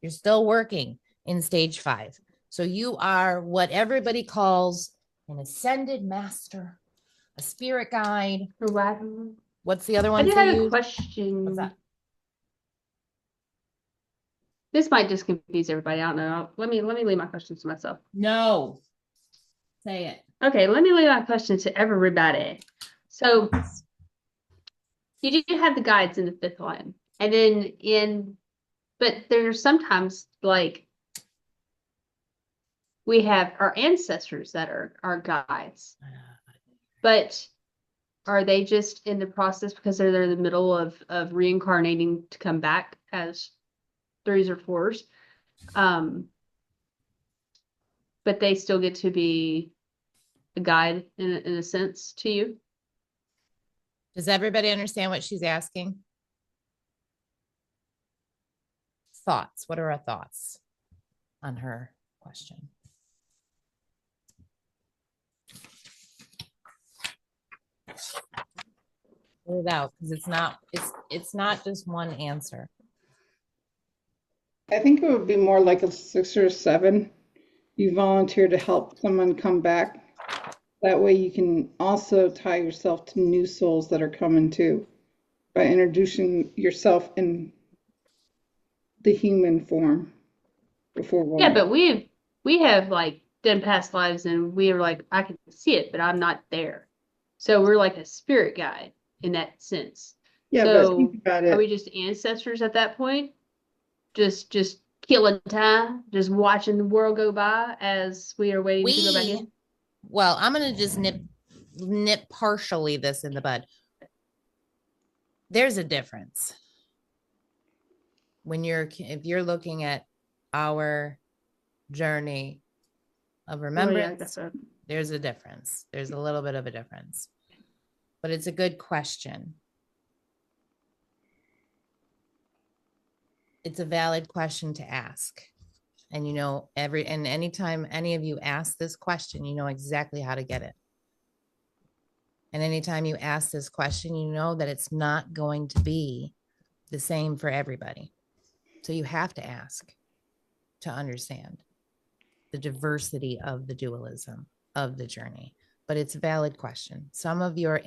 You're still working in stage 5. So you are what everybody calls an ascended master, a spirit guide. What's the other one? I do have a question. What's that? This might just confuse everybody. I don't know. Let me leave my questions to myself. No. Say it. Okay, let me leave my question to everybody. So you do have the guides in the 5th one. And then but there's sometimes like we have our ancestors that are our guides. But are they just in the process because they're in the middle of reincarnating to come back as 3s or 4s? But they still get to be a guide in a sense to you? Does everybody understand what she's asking? Thoughts. What are our thoughts on her question? Get it out, because it's not just one answer. I think it would be more like a 6 or 7. You volunteer to help someone come back. That way you can also tie yourself to new souls that are coming too, by introducing yourself in the human form before one. Yeah, but we have like done past lives and we are like, I can see it, but I'm not there. So we're like a spirit guide in that sense. Yeah, so but think about it. Are we just ancestors at that point? Just killing time, just watching the world go by as we are waiting to go back in? Well, I'm gonna just nip partially this in the bud. there's a difference when if you're looking at our journey of remembrance. There's a difference. There's a little bit of a difference, but it's a good question. It's a valid question to ask. And you know, anytime any of you ask this question, you know exactly how to get it. And anytime you ask this question, you know that it's not going to be the same for everybody. So you have to ask to understand the diversity of the dualism of the journey. But it's a valid question. Some of people's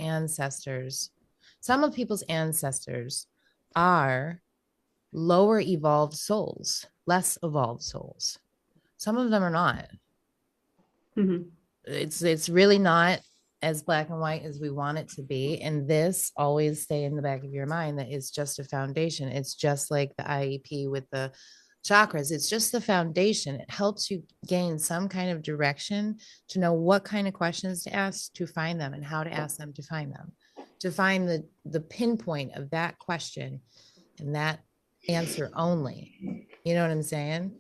ancestors are lower evolved souls, less evolved souls. Some of them are not. Mm-hmm. It's really not as black and white as we want it to be. And this always stay in the back of your mind that it's just a foundation. It's just like the IEP with the chakras. It's just the foundation. It helps you gain some kind of direction to know what kind of questions to ask to find them and how to ask them to find them, to find the pinpoint of that question and that answer only. You know what I'm saying?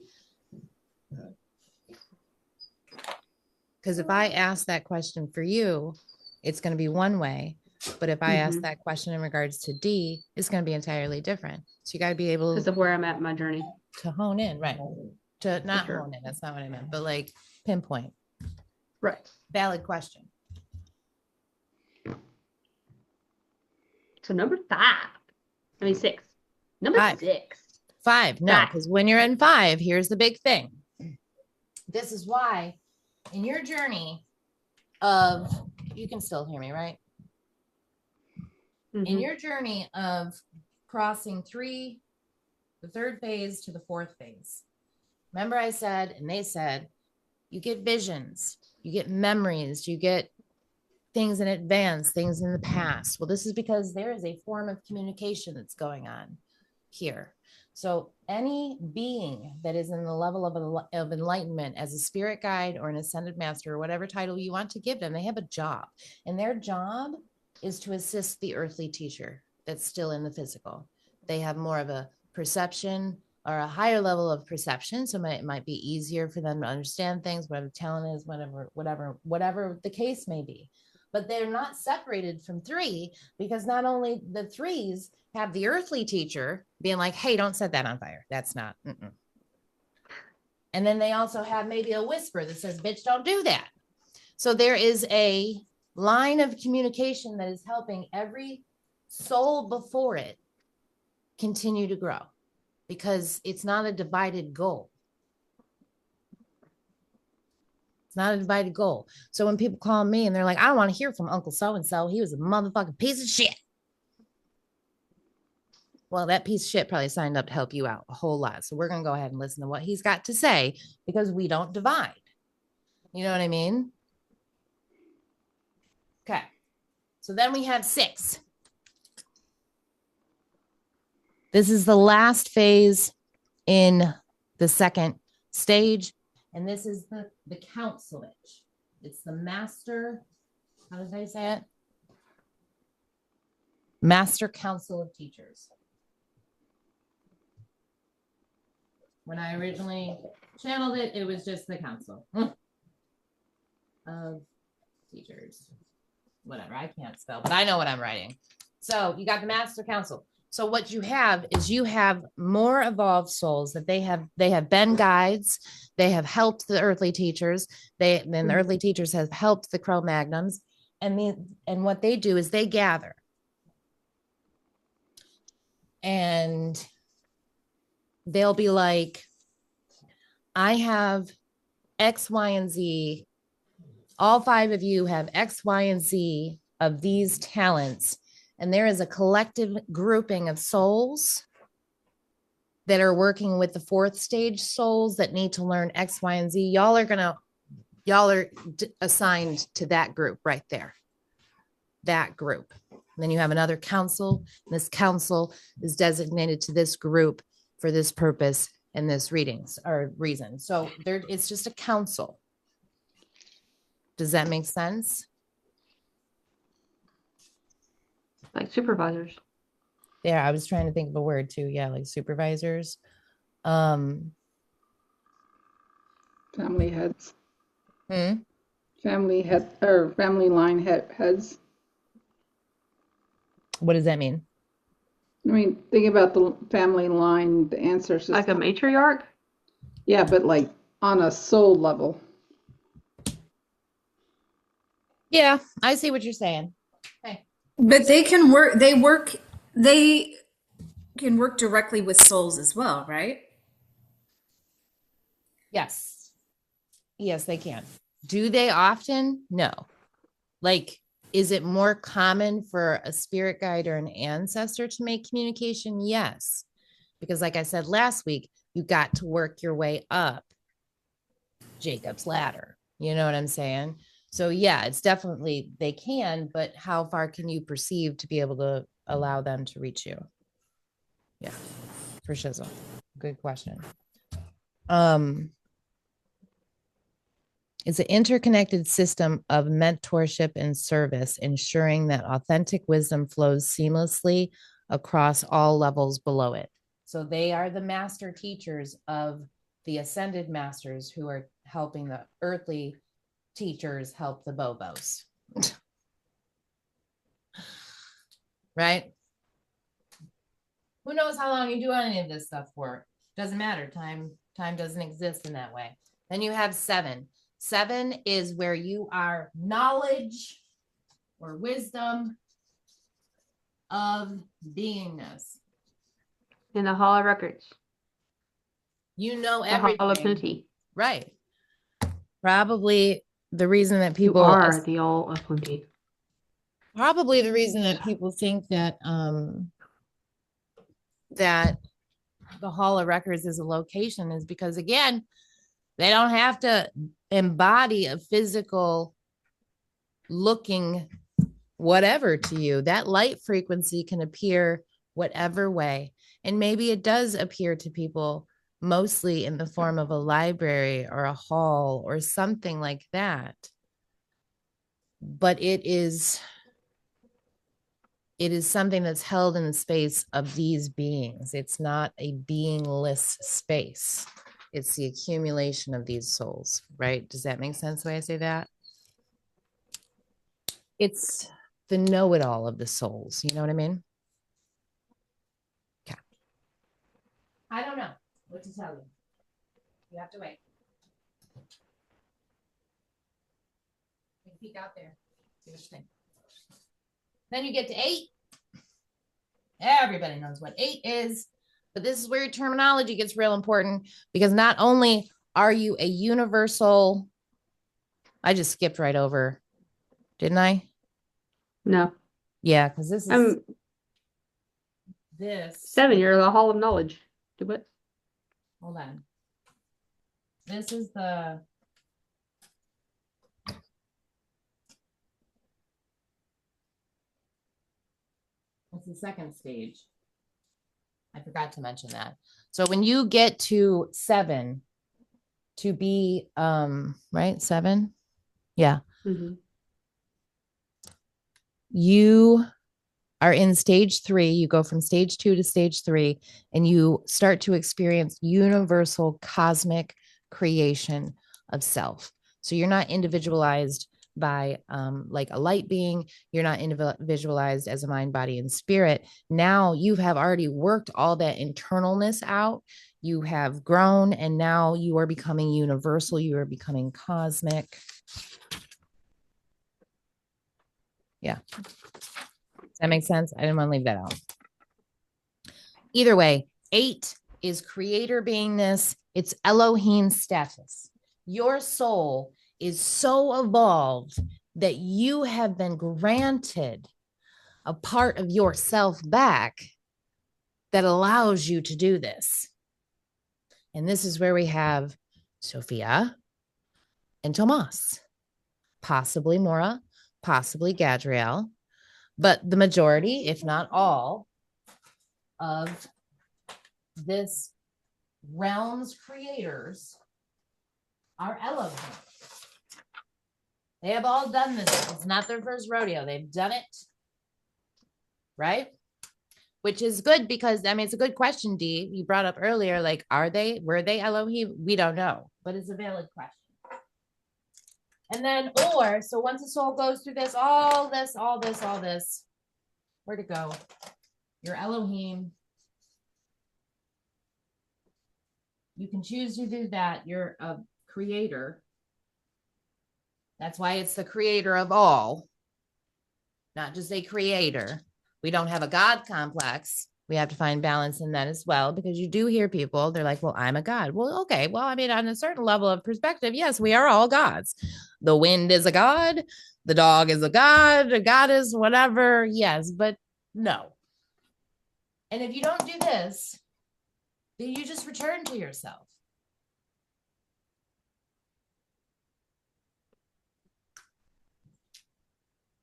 Because if I ask that question for you, it's going to be one way. But if I ask that question in regards to D, it's going to be entirely different. So you got to be able, because of where I'm at in my journey, to hone in, right? To not hone in. That's not what I meant, but like pinpoint. Right. Valid question. So number 6. Number 6. 5. No, because when you're in 5, here's the big thing. This is why in your journey of, you can still hear me, right? In your journey of crossing the 3rd phase to the 4th phase, remember I said, and they said, you get visions, you get memories, you get things in advance, things in the past. Well, this is because there is a form of communication that's going on here. So any being that is in the level of enlightenment as a spirit guide or an ascended master or whatever title you want to give them, they have a job. And their job is to assist the earthly teacher that's still in the physical. They have more of a perception or a higher level of perception. So it might be easier for them to understand things, whatever talent is, whatever the case may be. But they're not separated from 3 because not only the 3s have the earthly teacher being like, hey, don't set that on fire. That's not. And then they also have maybe a whisper that says, bitch, don't do that. So there is a line of communication that is helping every soul before it continue to grow because it's not a divided goal. It's not a divided goal. So when people call me and they're like, I want to hear from Uncle so-and-so, he was a motherfucking piece of shit. Well, that piece of shit probably signed up to help you out a whole lot. So we're going to go ahead and listen to what he's got to say because we don't divide. You know what I mean? Okay. So then we have 6. This is the last phase in the 2nd stage. And this is the counselage. It's the master, how did I say it? Master Council of Teachers. When I originally channeled it, it was just the council of teachers. Whatever, I can't spell, but I know what I'm writing. So you got the Master Council. So what you have is you have more evolved souls that they have been guides. They have helped the earthly teachers. The earthly teachers have helped the Cro-Magnons. And what they do is they gather. And they'll be like, I have X, Y, and Z. All 5 of you have X, Y, and Z of these talents. And there is a collective grouping of souls that are working with the 4th stage souls that need to learn X, Y, and Z. Y'all are assigned to that group right there. That group. And then you have another council. This council is designated to this group for this purpose and this readings or reason. So it's just a council. Does that make sense? Like supervisors. there. I was trying to think of a word too. Yeah, like supervisors. Family heads. Family head or family line heads. What does that mean? I mean, think about the family line, the ancestors. Like a matriarch? Yeah, but like on a soul level. Yeah, I see what you're saying. Hey. But they can work directly with souls as well, right? Yes. Yes, they can. Do they often? No. Like, is it more common for a spirit guide or an ancestor to make communication? Yes. Because like I said last week, you got to work your way up Jacob's ladder. You know what I'm saying? So yeah, it's definitely, they can, but how far can you perceive to be able to allow them to reach you? Yeah, for shizzle. Good question. It's an interconnected system of mentorship and service, ensuring that authentic wisdom flows seamlessly across all levels below it. So they are the master teachers of the ascended masters who are helping the earthly teachers help the Bobos. Right? Who knows how long you do any of this stuff for? Doesn't matter. Time doesn't exist in that way. Then you have 7. 7 is where you are knowledge or wisdom of beingness. In the Hall of Records. You know the Hall of everything. Plenty. Right. Probably the reason that people You are the All of Plenty. Probably the reason that people think that that the Hall of Records is a location is because, again, they don't have to embody a physical looking whatever to you. That light frequency can appear whatever way. And maybe it does appear to people mostly in the form of a library or a hall or something like that. But it is something that's held in the space of these beings. It's not a beingless space. It's the accumulation of these souls, right? Does that make sense the way I say that? It's the know-it-all of the souls. You know what I mean? Okay. I don't know what to tell you. You have to wait. Take a peek out there. See what you think. Then you get to 8. Everybody knows what 8 is, but this is where your terminology gets real important, because not only are you a universal, I just skipped right over, didn't I? No. Yeah, because this is this 7. You're the Hall of Knowledge. Do what? Hold on. This is the It's the second stage. I forgot to mention that. So when you get to 7, to be right, 7, yeah, you are in stage 3. You go from stage 2 to stage 3, and you start to experience universal cosmic creation of self. So you're not individualized by like a light being. You're not individualized as a mind, body, and spirit. Now you have already worked all that internalness out. You have grown, and now you are becoming universal. You are becoming cosmic. Yeah. Does that make sense? I didn't want to leave that out. Either way, 8 is creator beingness. It's Elohim status. Your soul is so evolved that you have been granted a part of yourself back that allows you to do this. And this is where we have Sophia and Tomas, possibly Mora, possibly Gadriel, but the majority, if not all, of this realm's creators are Elohim. They have all done this. It's not their first rodeo. They've done it. Right? which is good because, I mean, it's a good question, Dee. You brought up earlier, like, were they Elohim? We don't know, but it's a valid question. And then, so once the soul goes through this, all this, where'd it go? Your Elohim. You can choose to do that. You're a creator. That's why it's the creator of all, not just a creator. We don't have a God complex. We have to find balance in that as well, because you do hear people, they're like, well, I'm a God. Well, okay. Well, I mean, on a certain level of perspective, yes, we are all gods. The wind is a God. The dog is a God. A goddess, whatever. Yes, but no. And if you don't do this, then you just return to yourself.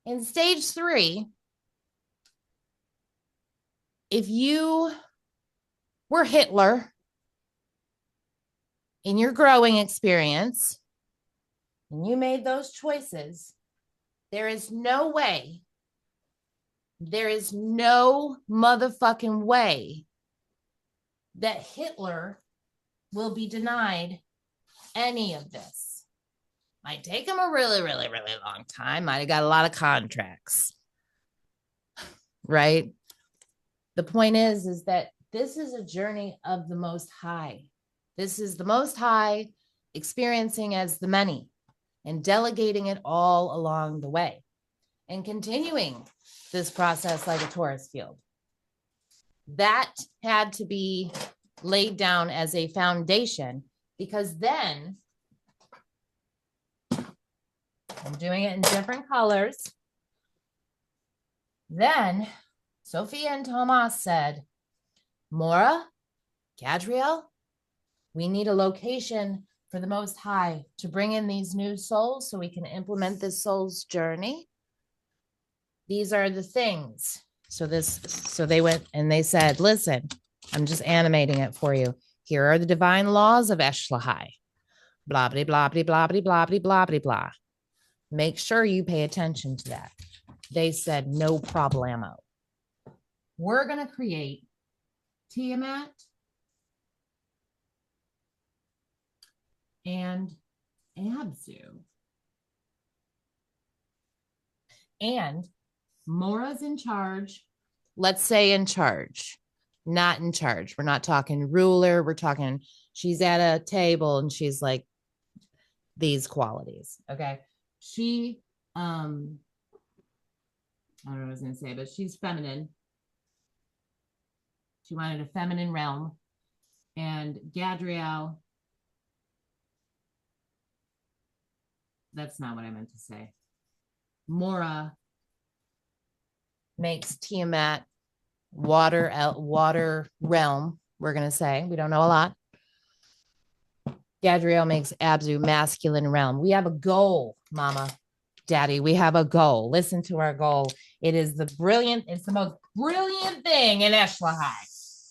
In stage 3, if you were Hitler in your growing experience and you made those choices, there is no way, there is no motherfucking way that Hitler will be denied any of this. Might take him a really, really, really long time. Might have got a lot of contracts, right? The point is that this is a journey of the Most High. This is the Most High experiencing as the many and delegating it all along the way and continuing this process like a Taurus field. That had to be laid down as a foundation, because then I'm doing it in different colors. Then Sophia and Thomas said, Mora, Gadriel, we need a location for the Most High to bring in these new souls so we can implement this soul's journey. These are the things. So they went and they said, listen, I'm just animating it for you. Here are the divine laws of Eshlahai. Blah, blah, blah, blah, blah, blah, blah, blah, blah, blah. Make sure you pay attention to that. They said, no problemo. We're going to create Tiamat and Abzu. And Mora's in charge. Let's say in charge, not in charge. We're not talking ruler. We're talking, she's at a table and she's like these qualities. Okay. She, I don't know what I was going to say, but she's feminine. She wanted a feminine realm. And Gadriel, that's not what I meant to say. Mora makes Tiamat water realm, we're going to say. We don't know a lot. Gadriel makes Abzu masculine realm. We have a goal, mama, daddy. We have a goal. Listen to our goal. It's the most brilliant thing in Eshlahai,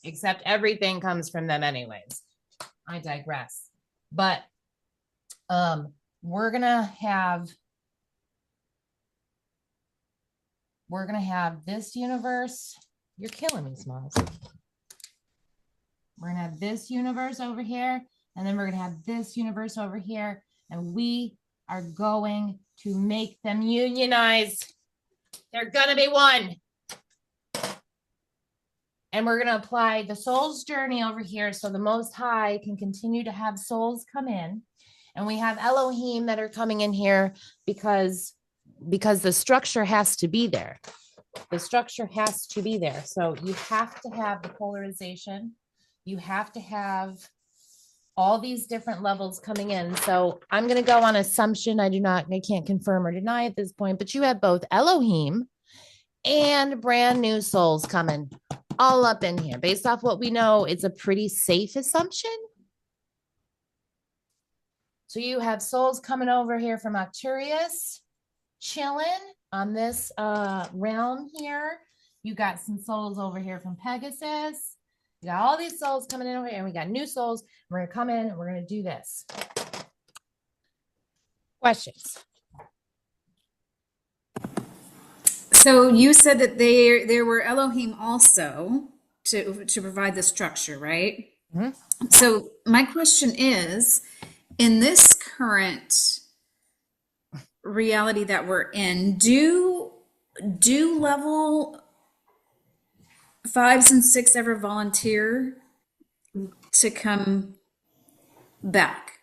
except everything comes from them anyways. I digress. But we're going to have this universe. You're killing me, Smalls. We're going to have this universe over here. And then we're going to have this universe over here. And we are going to make them unionize. They're going to be one. And we're going to apply the soul's journey over here so the Most High can continue to have souls come in. And we have Elohim that are coming in here because the structure has to be there. The structure has to be there. So you have to have the polarization. You have to have all these different levels coming in. So I'm going to go on assumption. I can't confirm or deny at this point, but you have both Elohim and brand new souls coming all up in here. Based off what we know, it's a pretty safe assumption. So you have souls coming over here from Arcturus, chilling on this realm here. You got some souls over here from Pegasus. You got all these souls coming in over here, and we got new souls. We're going to come in and we're going to do this. Questions? So you said that there were Elohim also to provide the structure, right? Mhm. So my question is, in this current reality that we're in, do level 5s and 6 ever volunteer to come back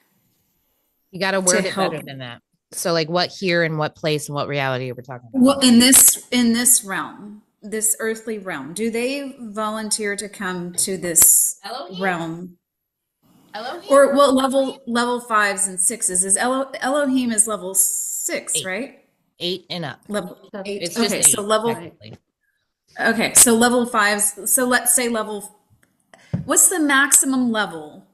You got to to word it help? better than that. So like what here and what place and what reality are we talking about? Well, in this realm, this earthly realm, do they volunteer to come to this Elohim? realm? Elohim? Or well, level 5s and 6s is Elohim is level 6, 8. right? 8 and up. Level 8. It's Okay, just 8, so level. technically. Okay, so level 5s. So let's say level. What's the maximum level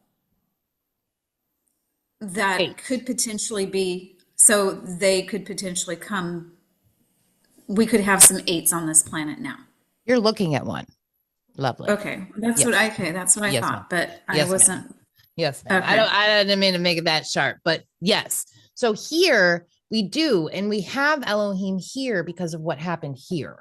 that 8. could potentially be? So they could potentially come. We could have some 8s on this planet now. You're looking at one. Lovely. Okay, that's Yes. what I Yes, thought, ma'am. but I Yes, ma'am. wasn't. Yes, ma'am. Okay. I didn't mean to make it that sharp, but yes. So here we do, and we have Elohim here because of what happened here.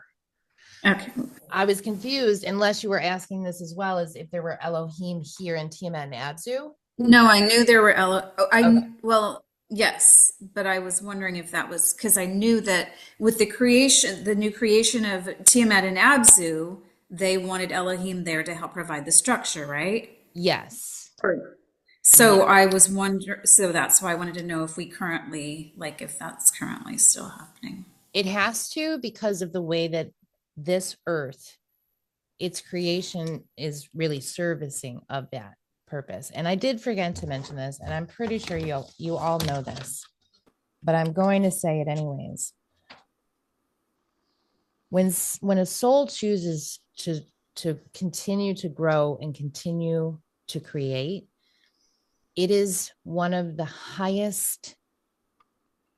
Okay. I was confused, unless you were asking this as well, as if there were Elohim here in Tiamat and Abzu. No, I knew there were Okay. well, yes, but I was wondering if that was because I knew that with the new creation of Tiamat and Abzu, they wanted Elohim there to help provide the structure, right? Yes. So I was wondering, so that's why I wanted to know if we currently, like, if that's currently still happening. It has to, because of the way that this earth, its creation is really servicing of that purpose. And I did forget to mention this, and I'm pretty sure you all know this, but I'm going to say it anyways. When a soul chooses to continue to grow and continue to create, it is one of the highest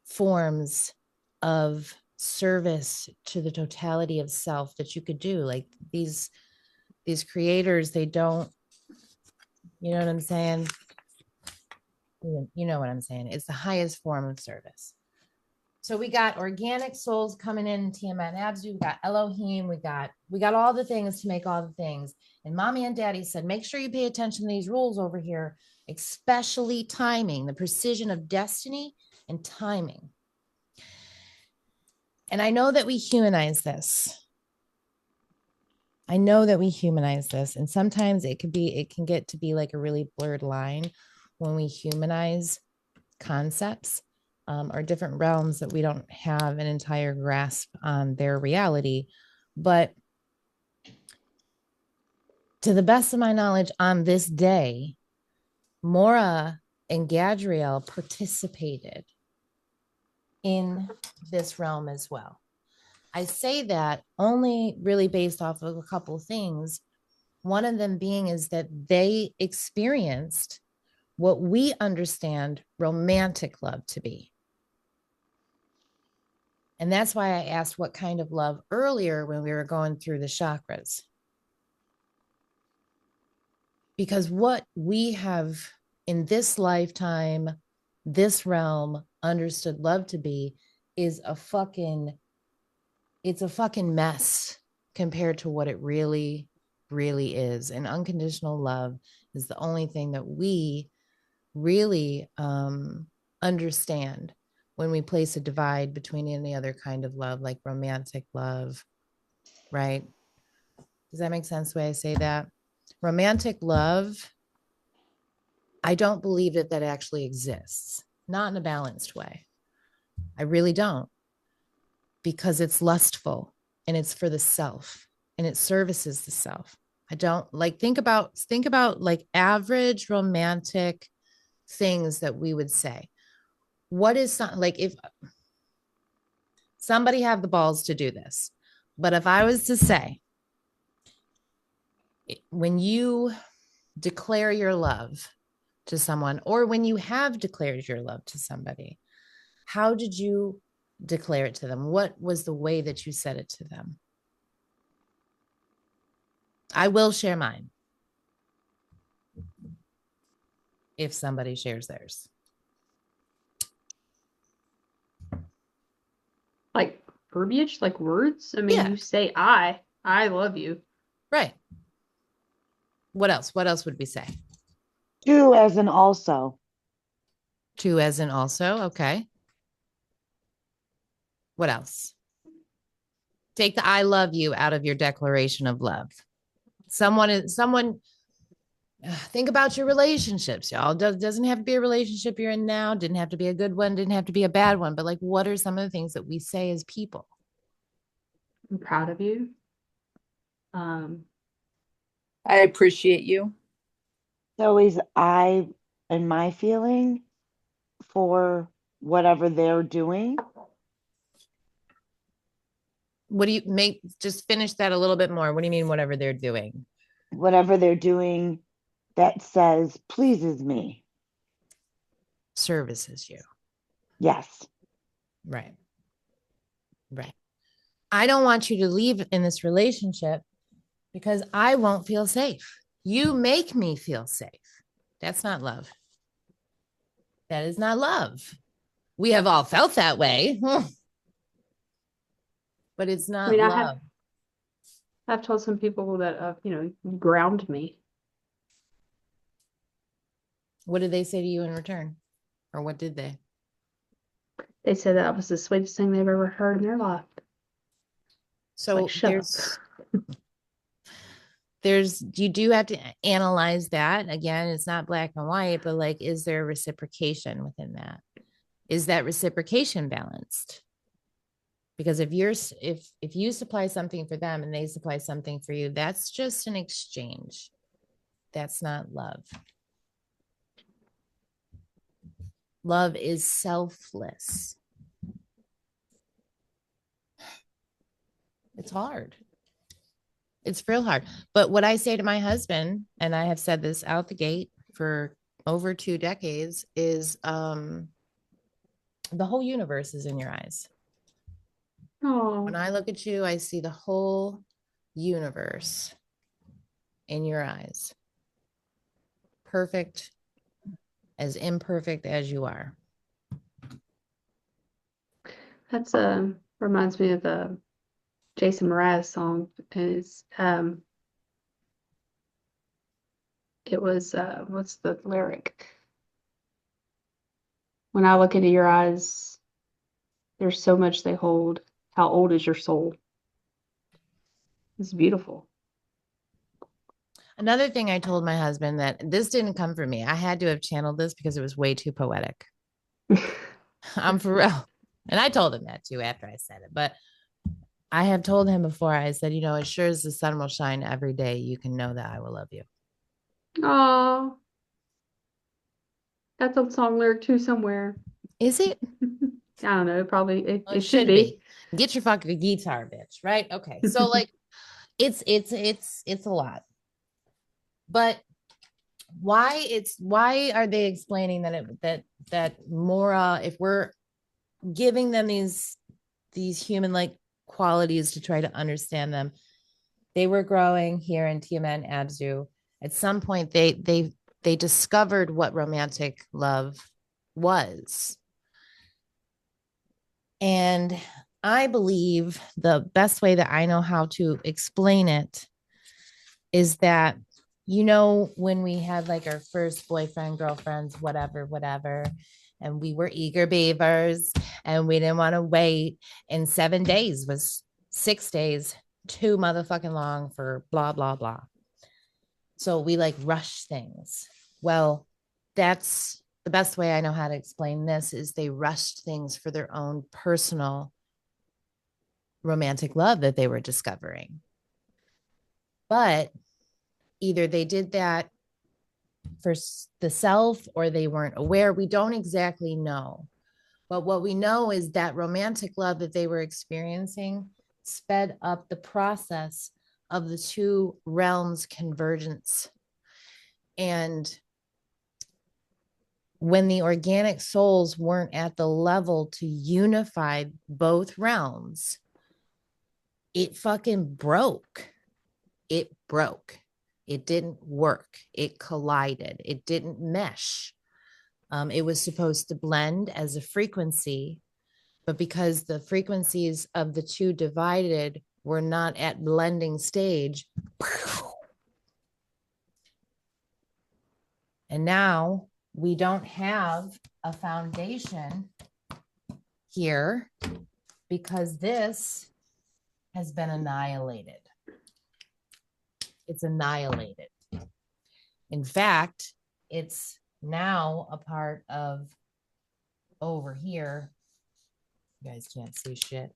forms of service to the totality of self that you could do. Like these creators, they don't, you know what I'm saying? You know what I'm saying? It's the highest form of service. So we got organic souls coming in Tiamat and Abzu. We got Elohim. We got all the things to make all the things. And mommy and daddy said, make sure you pay attention to these rules over here, especially timing, the precision of destiny and timing. And I know that we humanize this. And sometimes it can get to be like a really blurred line when we humanize concepts or different realms that we don't have an entire grasp on their reality. But to the best of my knowledge, on this day, Mora and Gadriel participated in this realm as well. I say that only really based off of a couple of things. One of them being is that they experienced what we understand romantic love to be. And that's why I asked what kind of love earlier when we were going through the chakras. Because what we have in this lifetime, this realm, understood love to be is it's a fucking mess compared to what it really, really is. And unconditional love is the only thing that we really understand when we place a divide between any other kind of love, like romantic love, right? Does that make sense the way I say that? Romantic love, I don't believe that actually exists, not in a balanced way. I really don't, because it's lustful and it's for the self and it services the self. I don't like, think about like average romantic things that we would say. What is like, if somebody have the balls to do this, but if I was to say, when you declare your love to someone, or when you have declared your love to somebody, how did you declare it to them? What was the way that you said it to them? I will share mine if somebody shares theirs. Like verbiage, like words. I mean, Yeah. you say I love you. Right. What else? What else would we say? To as in also. To as in also. Okay. What else? Take the I love you out of your declaration of love. Someone think about your relationships, y'all. Doesn't have to be a relationship you're in now, didn't have to be a good one, didn't have to be a bad one, but like, what are some of the things that we say as people? I'm proud of you. I appreciate you. So is I and my feeling for whatever they're doing. What do you make? Just finish that a little bit more. What do you mean, whatever they're doing? Whatever they're doing that says pleases me. Services you. Yes. Right. Right. I don't want you to leave in this relationship because I won't feel safe. You make me feel safe. That's not love. That is not love. We have all felt that way, but it's not love. I've told some people that, ground me. What did they say to you in return? Or what did they? They said that was the sweetest thing they've ever heard in their life. So like, shut up. You do have to analyze that. Again, it's not black and white, but like, is there reciprocation within that? Is that reciprocation balanced? Because if you supply something for them and they supply something for you, that's just an exchange. That's not love. Love is selfless. It's hard. It's real hard. But what I say to my husband, and I have said this out the gate for over 2 decades, is the whole universe is in your eyes. Oh. When I look at you, I see the whole universe in your eyes. Perfect, as imperfect as you are. That's reminds me of a Jason Mraz song. It was what's the lyric? When I look into your eyes, there's so much they hold. How old is your soul? It's beautiful. Another thing I told my husband, that this didn't come from me. I had to have channeled this because it was way too poetic. I'm for real. And I told him that too after I said it. But I have told him before, I said, as sure as the sun will shine every day, you can know that I will love you. Oh, that's a song lyric too somewhere. Is it? I don't know. Probably it should be. Get your fucking guitar, bitch. Right? Okay. So like, it's a lot. But why are they explaining that Mora, if we're giving them these human-like qualities to try to understand them, they were growing here in Tiamat and Abzu. At some point they discovered what romantic love was. And I believe the best way that I know how to explain it is that, when we had like our first boyfriend, girlfriends, whatever, and we were eager beavers and we didn't want to wait, and 7 days was 6 days too motherfucking long for blah, blah, blah. So we like rush things. Well, that's the best way I know how to explain this, is they rushed things for their own personal romantic love that they were discovering. But either they did that for the self or they weren't aware. We don't exactly know. But what we know is that romantic love that they were experiencing sped up the process of the 2 realms convergence. And when the organic souls weren't at the level to unify both realms, it fucking broke. It broke. It didn't work. It collided. It didn't mesh. It was supposed to blend as a frequency, But because the frequencies of the two divided were not at blending stage, and now we don't have a foundation here because this has been annihilated. It's annihilated. In fact, it's now a part of over here. You guys can't see shit.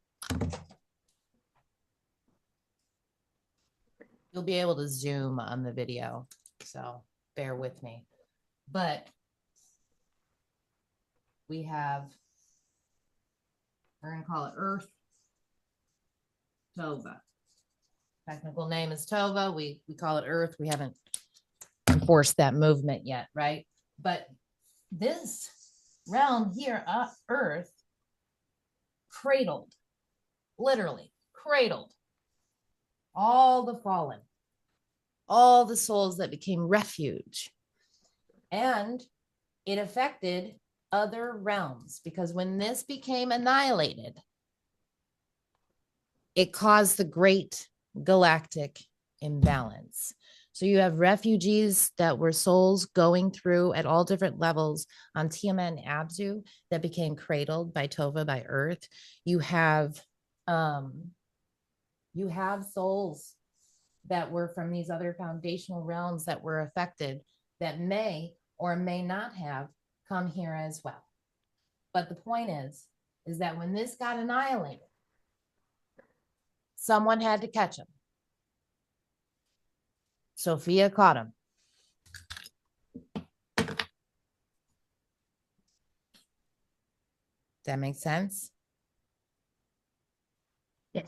You'll be able to zoom on the video, so bear with me. But we have, we're going to call it Earth Tova. Technical name is Tova. We call it Earth. We haven't enforced that movement yet, right? But this realm here, Earth, cradled, literally cradled all the fallen, all the souls that became refuge. And it affected other realms because when this became annihilated, it caused the great galactic imbalance. So you have refugees that were souls going through at all different levels on Tiamat and Abzu that became cradled by Tova, by Earth. You have souls that were from these other foundational realms that were affected that may or may not have come here as well. But the point is that when this got annihilated, someone had to catch him. Sophia caught him. Does that make sense? Yes.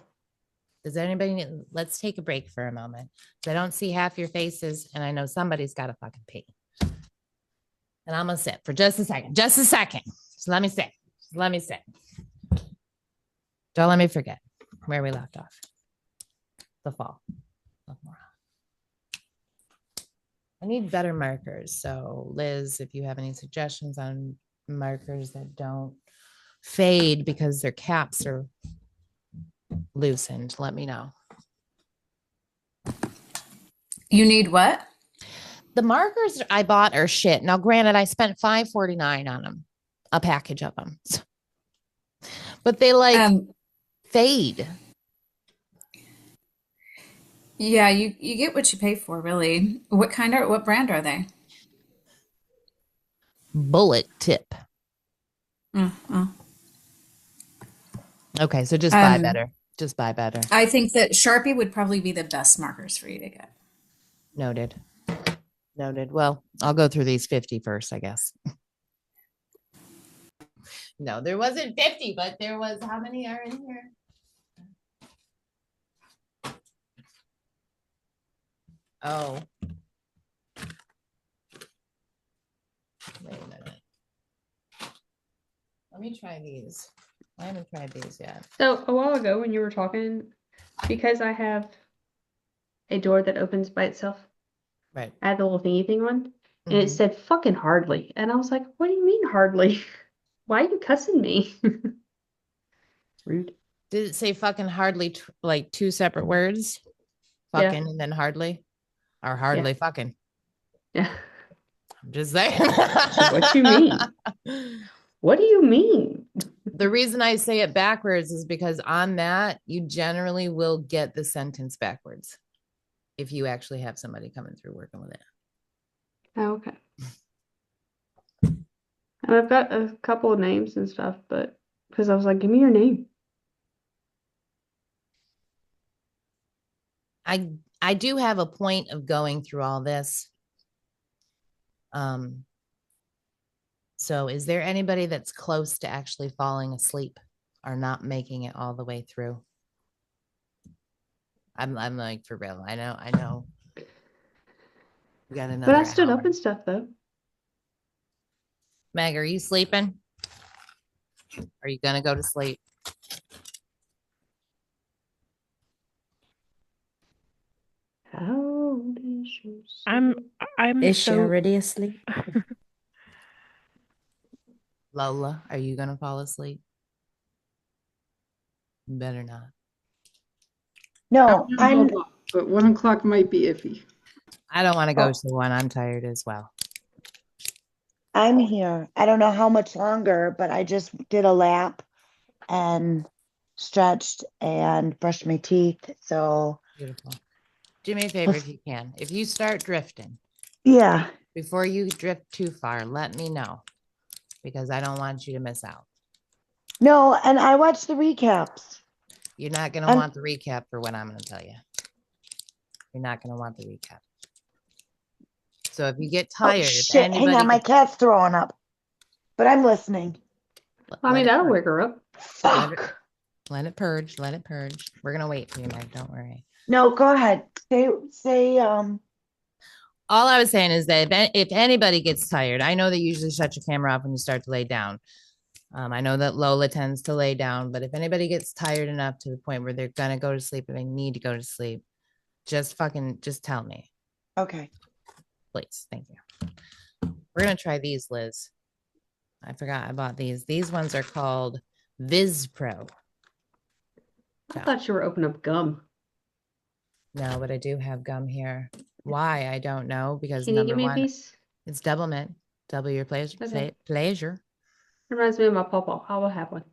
Does anybody need, let's take a break for a moment. I don't see half your faces and I know somebody's got to fucking pee. And I'm going to sit for just a second. Just a second. So let me sit. Let me sit. Don't let me forget where we left off. The fall. I need better markers. So Liz, if you have any suggestions on markers that don't fade because their caps are loosened, let me know. You need what? The markers I bought are shit. Now, granted, I spent $5.49 on them, a package of them, but they like fade. Yeah, you get what you pay for, really. What brand are they? Bullet tip. Oh. Okay, so just buy better. Just buy better. I think that Sharpie would probably be the best markers for you to get. Noted. Noted. Well, I'll go through these 50 first, I guess. No, there wasn't 50, but there was, how many are in here? Oh. Wait a minute. Let me try these. I haven't tried these yet. So a while ago when you were talking, because I have a door that opens by itself, right? I had the little thingy thing on, and it said fucking hardly. And I was like, what do you mean hardly? Why are you cussing me? Rude. Did it say fucking hardly like two separate words? Fucking and then hardly? Or hardly fucking? Yeah. I'm just saying. What you mean? What do you mean? The reason I say it backwards is because on that, you generally will get the sentence backwards if you actually have somebody coming through working with it. Oh, okay. And I've got a couple of names and stuff, but because I was like, give me your name. I do have a point of going through all this. So is there anybody that's close to actually falling asleep or not making it all the way through? I'm like, for real. I know. We got another But I stood hour. up and stuff though. Meg, are you sleeping? Are you gonna go to sleep? How did you I'm Is she already asleep? Lola, are you gonna fall asleep? Better not. No, I'm but 1 o'clock might be iffy. I don't want to go to the one. I'm tired as well. I'm here. I don't know how much longer, but I just did a lap and stretched and brushed my teeth. So Beautiful. Do me a favor if you can. If you start drifting, yeah. before you drift too far, let me know because I don't want you to miss out. No, and I watched the recaps. You're not going to want the recap for what I'm going to tell you. You're not going to want the recap. So if you get tired, shit, hang on, my cat's throwing up. But I'm listening. I mean, that'll wake her up. Fuck. Let it purge. Let it purge. We're going to wait for you, Meg. Don't worry. No, go ahead. Say. All I was saying is that if anybody gets tired, I know they usually shut your camera off when you start to lay down. I know that Lola tends to lay down, but if anybody gets tired enough to the point where they're going to go to sleep and they need to go to sleep, just tell me. Okay. Please. Thank you. We're going to try these, Liz. I forgot I bought these. These ones are called Viz Pro. I thought you were opening up gum. No, but I do have gum here. Why? I don't know, because Can you give me a piece? It's double mint. Double your pleasure. Okay. Pleasure. Reminds me of my pawpaw. I will have one.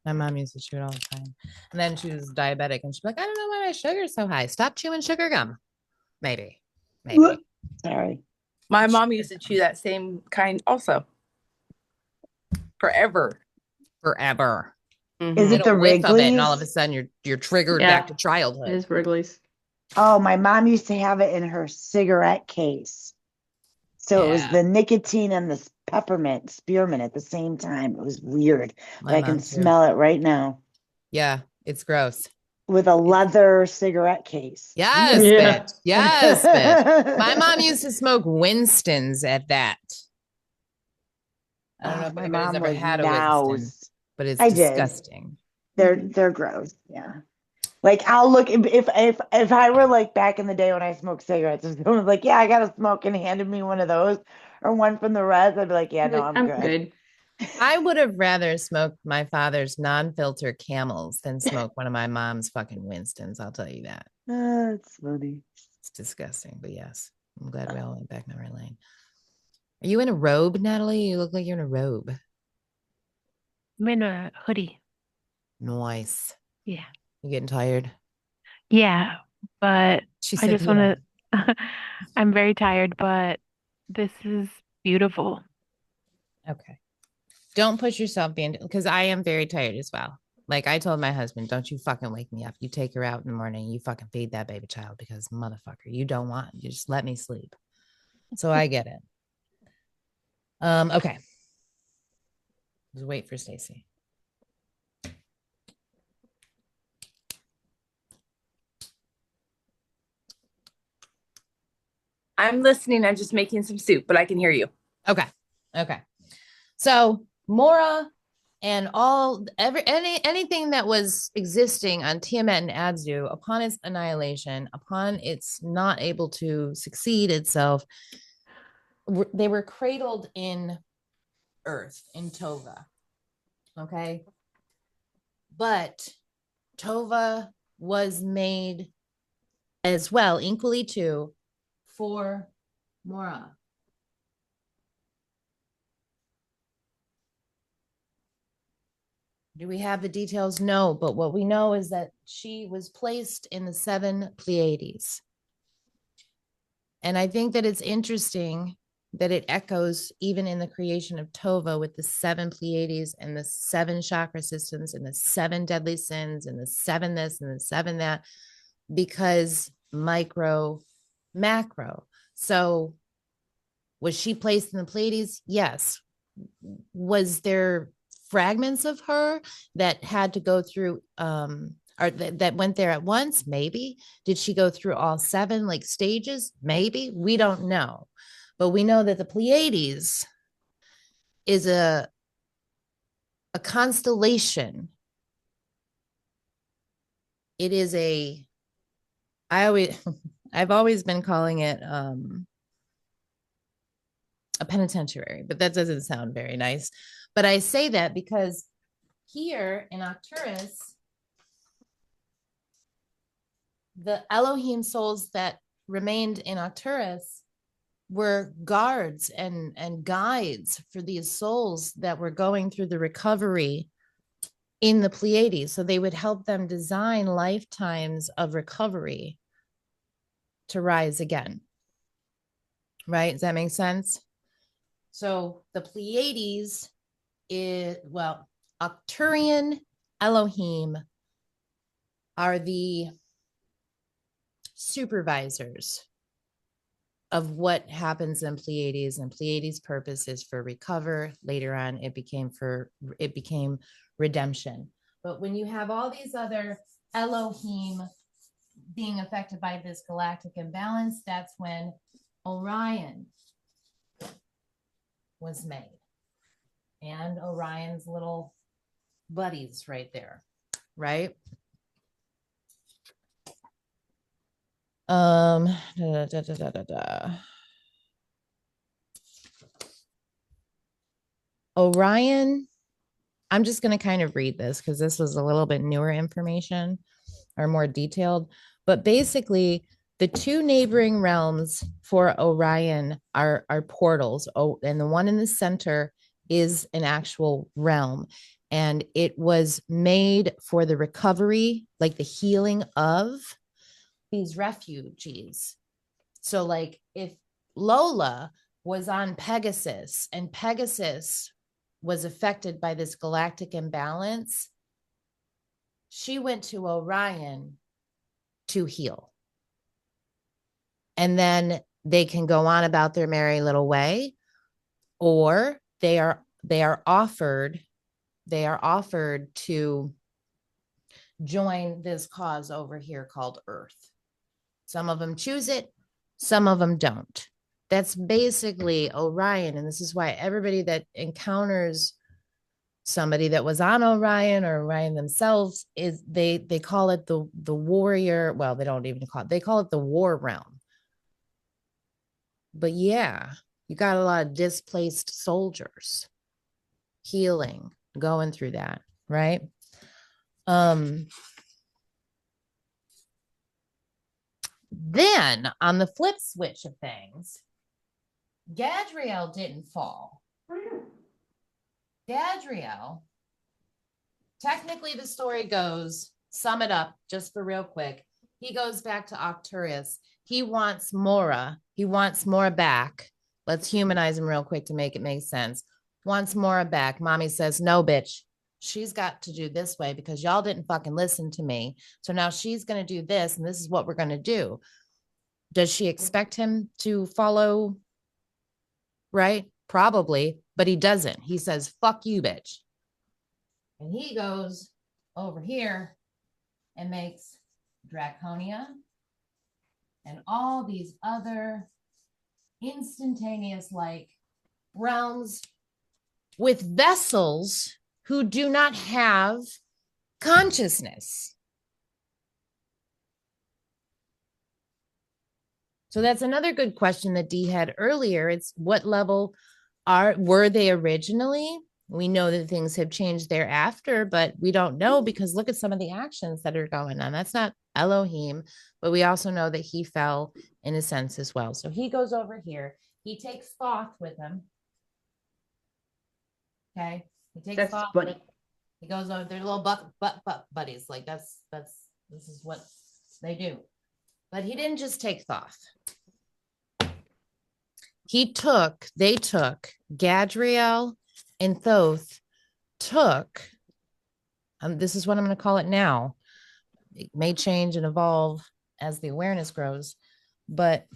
My mom used to chew it all the time. And then she was diabetic and she'd be like, I don't know why my sugar's so high. Stop chewing sugar gum. Maybe. Sorry. My mom used to chew that same kind also. Forever. Is it the Wrigley's? And all of a sudden you're triggered back to childhood. It is Wrigley's. Oh, my mom used to have it in her cigarette case. So it was the nicotine and the peppermint, spearmint at the same time. It was weird. But I can smell it right now. Yeah, it's gross. With a leather cigarette case. Yes, bitch. Yes, bitch. My mom used to smoke Winston's at that. I don't know if my anybody's mom ever was had a Winston, but it's disgusting. They're gross. Yeah. Like I'll look if I were like back in the day when I smoked cigarettes, if someone was like, "Yeah, I got a smoke," and handed me one of those or one from the res, I'd be like, "Yeah, no, I'm good." I would have rather smoked my father's non-filter Camels than smoke one of my mom's fucking Winstons. I'll tell you that. That's funny. It's disgusting, but yes, I'm glad we all went back memory lane. Are you in a robe, Natalie? You look like you're in a robe. I'm in a hoodie. Nice. Yeah. You getting tired? Yeah, but I just want yeah. to, I'm very tired, but this is beautiful. Okay. Don't push yourself because I am very tired as well. Like I told my husband, don't you fucking wake me up. You take her out in the morning, you fucking feed that baby child because motherfucker, you just let me sleep. So I get it. Okay. Just wait for Stacy. I'm listening. I'm just making some soup, but I can hear you. Okay. So Mora and anything that was existing on Tiamat and Adzu upon its annihilation, upon its not able to succeed itself, they were cradled in Earth, in Tova. Okay. But Tova was made as well, equally too, for Mora. Do we have the details? No, but what we know is that she was placed in the 7 Pleiades. And I think that it's interesting that it echoes even in the creation of Tova with the 7 Pleiades and the 7 chakra systems and the 7 deadly sins and the 7 this and the 7 that, because micro, macro. So was she placed in the Pleiades? Yes. Was there fragments of her that had to go through or that went there at once? Maybe. Did she go through all 7 like stages? Maybe. We don't know. But we know that the Pleiades is a constellation. It is I've always been calling it a penitentiary, but that doesn't sound very nice. But I say that because here in Arcturus, the Elohim souls that remained in Arcturus were guards and guides for these souls that were going through the recovery in the Pleiades. So they would help them design lifetimes of recovery to rise again. Right? Does that make sense? So the Pleiades is, well, Arcturian Elohim are the supervisors of what happens in Pleiades, and Pleiades' purpose is for recover. Later on, it became redemption. But when you have all these other Elohim being affected by this galactic imbalance, that's when Orion was made. And Orion's little buddies right there, right? Orion, I'm just going to kind of read this because this was a little bit newer information or more detailed, but basically the two neighboring realms for Orion are portals. Oh, and the one in the center is an actual realm, and it was made for the recovery, like the healing of these refugees. So like if Lola was on Pegasus and Pegasus was affected by this galactic imbalance, she went to Orion to heal. And then they can go on about their merry little way, or they are offered to join this cause over here called Earth. Some of them choose it, some of them don't. That's basically Orion. And this is why everybody that encounters somebody that was on Orion or Orion themselves is they call it the warrior. Well, they don't even call it, they call it the war realm. But yeah, you got a lot of displaced soldiers healing, going through that, right? Then on the flip switch of things, Gadriel didn't fall. Gadriel, technically the story goes, sum it up just for real quick. He goes back to Arcturus. He wants Mora. He wants Mora back. Let's humanize him real quick to make it make sense. Wants Mora back. Mommy says, no, bitch. She's got to do this way because y'all didn't fucking listen to me. So now she's going to do this, and this is what we're going to do. Does she expect him to follow? Right? Probably, but he doesn't. He says, fuck you, bitch. And he goes over here and makes Draconia and all these other instantaneous like realms with vessels who do not have consciousness. So that's another good question that Dee had earlier. It's what level were they originally? We know that things have changed thereafter, but we don't know because look at some of the actions that are going on. That's not Elohim, but we also know that he fell in a sense as well. So he goes over here. He takes Thoth with him. Okay. He takes That's Thoth. funny. He goes over, they're little buddies. Like this is what they do. But he didn't just take Thoth. They took Gadriel and Thoth this is what I'm going to call it now. It may change and evolve as the awareness grows, but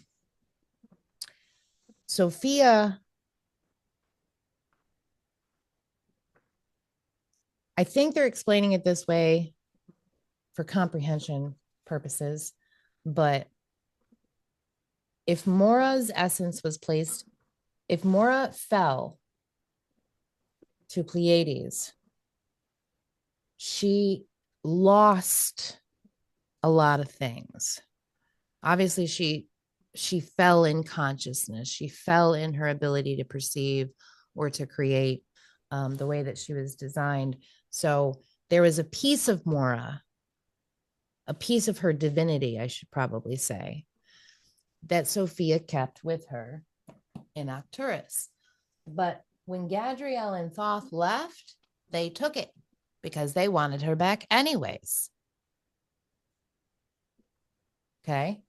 Sophia, I think they're explaining it this way for comprehension purposes, but if Mora's essence was placed, if Mora fell to Pleiades, she lost a lot of things. Obviously, she fell in consciousness. She fell in her ability to perceive or to create the way that she was designed. So there was a piece of Mora a piece of her divinity, I should probably say, that Sophia kept with her in Arcturus. But when Gadriel and Thoth left, they took it because they wanted her back anyways. Okay.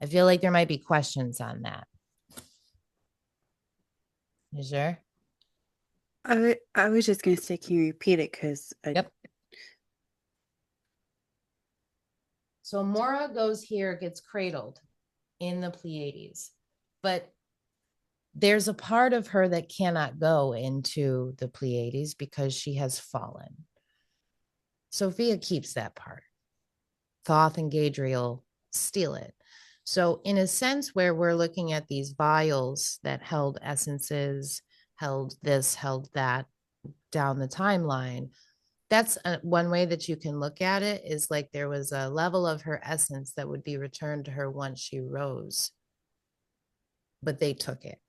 I feel like there might be questions on that. You sure? I was just going to say, can you repeat it? Because Yep. So Mora goes here, gets cradled in the Pleiades, but there's a part of her that cannot go into the Pleiades because she has fallen. Sophia keeps that part. Thoth and Gadriel steal it. So in a sense where we're looking at these vials that held essences, held this, held that down the timeline, that's one way that you can look at it, is like there was a level of her essence that would be returned to her once she rose, but they took it.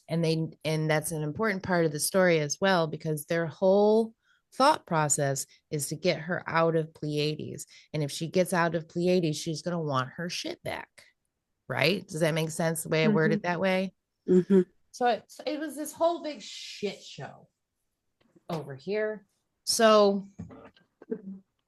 And that's an important part of the story as well, because their whole thought process is to get her out of Pleiades. And if she gets out of Pleiades, she's going to want her shit back. Right? Does that make sense the way I worded that way? Mm-hmm. So it was this whole big shit show over here. So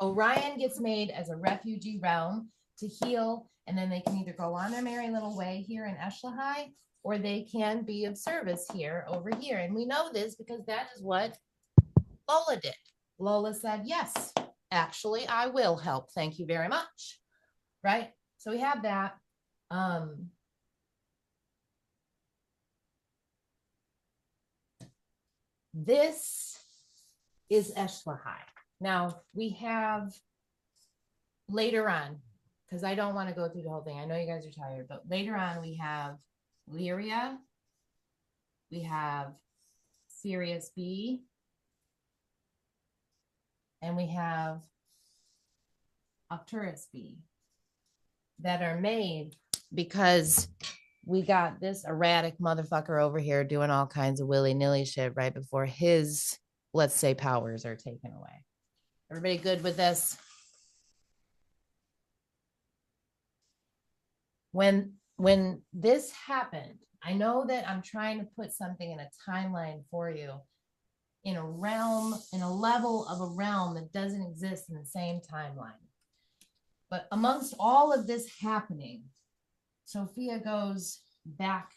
Orion gets made as a refugee realm to heal, and then they can either go on their merry little way here in Eshlahai, or they can be of service here over here. And we know this because that is what Lola did. Lola said, yes, actually, I will help. Thank you very much. Right? So we have that. This is Eshlahai. Now we have later on, because I don't want to go through the whole thing. I know you guys are tired, but later on we have Lyria, we have Sirius B, and we have Arcturus B that are made because we got this erratic motherfucker over here doing all kinds of willy-nilly shit right before his, let's say, powers are taken away. Everybody good with this? When this happened, I know that I'm trying to put something in a timeline for you, in a realm, in a level of a realm that doesn't exist in the same timeline. But amongst all of this happening, Sophia goes back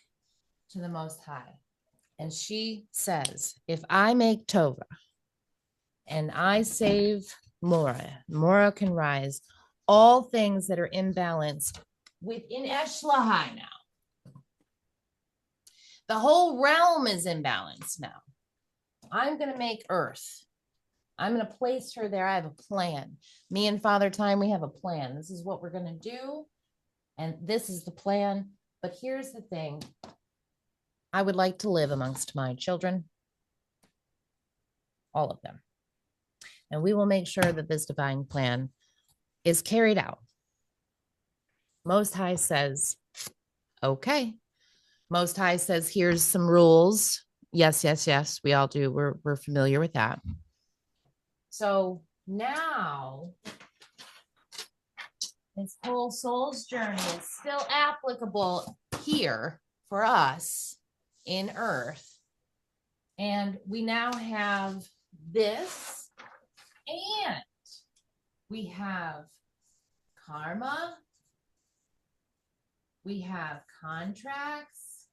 to the Most High. And she says, if I make Tova and I save Mora, Mora can rise. All things that are imbalanced within Eshlahai now. The whole realm is imbalanced now. I'm going to make Earth. I'm going to place her there. I have a plan. Me and Father Time, we have a plan. This is what we're going to do. And this is the plan. But here's the thing. I would like to live amongst my children. All of them. And we will make sure that this divine plan is carried out. Most High says, okay. Most High says, here's some rules. Yes, yes, yes. We all do. We're familiar with that. So now this whole soul's journey is still applicable here for us in Earth. And we now have this, and we have karma. We have contracts.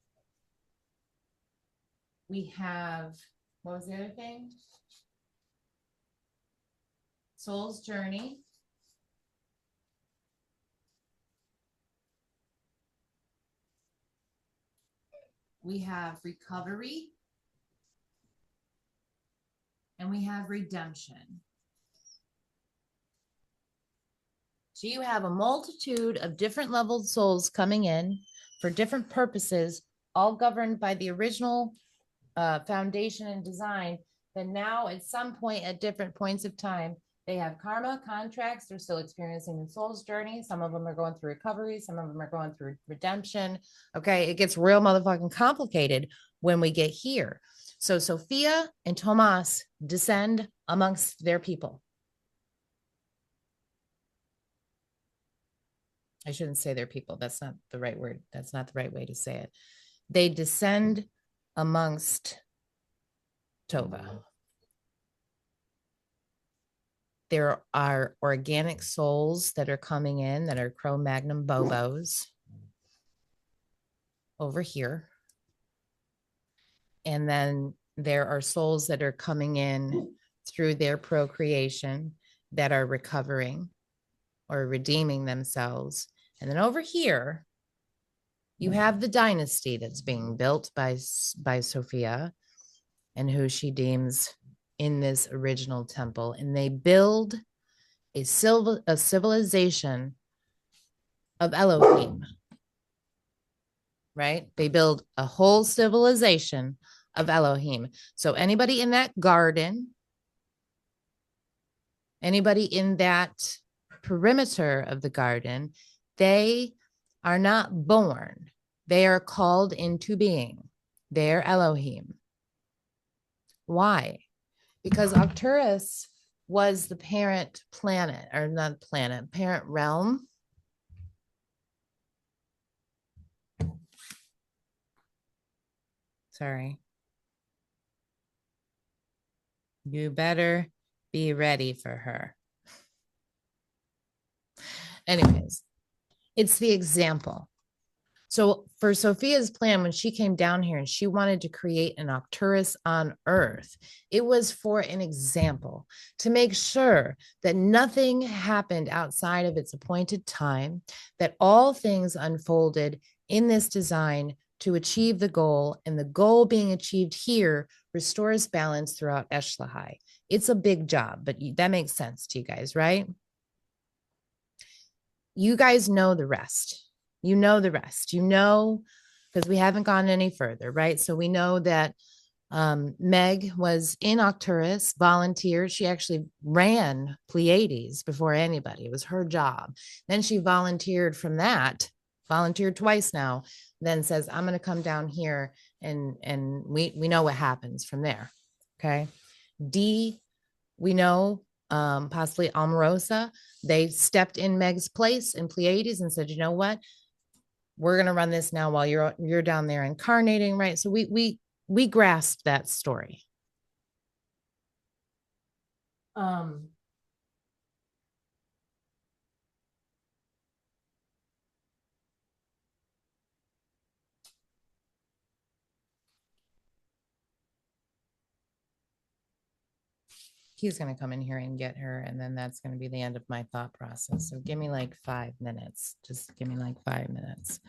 We have, what was the other thing? Soul's journey. We have recovery. And we have redemption. So you have a multitude of different leveled souls coming in for different purposes, all governed by the original foundation and design. But now at some point at different points of time, they have karma, contracts. They're still experiencing the soul's journey. Some of them are going through recovery. Some of them are going through redemption. Okay, it gets real motherfucking complicated when we get here. So Sophia and Tomas descend amongst their people. I shouldn't say their people. That's not the right word. That's not the right way to say it. They descend amongst Tova. There are organic souls that are coming in that are Cro-Magnon Bobos over here. And then there are souls that are coming in through their procreation that are recovering or redeeming themselves. And then over here, you have the dynasty that's being built by Sophia and who she deems in this original temple. And they build a civilization of Elohim, right? They build a whole civilization of Elohim. So anybody in that garden, anybody in that perimeter of the garden, they are not born. They are called into being. They are Elohim. Why? Because Arcturus was the parent planet, or not planet, parent realm. Sorry. You better be ready for her. Anyways, it's the example. So for Sophia's plan, when she came down here and she wanted to create an Arcturus on Earth, it was for an example to make sure that nothing happened outside of its appointed time, that all things unfolded in this design to achieve the goal, and the goal being achieved here restores balance throughout Eshlahai. It's a big job, but that makes sense to you guys, right? You guys know the rest. You know the rest. You know, because we haven't gone any further, right? So we know that Meg was in Arcturus, volunteered. She actually ran Pleiades before anybody. It was her job. Then she volunteered from that, volunteered twice now, then says, I'm going to come down here, and we know what happens from there. Okay. D, we know possibly Omarosa, they stepped in Meg's place in Pleiades and said, you know what? We're going to run this now while you're down there incarnating, right? So we grasped that story. He's going to come in here and get her, and then that's going to be the end of my thought process. So give me like 5 minutes. Just give me like 5 minutes.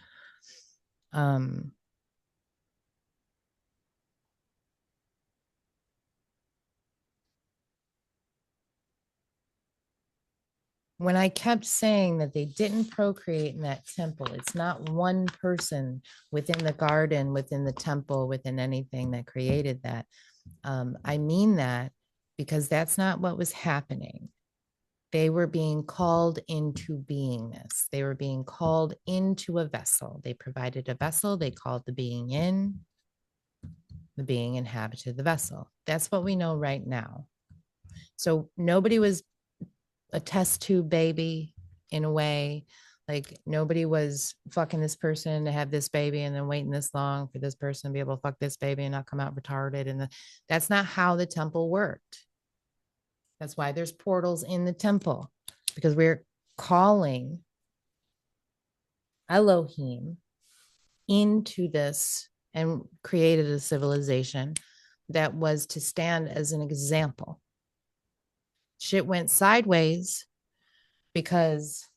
When I kept saying that they didn't procreate in that temple, it's not one person within the garden, within the temple, within anything that created that. I mean that because that's not what was happening. They were being called into beingness. They were being called into a vessel. They provided a vessel. They called the being in. The being inhabited the vessel. That's what we know right now. So nobody was a test tube baby in a way. Like nobody was fucking this person to have this baby and then waiting this long for this person to be able to fuck this baby and not come out retarded. And that's not how the temple worked. That's why there's portals in the temple, because we're calling Elohim into this and created a civilization that was to stand as an example. Shit went sideways because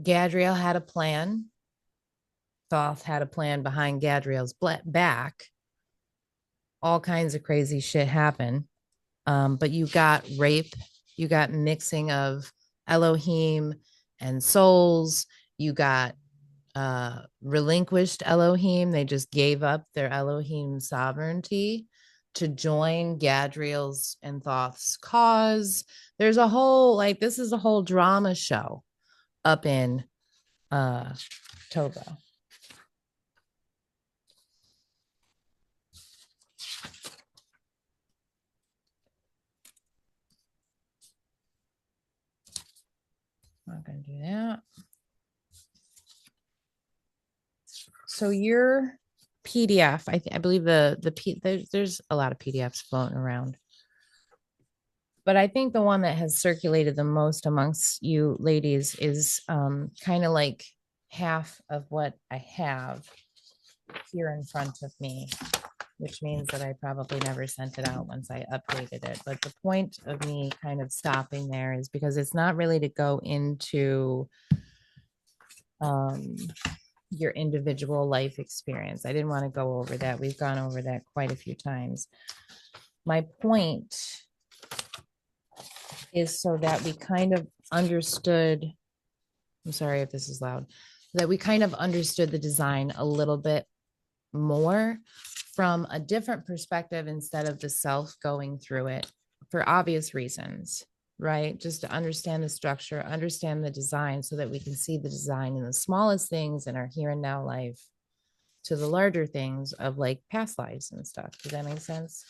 Gadriel had a plan. Thoth had a plan behind Gadriel's back. All kinds of crazy shit happened. But you got rape, you got mixing of Elohim and souls, you got relinquished Elohim. They just gave up their Elohim sovereignty to join Gadriel's and Thoth's cause. There's a whole, this is a whole drama show up in Tova. Not gonna do that. So your PDF, I believe there's a lot of PDFs floating around, but I think the one that has circulated the most amongst you ladies is kind of like half of what I have here in front of me, which means that I probably never sent it out once I updated it. But the point of me kind of stopping there is because it's not really to go into your individual life experience. I didn't want to go over that. We've gone over that quite a few times. My point is so that we kind of understood, I'm sorry if this is loud, that we kind of understood the design a little bit more from a different perspective instead of the self going through it for obvious reasons, right? Just to understand the structure, understand the design so that we can see the design in the smallest things in our here and now life to the larger things of like past lives and stuff. Does that make sense?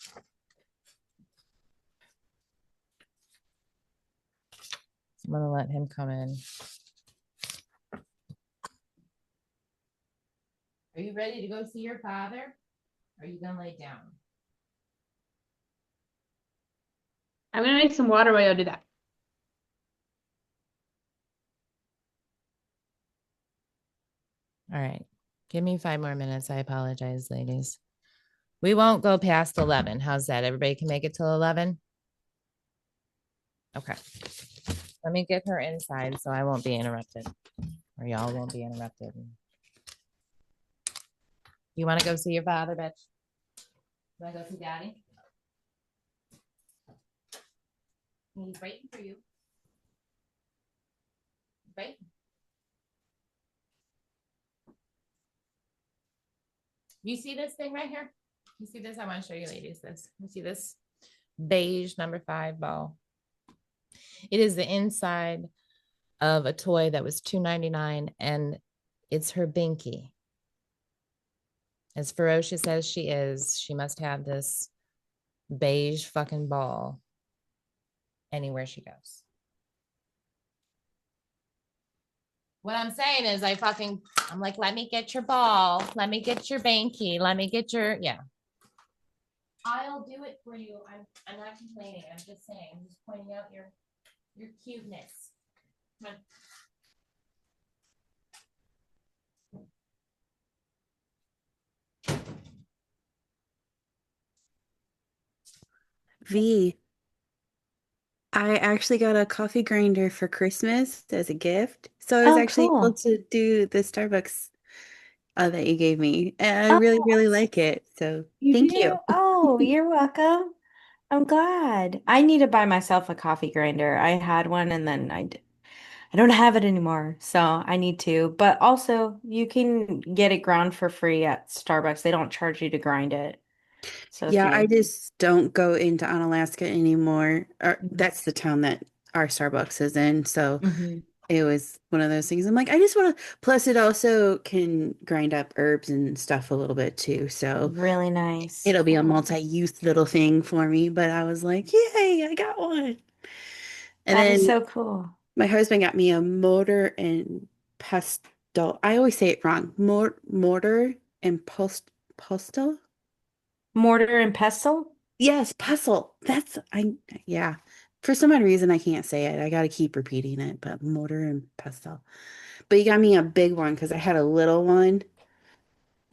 I'm gonna let him come in. Are you ready to go see your father? Or are you gonna lay down? I'm gonna make some water while I do that. All right. Give me 5 more minutes. I apologize, ladies. We won't go past 11. How's that? Everybody can make it till 11? Okay. Let me get her inside so I won't be interrupted. Or y'all won't be interrupted. You want to go see your father, bitch? You want to go see daddy? He's waiting for you. Right? You see this thing right here? You see this? I want to show you ladies this. You see this beige number 5 ball? It is the inside of a toy that was $2.99, and it's her binky. As ferocious as she is, she must have this beige fucking ball anywhere she goes. What I'm saying is I'm like, let me get your ball. Let me get your banky. Let me get your, yeah. I'll do it for you. I'm not complaining. I'm just saying, I'm just pointing out your cuteness. Come on. V, I actually got a coffee grinder for Christmas as a gift. So I was actually able to do the Starbucks that you gave me. And I really, really like it. So thank you. Oh, you're welcome. I'm glad. I need to buy myself a coffee grinder. I had one and then I don't have it anymore. So I need to. But also, you can get it ground for free at Starbucks. They don't charge you to grind it. So if Yeah, I you're just don't go into Onalaska anymore. Or that's the town that our Starbucks is in. So it was one of those things. I'm like, I just want to. Plus, it also can grind up herbs and stuff a little bit too. So really nice. it'll be a multi-use little thing for me. But I was like, yay, I got one. And That is then so cool. my husband got me a mortar and pestle. I always say it wrong. Mortar and pestle. Mortar and pestle? Yes, pestle. Yeah. For some odd reason, I can't say it. I got to keep repeating it, but mortar and pestle. But he got me a big one because I had a little one.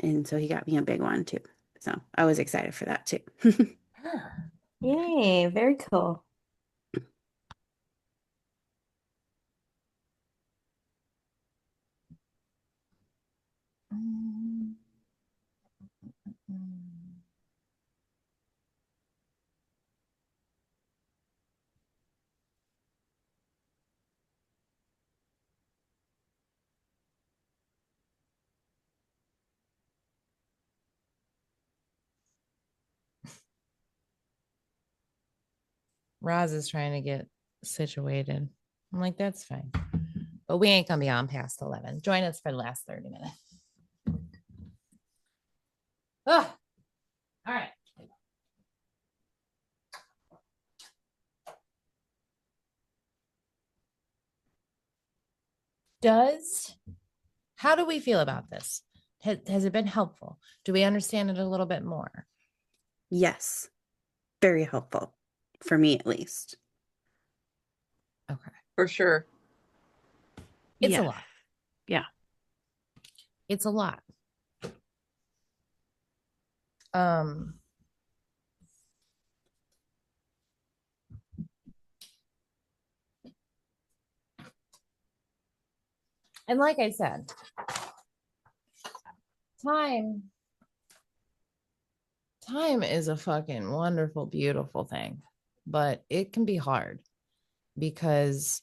And so he got me a big one too. So I was excited for that too. Yay, very cool. Roz is trying to get situated. I'm like, that's fine. But we ain't going to be on past 11. Join us for the last 30 minutes. Oh, all right. How do we feel about this? Has it been helpful? Do we understand it a little bit more? Yes. Very helpful. For me, at least. Okay. For sure. It's a lot. Yeah. It's a lot. And like I said, time is a fucking wonderful, beautiful thing, but it can be hard because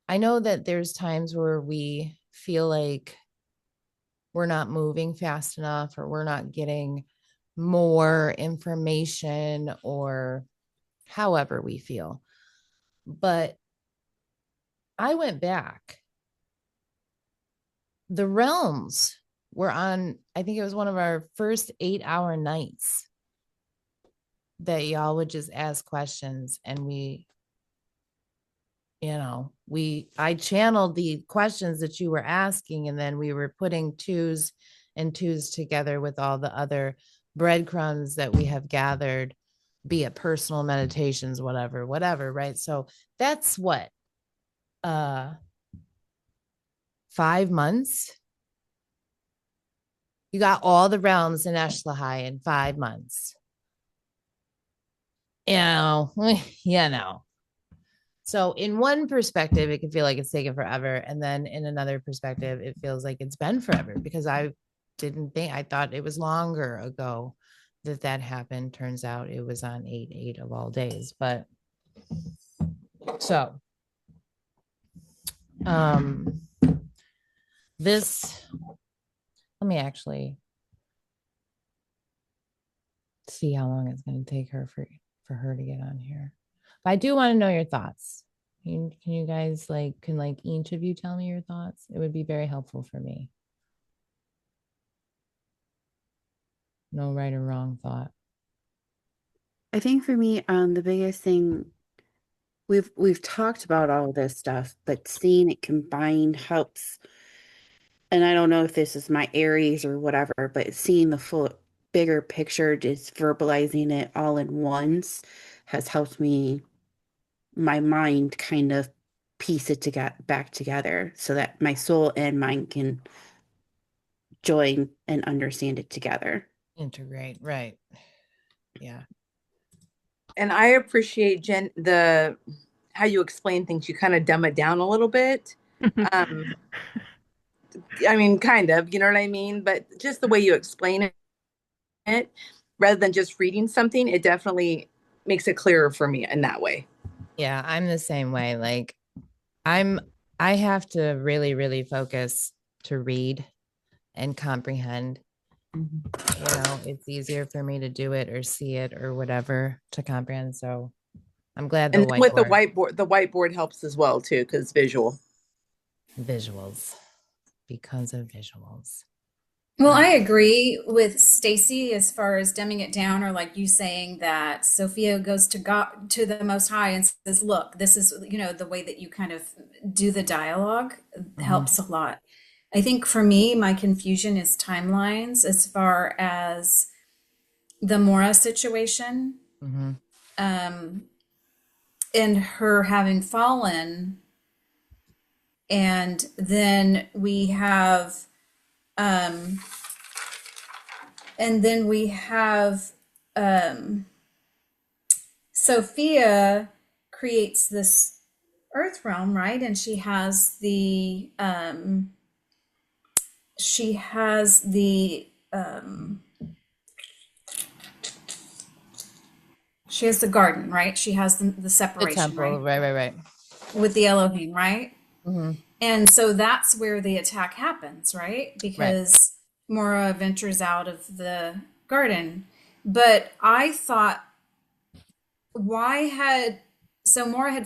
I know that there's times where we feel like we're not moving fast enough or we're not getting more information or however we feel. But I went back. The realms were on, I think it was one of our first 8-hour nights that y'all would just ask questions and I channeled the questions that you were asking, and then we were putting twos and twos together with all the other breadcrumbs that we have gathered, be it personal meditations, whatever, right? So that's what, 5 months. You got all the realms in Eshlahai in 5 months. You know. So in one perspective, it can feel like it's taken forever. And then in another perspective, it feels like it's been forever because I thought it was longer ago that happened. Turns out it was on 8/8 of all days. But so, let me actually see how long it's going to take her for her to get on here. But I do want to know your thoughts. Can you guys can each of you tell me your thoughts? It would be very helpful for me. No right or wrong thought. I think for me, the biggest thing we've talked about all of this stuff, but seeing it combined helps. And I don't know if this is my Aries or whatever, but seeing the full bigger picture, just verbalizing it all in once has helped me, my mind kind of piece it back together so that my soul and mind can join and understand it together. Integrate, right. Yeah. And I appreciate, Jen, how you explain things. You kind of dumb it down a little bit. I mean, kind of, you know what I mean? But just the way you explain it, rather than just reading something, it definitely makes it clearer for me in that way. Yeah, I'm the same way. Like I have to really, really focus to read and comprehend. It's easier for me to do it or see it or whatever to comprehend. So I'm glad and with the whiteboard helps as well too, because visuals because of visuals. Well, I agree with Stacy as far as dumbing it down, or like you saying that Sophia goes to God, to the Most High, and says, "Look, this is the way that you kind of do the dialogue helps a lot." I think for me, my confusion is timelines as far as the Mora situation, and her having fallen, and then we have. Sophia creates this earth realm, right? And she has the garden, right? She has the separation, the temple, right. With the Elohim, right? And so that's where the attack happens, right? Because Mora ventures out of the garden. But I thought, Mora had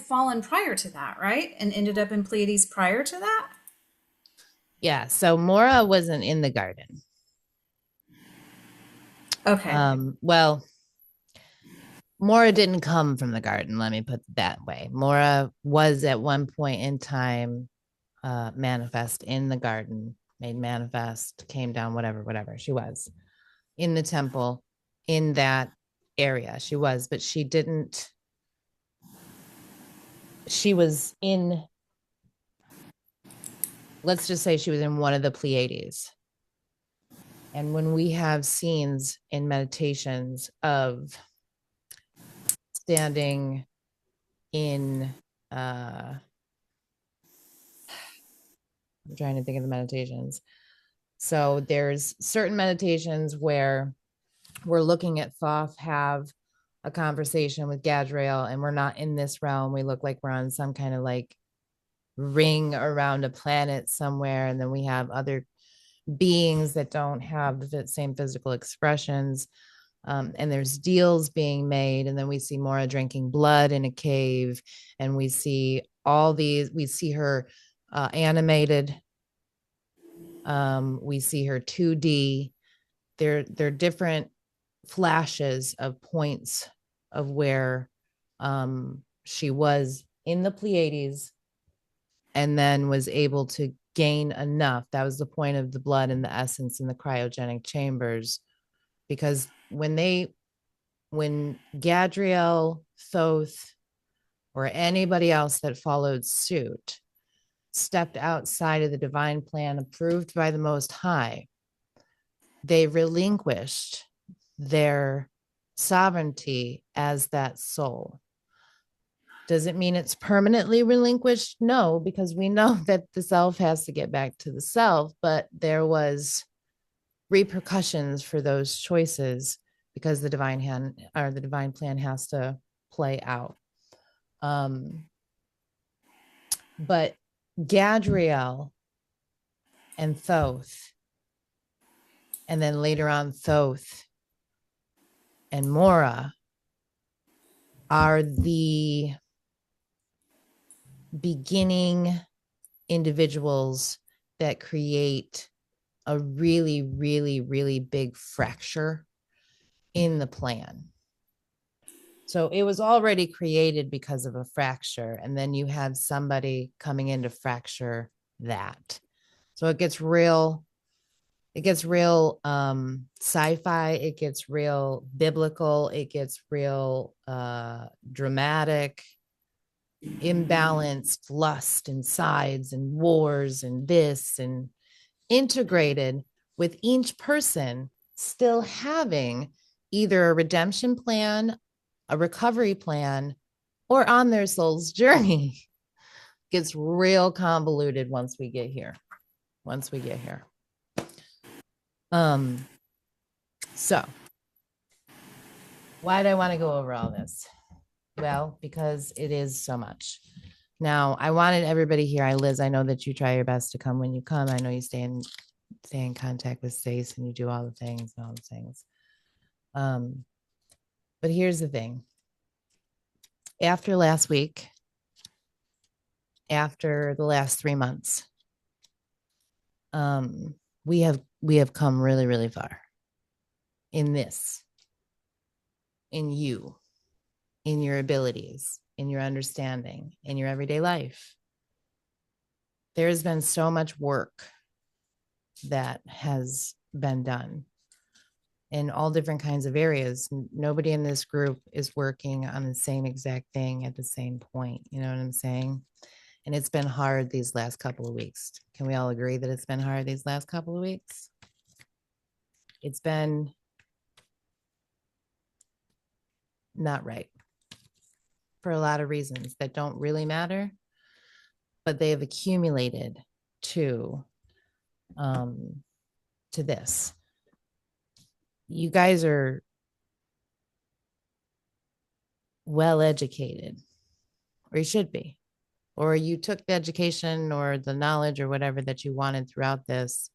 fallen prior to that, right? And ended up in Pleiades prior to that? Yeah, so Mora wasn't in the garden. Okay. Well, Mora didn't come from the garden, let me put it that way. Mora was at one point in time manifest in the garden, made manifest, came down, whatever. She was in the temple in that area. She was, but she didn't. She was in, let's just say she was in one of the Pleiades. And when we have scenes in meditations of standing in, I'm trying to think of the meditations. So there's certain meditations where we're looking at Thoth have a conversation with Gadriel, and we're not in this realm. We look like we're on some kind of like ring around a planet somewhere. And then we have other beings that don't have the same physical expressions. And there's deals being made. And then we see Mora drinking blood in a cave. And we see all these, we see her animated. We see her 2D. They're different flashes of points of where she was in the Pleiades and then was able to gain enough. That was the point of the blood and the essence in the cryogenic chambers, because when Gadriel, Thoth, or anybody else that followed suit stepped outside of the divine plan approved by the Most High, they relinquished their sovereignty as that soul. Does it mean it's permanently relinquished? No, because we know that the self has to get back to the self, but there was repercussions for those choices because the divine hand or the divine plan has to play out. But Gadriel and Thoth, and then later on Thoth and Mora are the beginning individuals that create a really, really, really big fracture in the plan. So it was already created because of a fracture, and then you have somebody coming in to fracture that. So it gets real sci-fi, it gets real biblical, it gets real dramatic, imbalanced lust and sides and wars and this, and integrated with each person still having either a redemption plan, a recovery plan, or on their soul's journey. Gets real convoluted once we get here. So why did I want to go over all this? Well, because it is so much. Now, I wanted everybody here. Liz, I know that you try your best to come when you come. I know you stay in contact with Stace and you do all the things and all the things. But here's the thing. After last week, after the last 3 months, we have come really, really far in this, in you, in your abilities, in your understanding, in your everyday life. There has been so much work that has been done in all different kinds of areas. Nobody in this group is working on the same exact thing at the same point. You know what I'm saying? And it's been hard these last couple of weeks. Can we all agree that it's been hard these last couple of weeks? It's been not right for a lot of reasons that don't really matter, but they have accumulated to this. You guys are well educated, or you should be, or you took the education or the knowledge or whatever that you wanted throughout this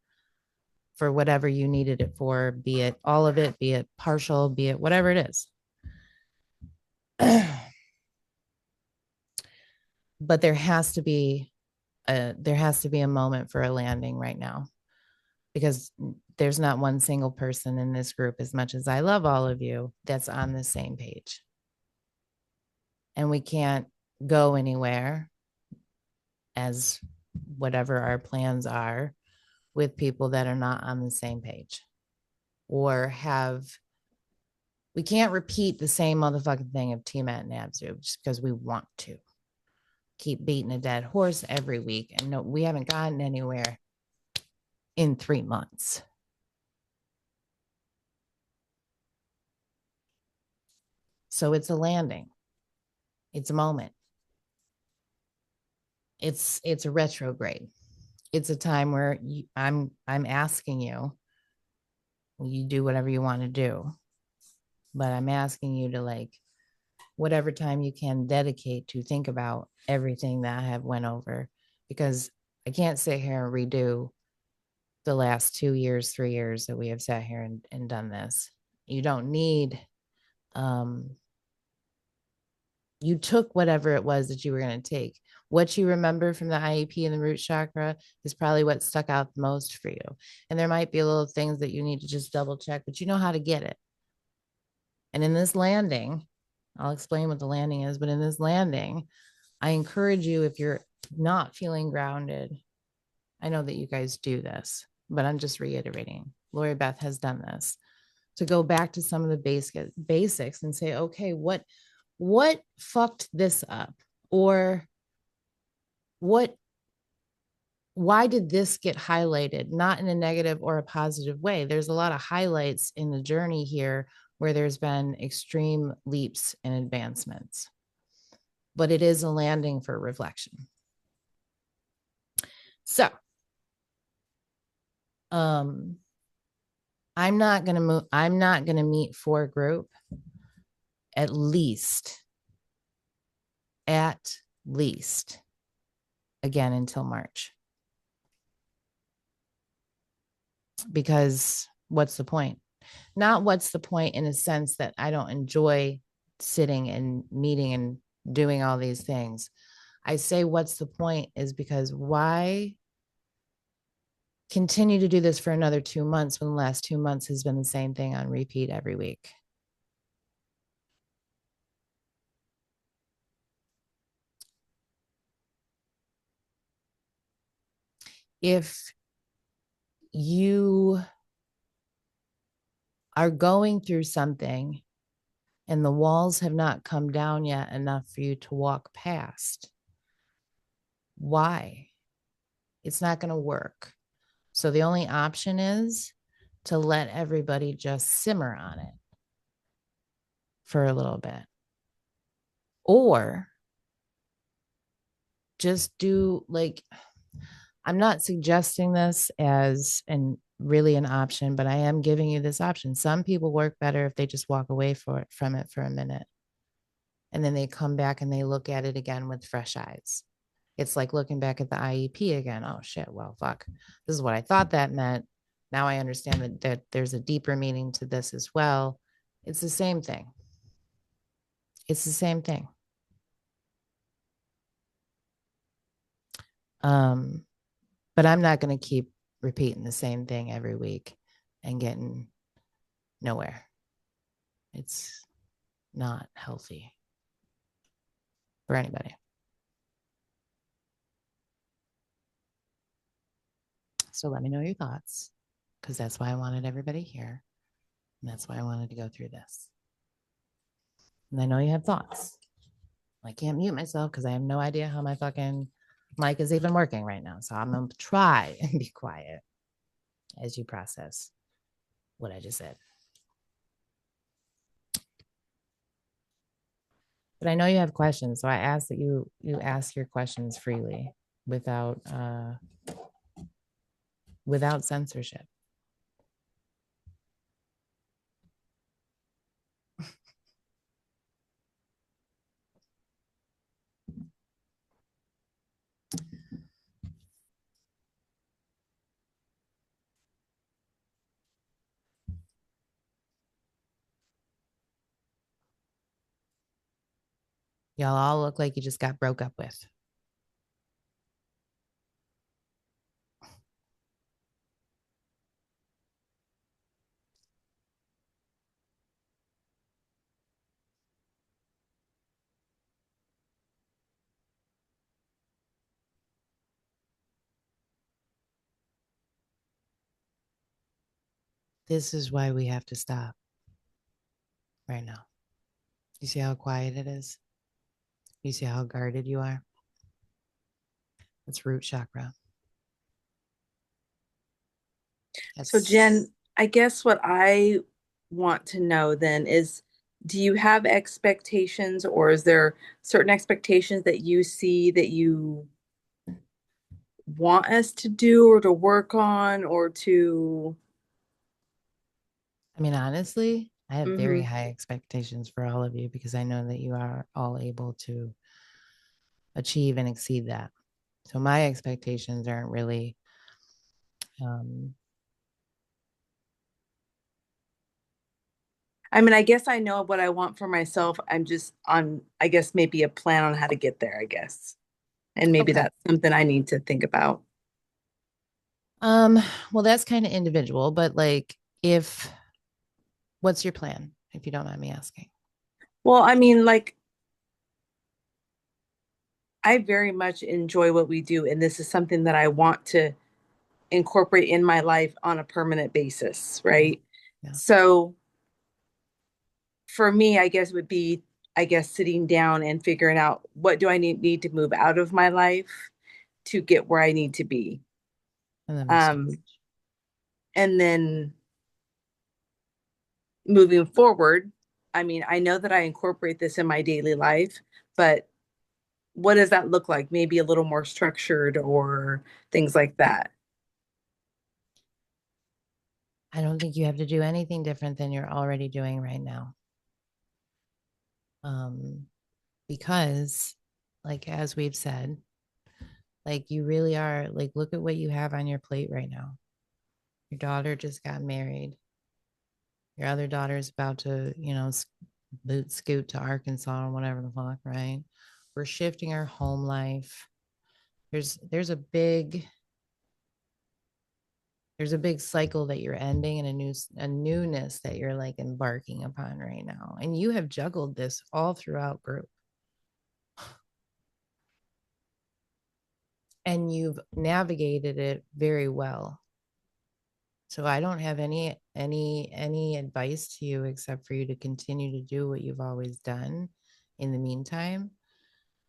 for whatever you needed it for, be it all of it, be it partial, be it whatever it is. But there has to be a moment for a landing right now, because there's not one single person in this group, as much as I love all of you, that's on the same page. and we can't go anywhere as whatever our plans are with people that are not on the same page, or we can't repeat the same motherfucking thing of Tiamat and Abzu just because we want to keep beating a dead horse every week. And no, we haven't gotten anywhere in 3 months. So it's a landing. It's a moment. It's a retrograde. It's a time where I'm asking you, you do whatever you want to do, but I'm asking you to, like, whatever time you can dedicate to think about everything that I have went over, because I can't sit here and redo the last 2 years, 3 years that we have sat here and done this. You don't need, you took whatever it was that you were going to take. What you remember from the IEP and the root chakra is probably what stuck out the most for you. And there might be little things that you need to just double check, but you know how to get it. And in this landing, I'll explain what the landing is, but in this landing, I encourage you, if you're not feeling grounded, I know that you guys do this, but I'm just reiterating. Lori Beth has done this, to go back to some of the basics and say, okay, what fucked this up? Or why did this get highlighted? Not in a negative or a positive way. There's a lot of highlights in the journey here where there's been extreme leaps and advancements, but it is a landing for reflection. So, I'm not going to meet for a group at least again until March. Because what's the point? Not what's the point in a sense that I don't enjoy sitting and meeting and doing all these things. I say what's the point is because why continue to do this for another 2 months when the last 2 months has been the same thing on repeat every week? If you are going through something and the walls have not come down yet enough for you to walk past, why? It's not going to work. So the only option is to let everybody just simmer on it for a little bit. Or just do, like, I'm not suggesting this as really an option, but I am giving you this option. Some people work better if they just walk away from it for a minute. And then they come back and they look at it again with fresh eyes. It's like looking back at the IEP again. Oh shit, well, fuck. This is what I thought that meant. Now I understand that there's a deeper meaning to this as well. It's the same thing. It's the same thing. But I'm not going to keep repeating the same thing every week and getting nowhere. It's not healthy for anybody. So let me know your thoughts, because that's why I wanted everybody here. And that's why I wanted to go through this. And I know you have thoughts. I can't mute myself because I have no idea how my fucking mic is even working right now. So I'm going to try and be quiet as you process what I just said. But I know you have questions, so I ask that you ask your questions freely without censorship. Y'all all look like you just got broke up with. this is why we have to stop right now. You see how quiet it is? You see how guarded you are? It's root chakra. So Jen, I guess what I want to know then is, do you have expectations, or is there certain expectations that you see that you want us to do or to work on or to? I mean, honestly, I have very high expectations for all of you because I know that you are all able to achieve and exceed that. So my expectations aren't really I mean, I guess I know what I want for myself. I'm just on, I guess, maybe a plan on how to get there, I guess. And maybe Okay. that's something I need to think about. Well, that's kind of individual, but like what's your plan, if you don't mind me asking? Well, I mean, like, I very much enjoy what we do, and this is something that I want to incorporate in my life on a permanent basis, right? Yeah. So for me, I guess would be, I guess, sitting down and figuring out what do I need to move out of my life to get where I need to be. And then moving forward, I mean, I know that I incorporate this in my daily life, but what does that look like? Maybe a little more structured or things like that. I don't think you have to do anything different than you're already doing right now. Because like, as we've said, like you really are like, look at what you have on your plate right now. Your daughter just got married. Your other daughter's about to, scoot to Arkansas or whatever the fuck, right? We're shifting our home life. There's a big cycle that you're ending and a newness that you're like embarking upon right now. And you have juggled this all throughout group. And you've navigated it very well. So I don't have any advice to you except for you to continue to do what you've always done in the meantime,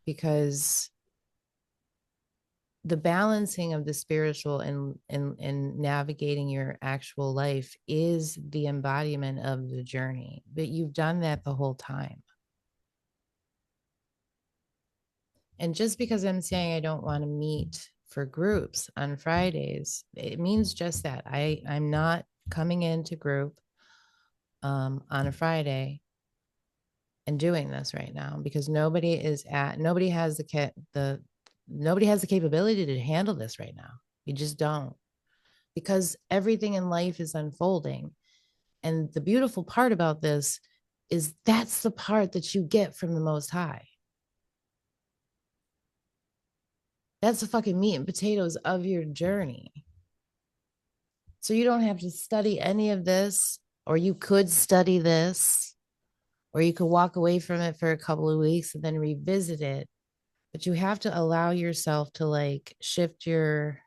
because the balancing of the spiritual and navigating your actual life is the embodiment of the journey. But you've done that the whole time. And just because I'm saying I don't want to meet for groups on Fridays, it means just that. I'm not coming into group on a Friday and doing this right now because nobody has the capability to handle this right now. You just don't, because everything in life is unfolding. And the beautiful part about this is that's the part that you get from the Most High. That's the fucking meat and potatoes of your journey. So you don't have to study any of this, or you could study this, or you could walk away from it for a couple of weeks and then revisit it. But you have to allow yourself to like shift your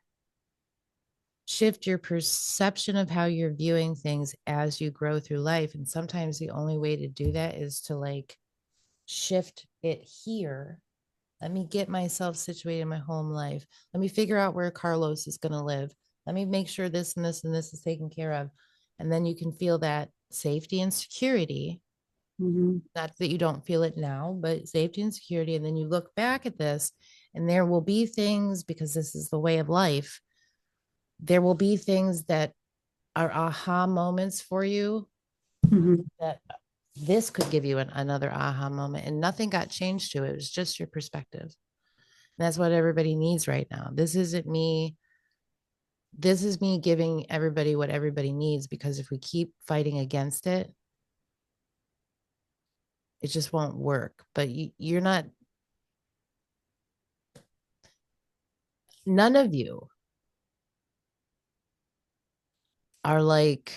perception of how you're viewing things as you grow through life. And sometimes the only way to do that is to like shift it here. Let me get myself situated in my home life. Let me figure out where Carlos is going to live. Let me make sure this and this and this is taken care of. And then you can feel that safety and security. Not that you don't feel it now, but safety and security. And then you look back at this, and there will be things, because this is the way of life, there will be things that are aha moments for you that this could give you another aha moment, and nothing got changed to it. It was just your perspective. And that's what everybody needs right now. This is me giving everybody what everybody needs, because if we keep fighting against it, it just won't work. But you're not, none of you are like,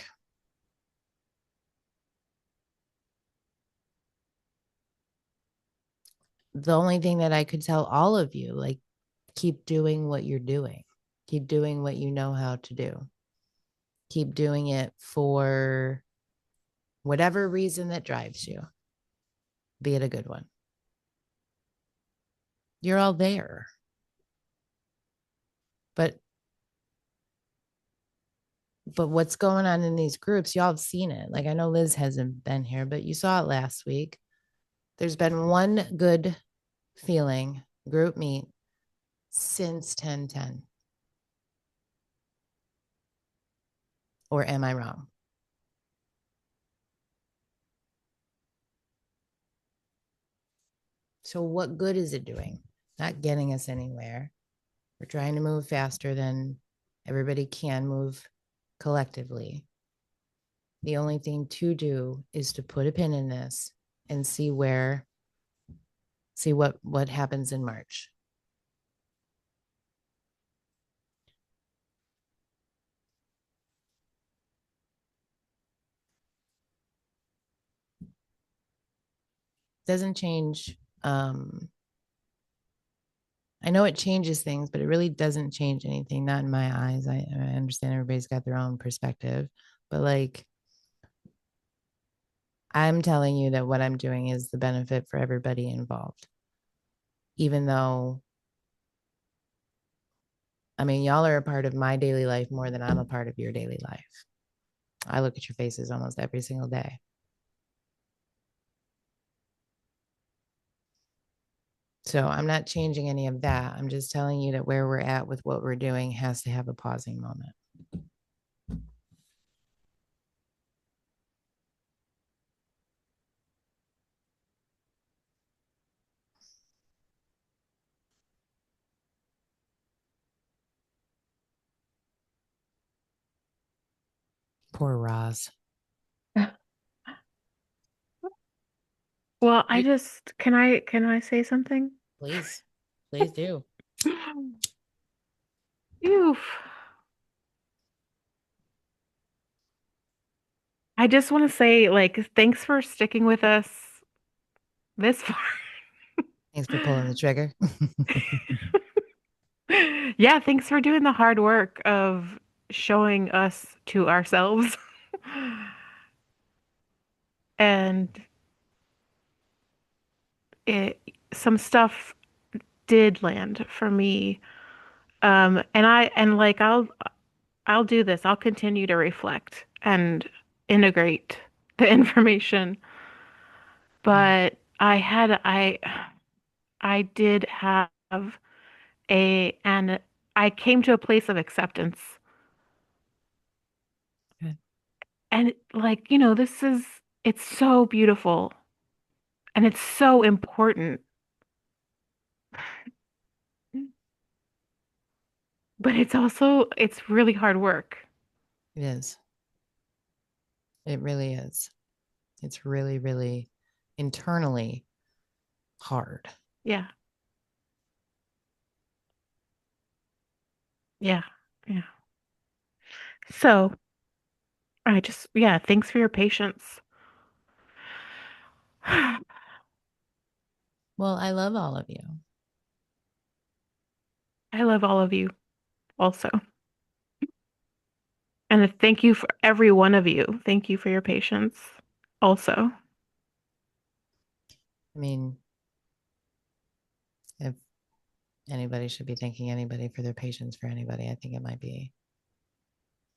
the only thing that I could tell all of you, like, keep doing what you're doing, keep doing what you know how to do. Keep doing it for whatever reason that drives you, be it a good one. You're all there. But what's going on in these groups, y'all have seen it. Like, I know Liz hasn't been here, but you saw it last week. There's been one good feeling group meet since 1010. Or am I wrong? So what good is it doing? Not getting us anywhere. We're trying to move faster than everybody can move collectively. The only thing to do is to put a pin in this and see what happens in March. Doesn't change. I know it changes things, but it really doesn't change anything, not in my eyes. I understand everybody's got their own perspective, but like, I'm telling you that what I'm doing is the benefit for everybody involved. Even though, I mean, y'all are a part of my daily life more than I'm a part of your daily life. I look at your faces almost every single day. So I'm not changing any of that. I'm just telling you that where we're at with what we're doing has to have a pausing moment. Poor Roz. Well, can I say something? Please do. Oof. I just want to say, like, thanks for sticking with us this far. Thanks for pulling the trigger. Yeah, thanks for doing the hard work of showing us to ourselves. And some stuff did land for me. I'll do this. I'll continue to reflect and integrate the information. But I did have and I came to a place of acceptance. Good. And like, it's so beautiful and it's so important. But it's really hard work. It is. It really is. It's really, really internally hard. Yeah. Yeah. Yeah. So thanks for your patience. Well, I love all of you. I love all of you also. And thank you for every one of you. Thank you for your patience also. I mean, if anybody should be thanking anybody for their patience for anybody, I think it might be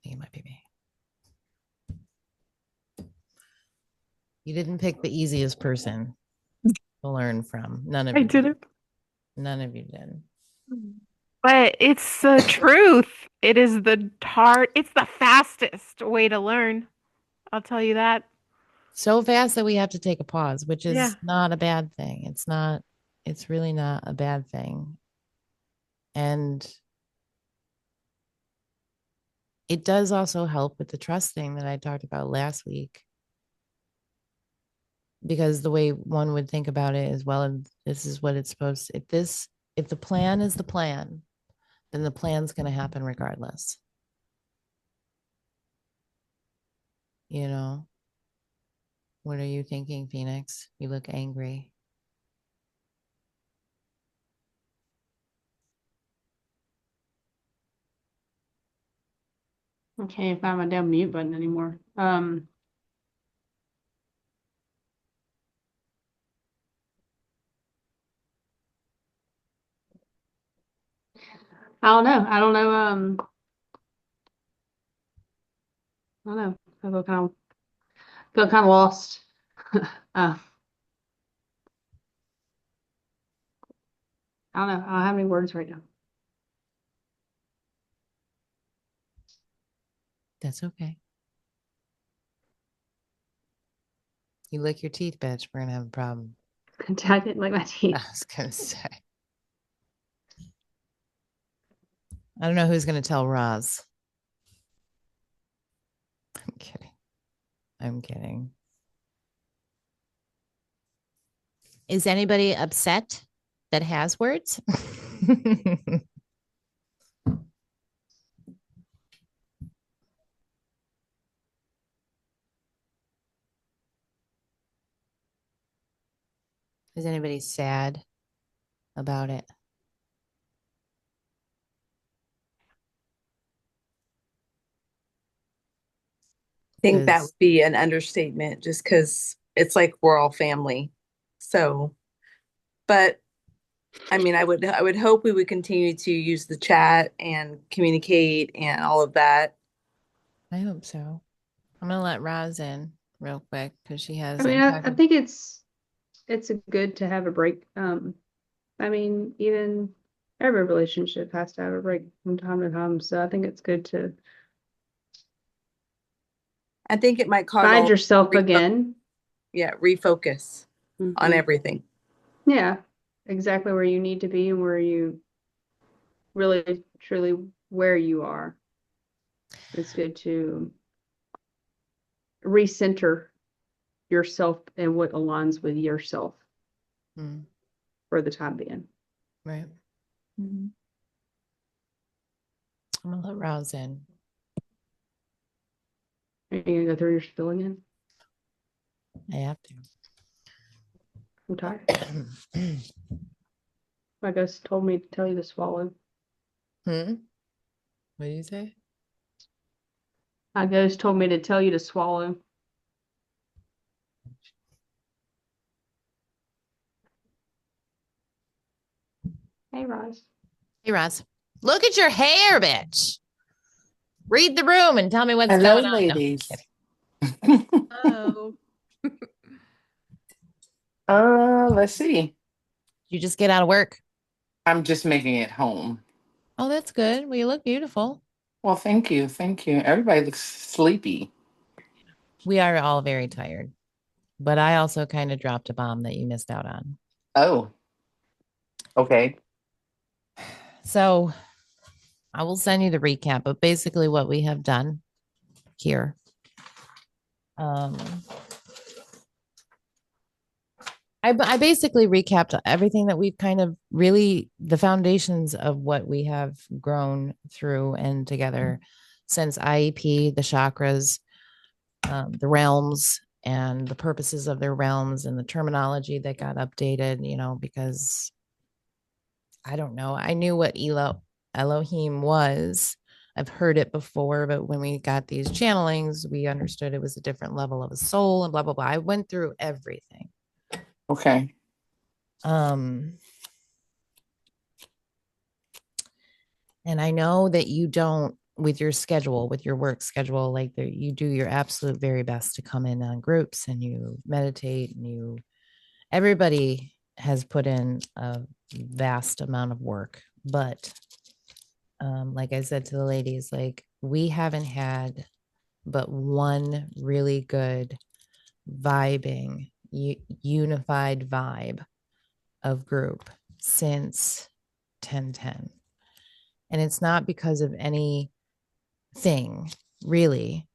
me. You didn't pick the easiest person to learn from. None of you didn't. None of you did. But it's the truth. It's the fastest way to learn. I'll tell you that. So fast that we have to take a pause, which is not a bad thing. It's really not a bad thing. And it does also help with the trust thing that I talked about last week. Because the way one would think about it is, well, this is what it's supposed to, if the plan is the plan, then the plan's going to happen regardless. You know? What are you thinking, Phoenix? You look angry. I can't even find my damn mute button anymore. I don't know. I don't know. I don't know. I feel kind of lost. I don't know. I don't have any words right now. That's okay. You lick your teeth, bitch. We're gonna have a problem. I didn't like my teeth. I was gonna say. I don't know who's gonna tell Roz. I'm kidding. I'm kidding. Is anybody upset that has words? Is anybody sad about it? I think that would be an understatement just because it's like we're all family. So, but I mean, I would hope we would continue to use the chat and communicate and all of that. I hope so. I'm gonna let Roz in real quick because she has. I mean, I think it's good to have a break. I mean, even every relationship has to have a break from time to time. So I think it's good to I think it might cause find yourself again. Yeah, refocus on everything. Yeah, exactly where you need to be and where you really, truly where you are. It's good to recenter yourself and what aligns with yourself for the time being. Right. I'm gonna let Roz in. Are you gonna go through your spill again? I have to. I'm tired. My ghost told me to tell you to swallow. What do you say? My ghost told me to tell you to swallow. Hey, Roz. Hey, Roz. Look at your hair, bitch. Read the room and tell me what's Hello, going on. ladies. No, Let's see. you just get out of work. I'm just making it home. Oh, that's good. Well, you look beautiful. Well, thank you. Thank you. Everybody looks sleepy. We are all very tired, but I also kind of dropped a bomb that you missed out on. Oh, okay. So I will send you the recap, but basically what we have done here. I basically recapped everything that we've kind of really the foundations of what we have grown through and together since IEP, the chakras, the realms, and the purposes of their realms and the terminology that got updated, because I don't know. I knew what Elohim was. I've heard it before, but when we got these channelings, we understood it was a different level of a soul and blah, blah, blah. I went through everything. Okay. And I know that you don't with your schedule, with your work schedule, like you do your absolute very best to come in on groups and you meditate and everybody has put in a vast amount of work, but like I said to the ladies, like we haven't had but one really good vibing, unified vibe of group since 1010. And it's not because of anything, really.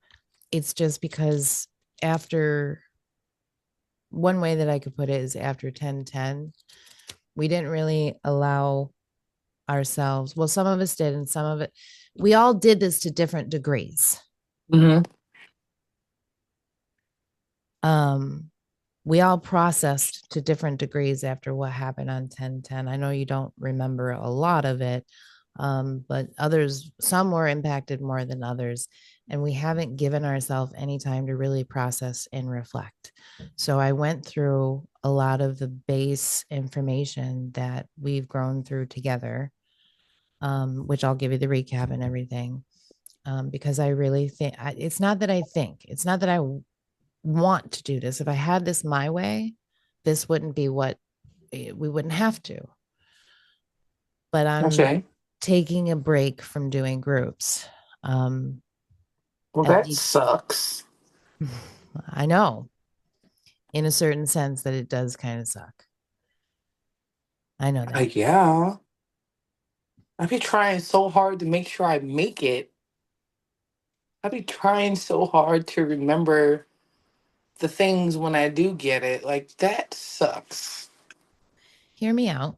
It's just because after one way that I could put it is after 1010, we didn't really allow ourselves. Well, some of us did, and some of it, we all did this to different degrees. We all processed to different degrees after what happened on 1010. I know you don't remember a lot of it, But others, some were impacted more than others. And we haven't given ourselves any time to really process and reflect. So I went through a lot of the base information that we've grown through together, which I'll give you the recap and everything. Because I really think it's not that I think, it's not that I want to do this. If I had this my way, this wouldn't be what we wouldn't have to. But I'm taking a break from doing groups. Well, that sucks. I know, in a certain sense, that it does kind of suck. I know that. Yeah. I've been trying so hard to make sure I make it. I've been trying so hard to remember the things when I do get it. Like, that sucks. Hear me out.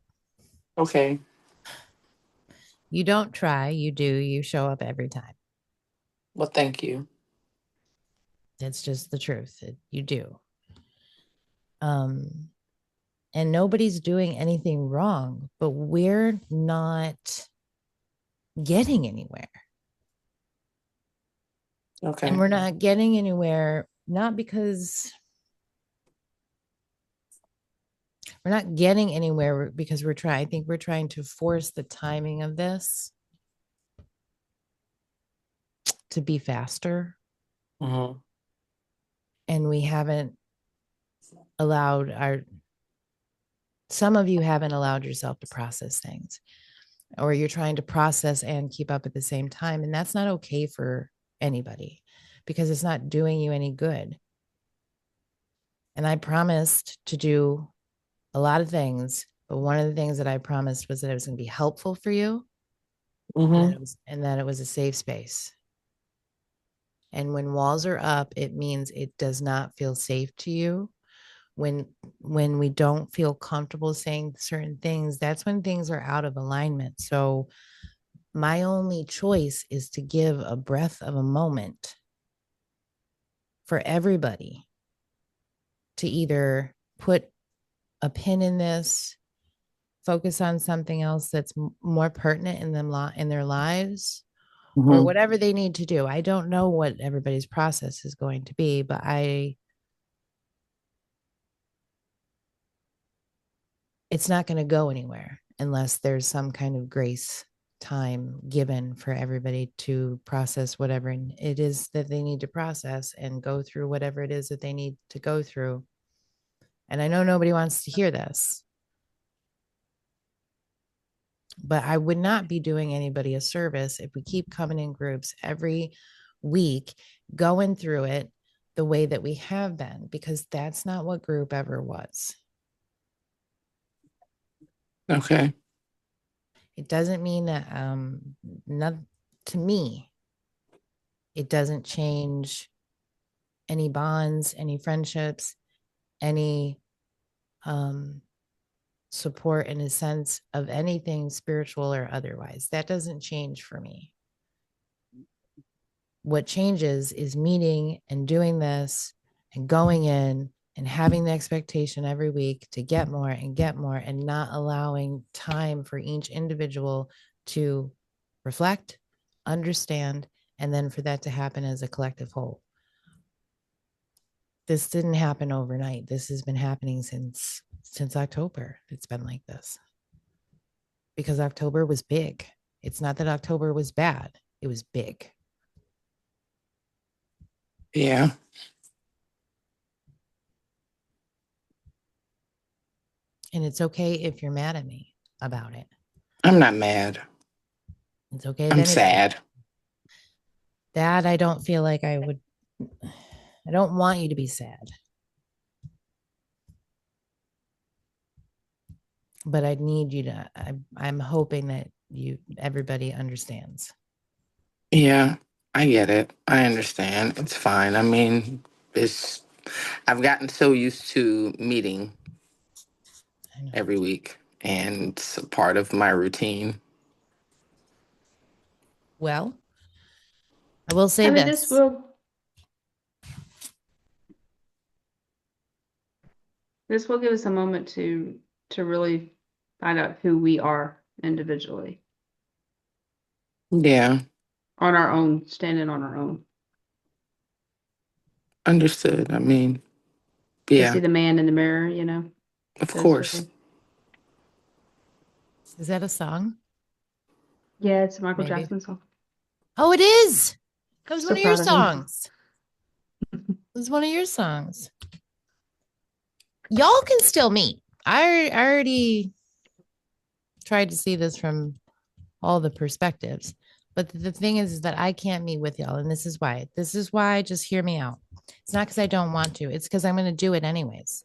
Okay. You don't try, you do, you show up every time. Well, thank you. It's just the truth. You do. And nobody's doing anything wrong, but we're not getting anywhere. Okay. And we're not getting anywhere, not because we're not getting anywhere because I think we're trying to force the timing of this to be faster. Mm-hmm. And we haven't some of you haven't allowed yourself to process things, or you're trying to process and keep up at the same time. And that's not okay for anybody because it's not doing you any good. And I promised to do a lot of things, but one of the things that I promised was that it was going to be helpful for you, Mm-hmm. and that it was a safe space. And when walls are up, it means it does not feel safe to you. When we don't feel comfortable saying certain things, that's when things are out of alignment. So my only choice is to give a breath of a moment for everybody to either put a pin in this, focus on something else that's more pertinent in their lives, Mm-hmm. or whatever they need to do. I don't know what everybody's process is going to be, but it's not going to go anywhere unless there's some kind of grace time given for everybody to process whatever it is that they need to process and go through whatever it is that they need to go through. And I know nobody wants to hear this, but I would not be doing anybody a service if we keep coming in groups every week, going through it the way that we have been, because that's not what group ever was. Okay. It doesn't mean that, not to me, it doesn't change any bonds, any friendships, any support in a sense of anything spiritual or otherwise. That doesn't change for me. What changes is meeting and doing this and going in and having the expectation every week to get more and not allowing time for each individual to reflect, understand, and then for that to happen as a collective whole. This didn't happen overnight. This has been happening since October. It's been like this because October was big. It's not that October was bad. It was big. Yeah. And it's okay if you're mad at me about it. I'm not mad. It's okay if I'm anybody. sad. That I don't feel like I would. I don't want you to be sad. But I need you to, I'm hoping that everybody understands. Yeah, I get it. I understand. It's fine. I mean, I've gotten so used to meeting every week, and it's a part of my routine. Well, I will say I mean, this. This will give us a moment to really find out who we are individually. Yeah, on our own, standing on our own. understood. I mean, To yeah, see the man in the mirror, you know. of Those sort of course. things. Is that a song? Yeah, it's a Michael Maybe. Jackson song. Oh, it is. That was So one of your proud of him. songs. It was one of your songs. Y'all can still meet. I already tried to see this from all the perspectives. But the thing is that I can't meet with y'all. And this is why. This is why. Just hear me out. It's not because I don't want to. It's because I'm going to do it anyways.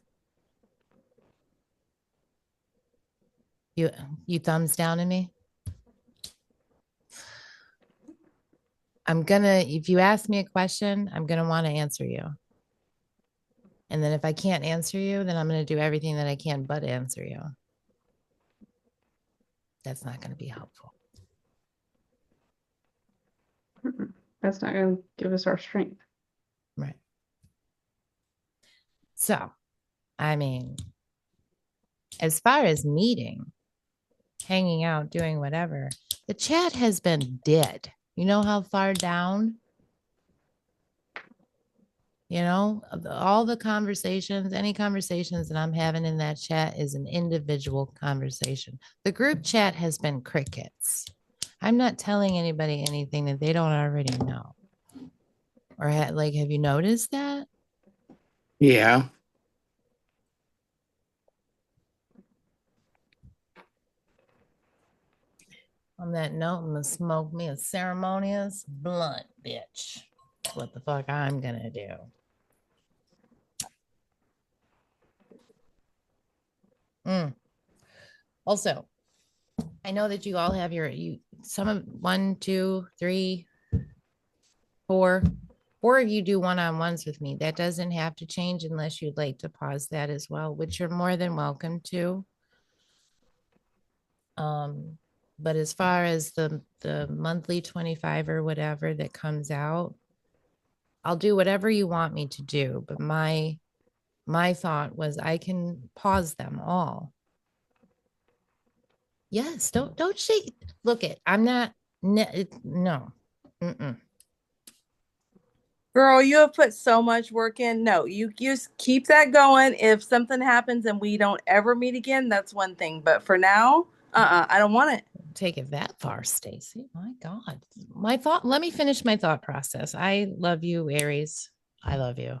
You thumbs down at me? If you ask me a question, I'm going to want to answer you. And then if I can't answer you, then I'm going to do everything that I can but answer you. That's not going to be helpful. That's not going to give us our strength. Right. So, I mean, as far as meeting, hanging out, doing whatever, the chat has been dead. You know how far down? You know, all the conversations, any conversations that I'm having in that chat is an individual conversation. The group chat has been crickets. I'm not telling anybody anything that they don't already know. Or have you noticed that? Yeah. On that note, I'm gonna smoke me a ceremonious blunt, bitch. That's what the fuck I'm gonna do. Also, I know that you all have some of 1, 2, 3, 4 of you do one-on-ones with me. That doesn't have to change unless you'd like to pause that as well, which you're more than welcome to. But as far as the monthly 25 or whatever that comes out, I'll do whatever you want me to do. But my thought was I can pause them all. Yes, don't shake. Look it. I'm not. No. Mm-mm. Girl, you have put so much work in. No, you just keep that going. If something happens and we don't ever meet again, that's one thing. But for now, I don't want it. Take it that far, Stacy. My God. Let me finish my thought process. I love you, Aries. I love you.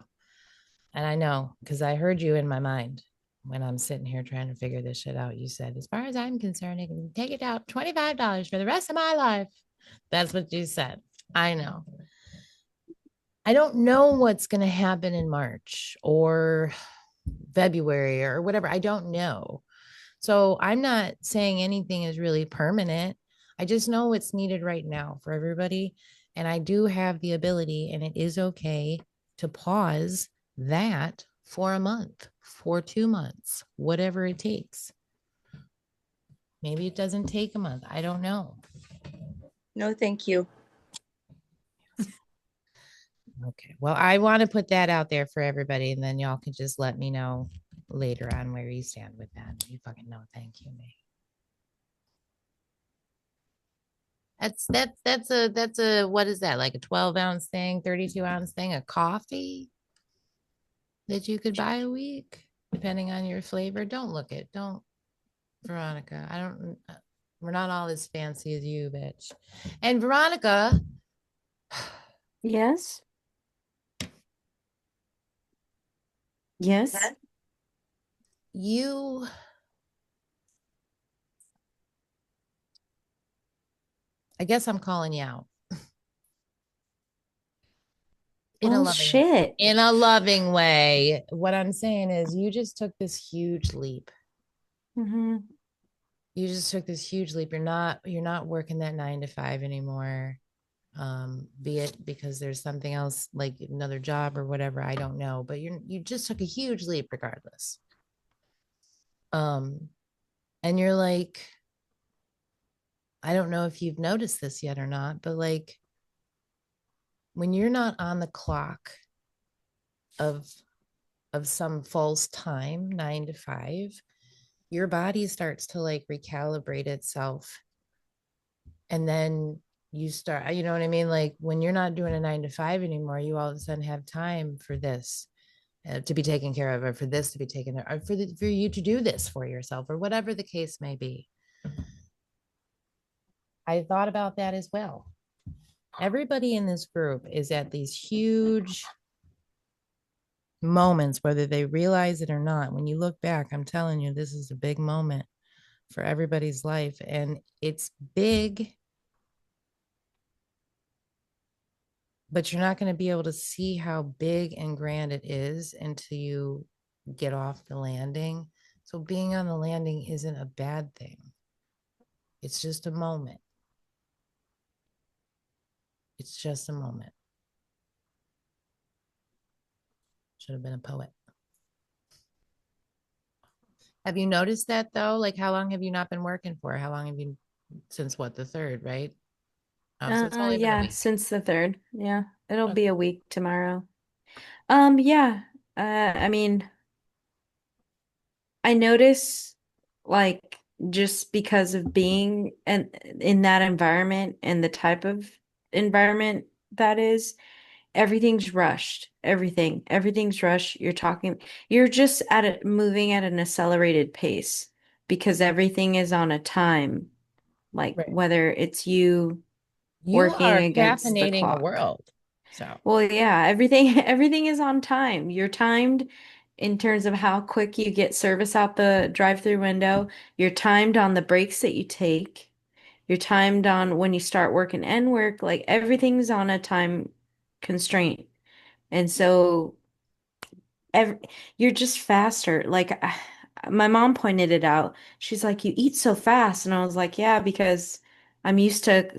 And I know because I heard you in my mind when I'm sitting here trying to figure this shit out. You said, as far as I'm concerned, I can take it out $25 for the rest of my life. That's what you said. I know. I don't know what's going to happen in March or February or whatever. I don't know. So I'm not saying anything is really permanent. I just know it's needed right now for everybody. And I do have the ability, and it is okay to pause that for a month, for 2 months, whatever it takes. Maybe it doesn't take a month. I don't know. No, thank you. Okay. Well, I want to put that out there for everybody, and then y'all can just let me know later on where you stand with that. You fucking know. Thank you, me. That's a what is that, like a 12-ounce thing, 32-ounce thing of coffee that you could buy a week depending on your flavor. Don't, Veronica. We're not all as fancy as you, bitch. And Veronica. Yes. Yes. I guess I'm calling you out. Shit. In a loving way. What I'm saying is you just took this huge leap. Mm-hmm. You just took this huge leap. You're not working that 9 to 5 anymore. Be it because there's something else like another job or whatever, I don't know, but you just took a huge leap regardless. And you're like, I don't know if you've noticed this yet or not, but like when you're not on the clock of some false time, 9 to 5, your body starts to like recalibrate itself. And then you start, you know what I mean? Like when you're not doing a 9 to 5 anymore, you all of a sudden have time for this to be taken care of, or for this to be taken, or for you to do this for yourself, or whatever the case may be. I thought about that as well. Everybody in this group is at these huge moments, whether they realize it or not. When you look back, I'm telling you, this is a big moment for everybody's life, and it's big, but you're not going to be able to see how big and grand it is until you get off the landing. So being on the landing isn't a bad thing. It's just a moment. It's just a moment. Should have been a poet. Have you noticed that though? Like, how long have you not been working for? How long have you, since what, the 3rd, right? Oh, so it's only been a Yeah, week. since the 3rd. Yeah, it'll Okay. be a week tomorrow. Yeah. I mean, I notice like just because of being in that environment and the type of environment that is, everything's rushed. Everything's rushed. You're just moving at an accelerated pace because everything is on a time, like Right. whether it's you You working are against the caffeinating a clock. world. So, Well, yeah, everything is on time. You're timed in terms of how quick you get service out the drive-through window. You're timed on the breaks that you take. You're timed on when you start work and end work. Like everything's on a time constraint. And so every, you're just faster. Like my mom pointed it out. She's like, "You eat so fast." And I was like, "Yeah, because I'm used to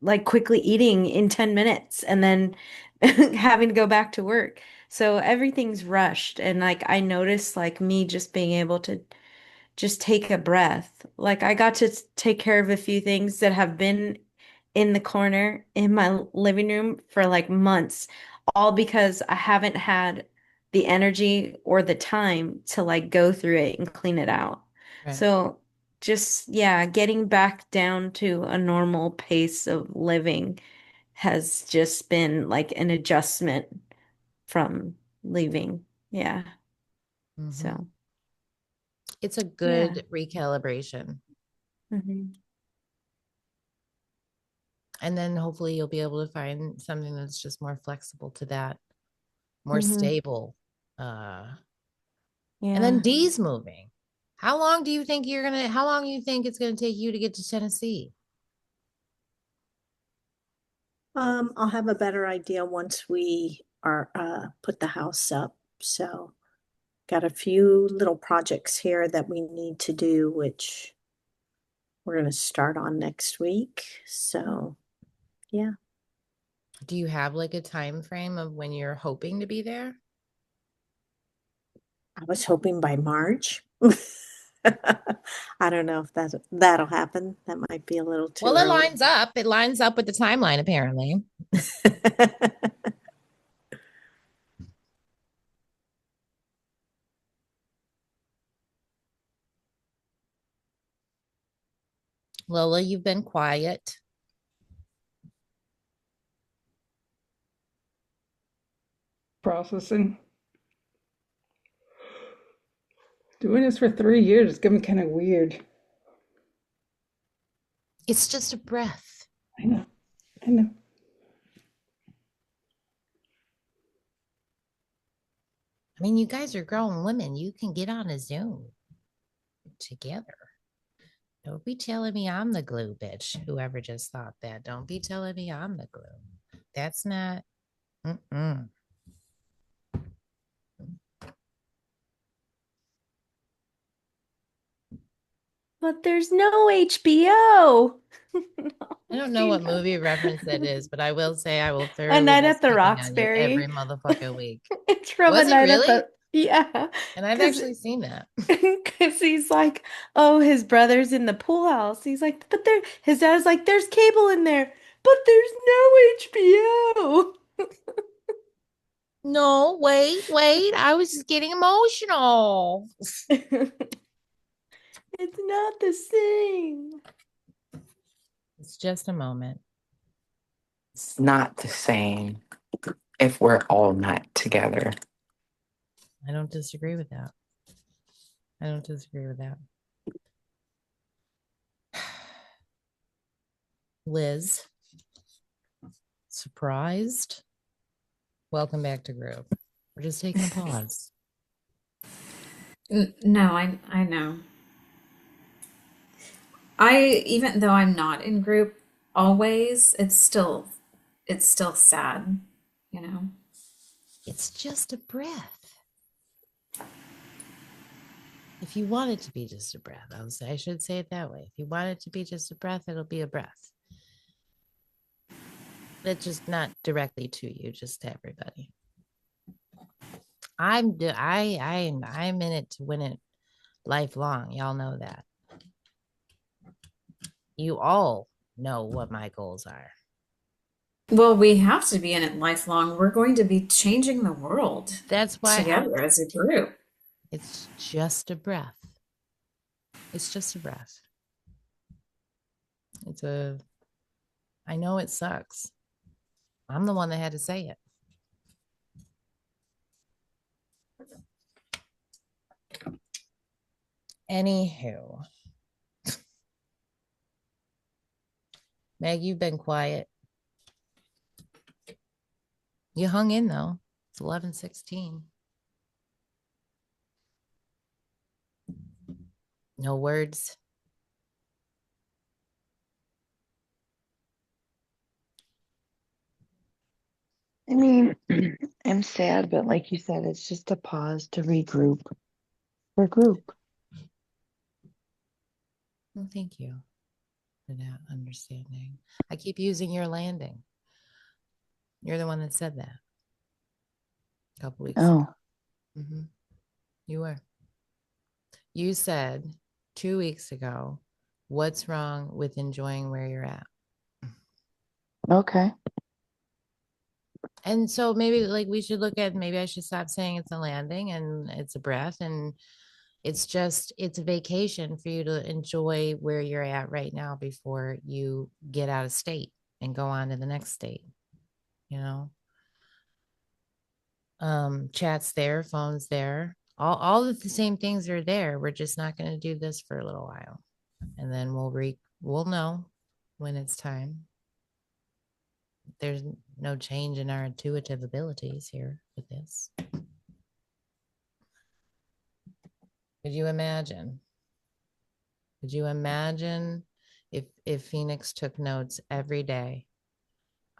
like quickly eating in 10 minutes and then having to go back to work." So everything's rushed. And like I noticed like me just being able to just take a breath. Like I got to take care of a few things that have been in the corner in my living room for like months, all because I haven't had the energy or the time to like go through it and clean it out. right. So just, yeah, getting back down to a normal pace of living has just been like an adjustment from leaving. Yeah. So, It's a yeah. good recalibration. Mhm. And then hopefully you'll be able to find something that's just more flexible to that, more Mhm. stable. And Yeah. then Dee's moving. How long do you think how long you think it's gonna take you to get to Tennessee? I'll have a better idea once we are put the house up. So got a few little projects here that we need to do, which we're going to start on next week. So yeah. Do you have like a time frame of when you're hoping to be there? I was hoping by March. I don't know if that'll happen. That might be a little too Well, it early. lines up. It lines up with the timeline, apparently. Lola, you've been quiet. Processing. Doing this for 3 years is getting kind of weird. It's just a breath. I know. I know. I mean, you guys are grown women. You can get on a Zoom together. Don't be telling me I'm the glue, bitch. Whoever just thought that. Don't be telling me I'm the glue. That's not. Mm-mm. But there's no HBO. I don't know what movie reference that is, but I will say I will A thoroughly Night be at the sticking on you every Roxbury. motherfucking week. It's from A Was it Night at really? the, yeah. And I've Because actually seen that. because he's like, oh, his brother's in the pool house. He's like, but his dad's like, there's cable in there, but there's no HBO. No, wait. I was just getting emotional. It's not the same. It's just a moment. It's not the same if we're all not together. I don't disagree with that. I don't disagree with that. Liz, surprised? Welcome back to group. We're just taking a pause. No, I know. Even though I'm not in group always, it's still sad, you know. It's just a breath. If you want it to be just a breath, I should say it that way. If you want it to be just a breath, it'll be a breath. But just not directly to you, just to everybody. I'm in it to win it lifelong. Y'all know that. You all know what my goals are. Well, we have to be in it lifelong. We're going to be changing the world. That's why together as a group. It's just a breath. It's just a breath. I know it sucks. I'm the one that had to say it. Anywho. Meg, you've been quiet. You hung in though. It's 11:16. No words. I mean, I'm sad, but like you said, it's just a pause to regroup for group. Well, thank you for that understanding. I keep using your landing. You're the one that said that a couple weeks ago. Mm-hmm. You were. You said 2 weeks ago, what's wrong with enjoying where you're at? Okay. And so maybe like we should look at, maybe I should stop saying it's a landing and it's a breath, and it's a vacation for you to enjoy where you're at right now before you get out of state and go on to the next state, you know? Chat's there, phone's there, all of the same things are there. We're just not going to do this for a little while, and then we'll know when it's time. There's no change in our intuitive abilities here with this. Could you imagine if Phoenix took notes every day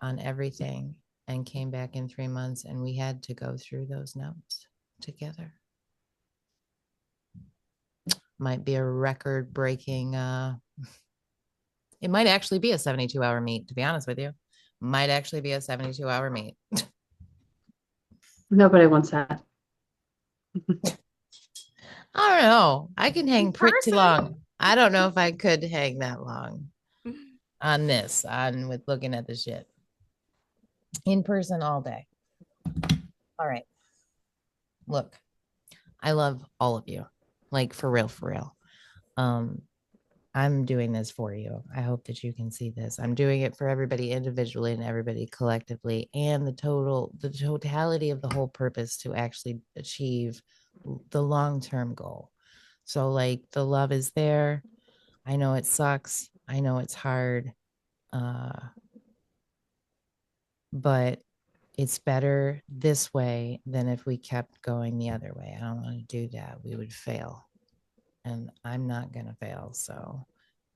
on everything and came back in 3 months and we had to go through those notes together? Might be a record breaking, it might actually be a 72-hour meet, to be honest with you. Might actually be a 72-hour meet. Nobody wants that. I don't know. I can hang pretty long. I don't know if I could hang that long on with looking at the shit in person all day. All right. Look, I love all of you. Like for real, for real. I'm doing this for you. I hope that you can see this. I'm doing it for everybody individually and everybody collectively, and the totality of the whole purpose to actually achieve the long-term goal. So like the love is there. I know it sucks. I know it's hard. But it's better this way than if we kept going the other way. I don't want to do that. We would fail. And I'm not going to fail. So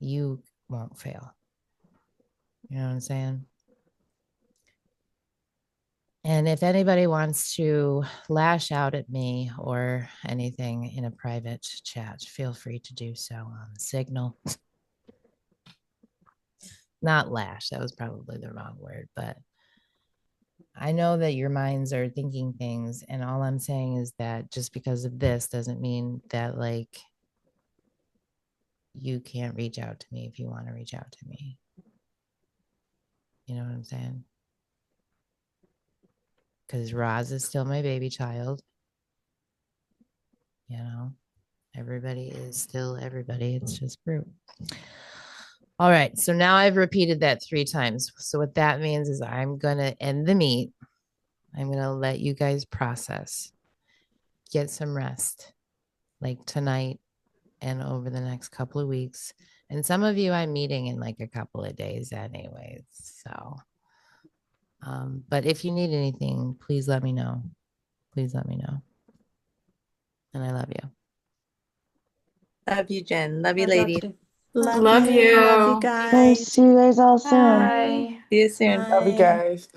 you won't fail. You know what I'm saying? And if anybody wants to lash out at me or anything in a private chat, feel free to do so on Signal. Not lash. That was probably the wrong word, but I know that your minds are thinking things, and all I'm saying is that just because of this doesn't mean that like you can't reach out to me if you want to reach out to me. You know what I'm saying? Because Roz is still my baby child. You know, everybody is still everybody. It's just group. All right. So now I've repeated that 3 times. So what that means is I'm going to end the meet. I'm going to let you guys process, get some rest, like tonight and over the next couple of weeks. And some of you I'm meeting in like a couple of days anyways. So, but if you need anything, please let me know. Please let me know. And I love you. Love you, Jen. Love you, Love y'all lady. too. Love you. Love you I'll guys. see you guys all soon. Bye. See you soon. Love you guys.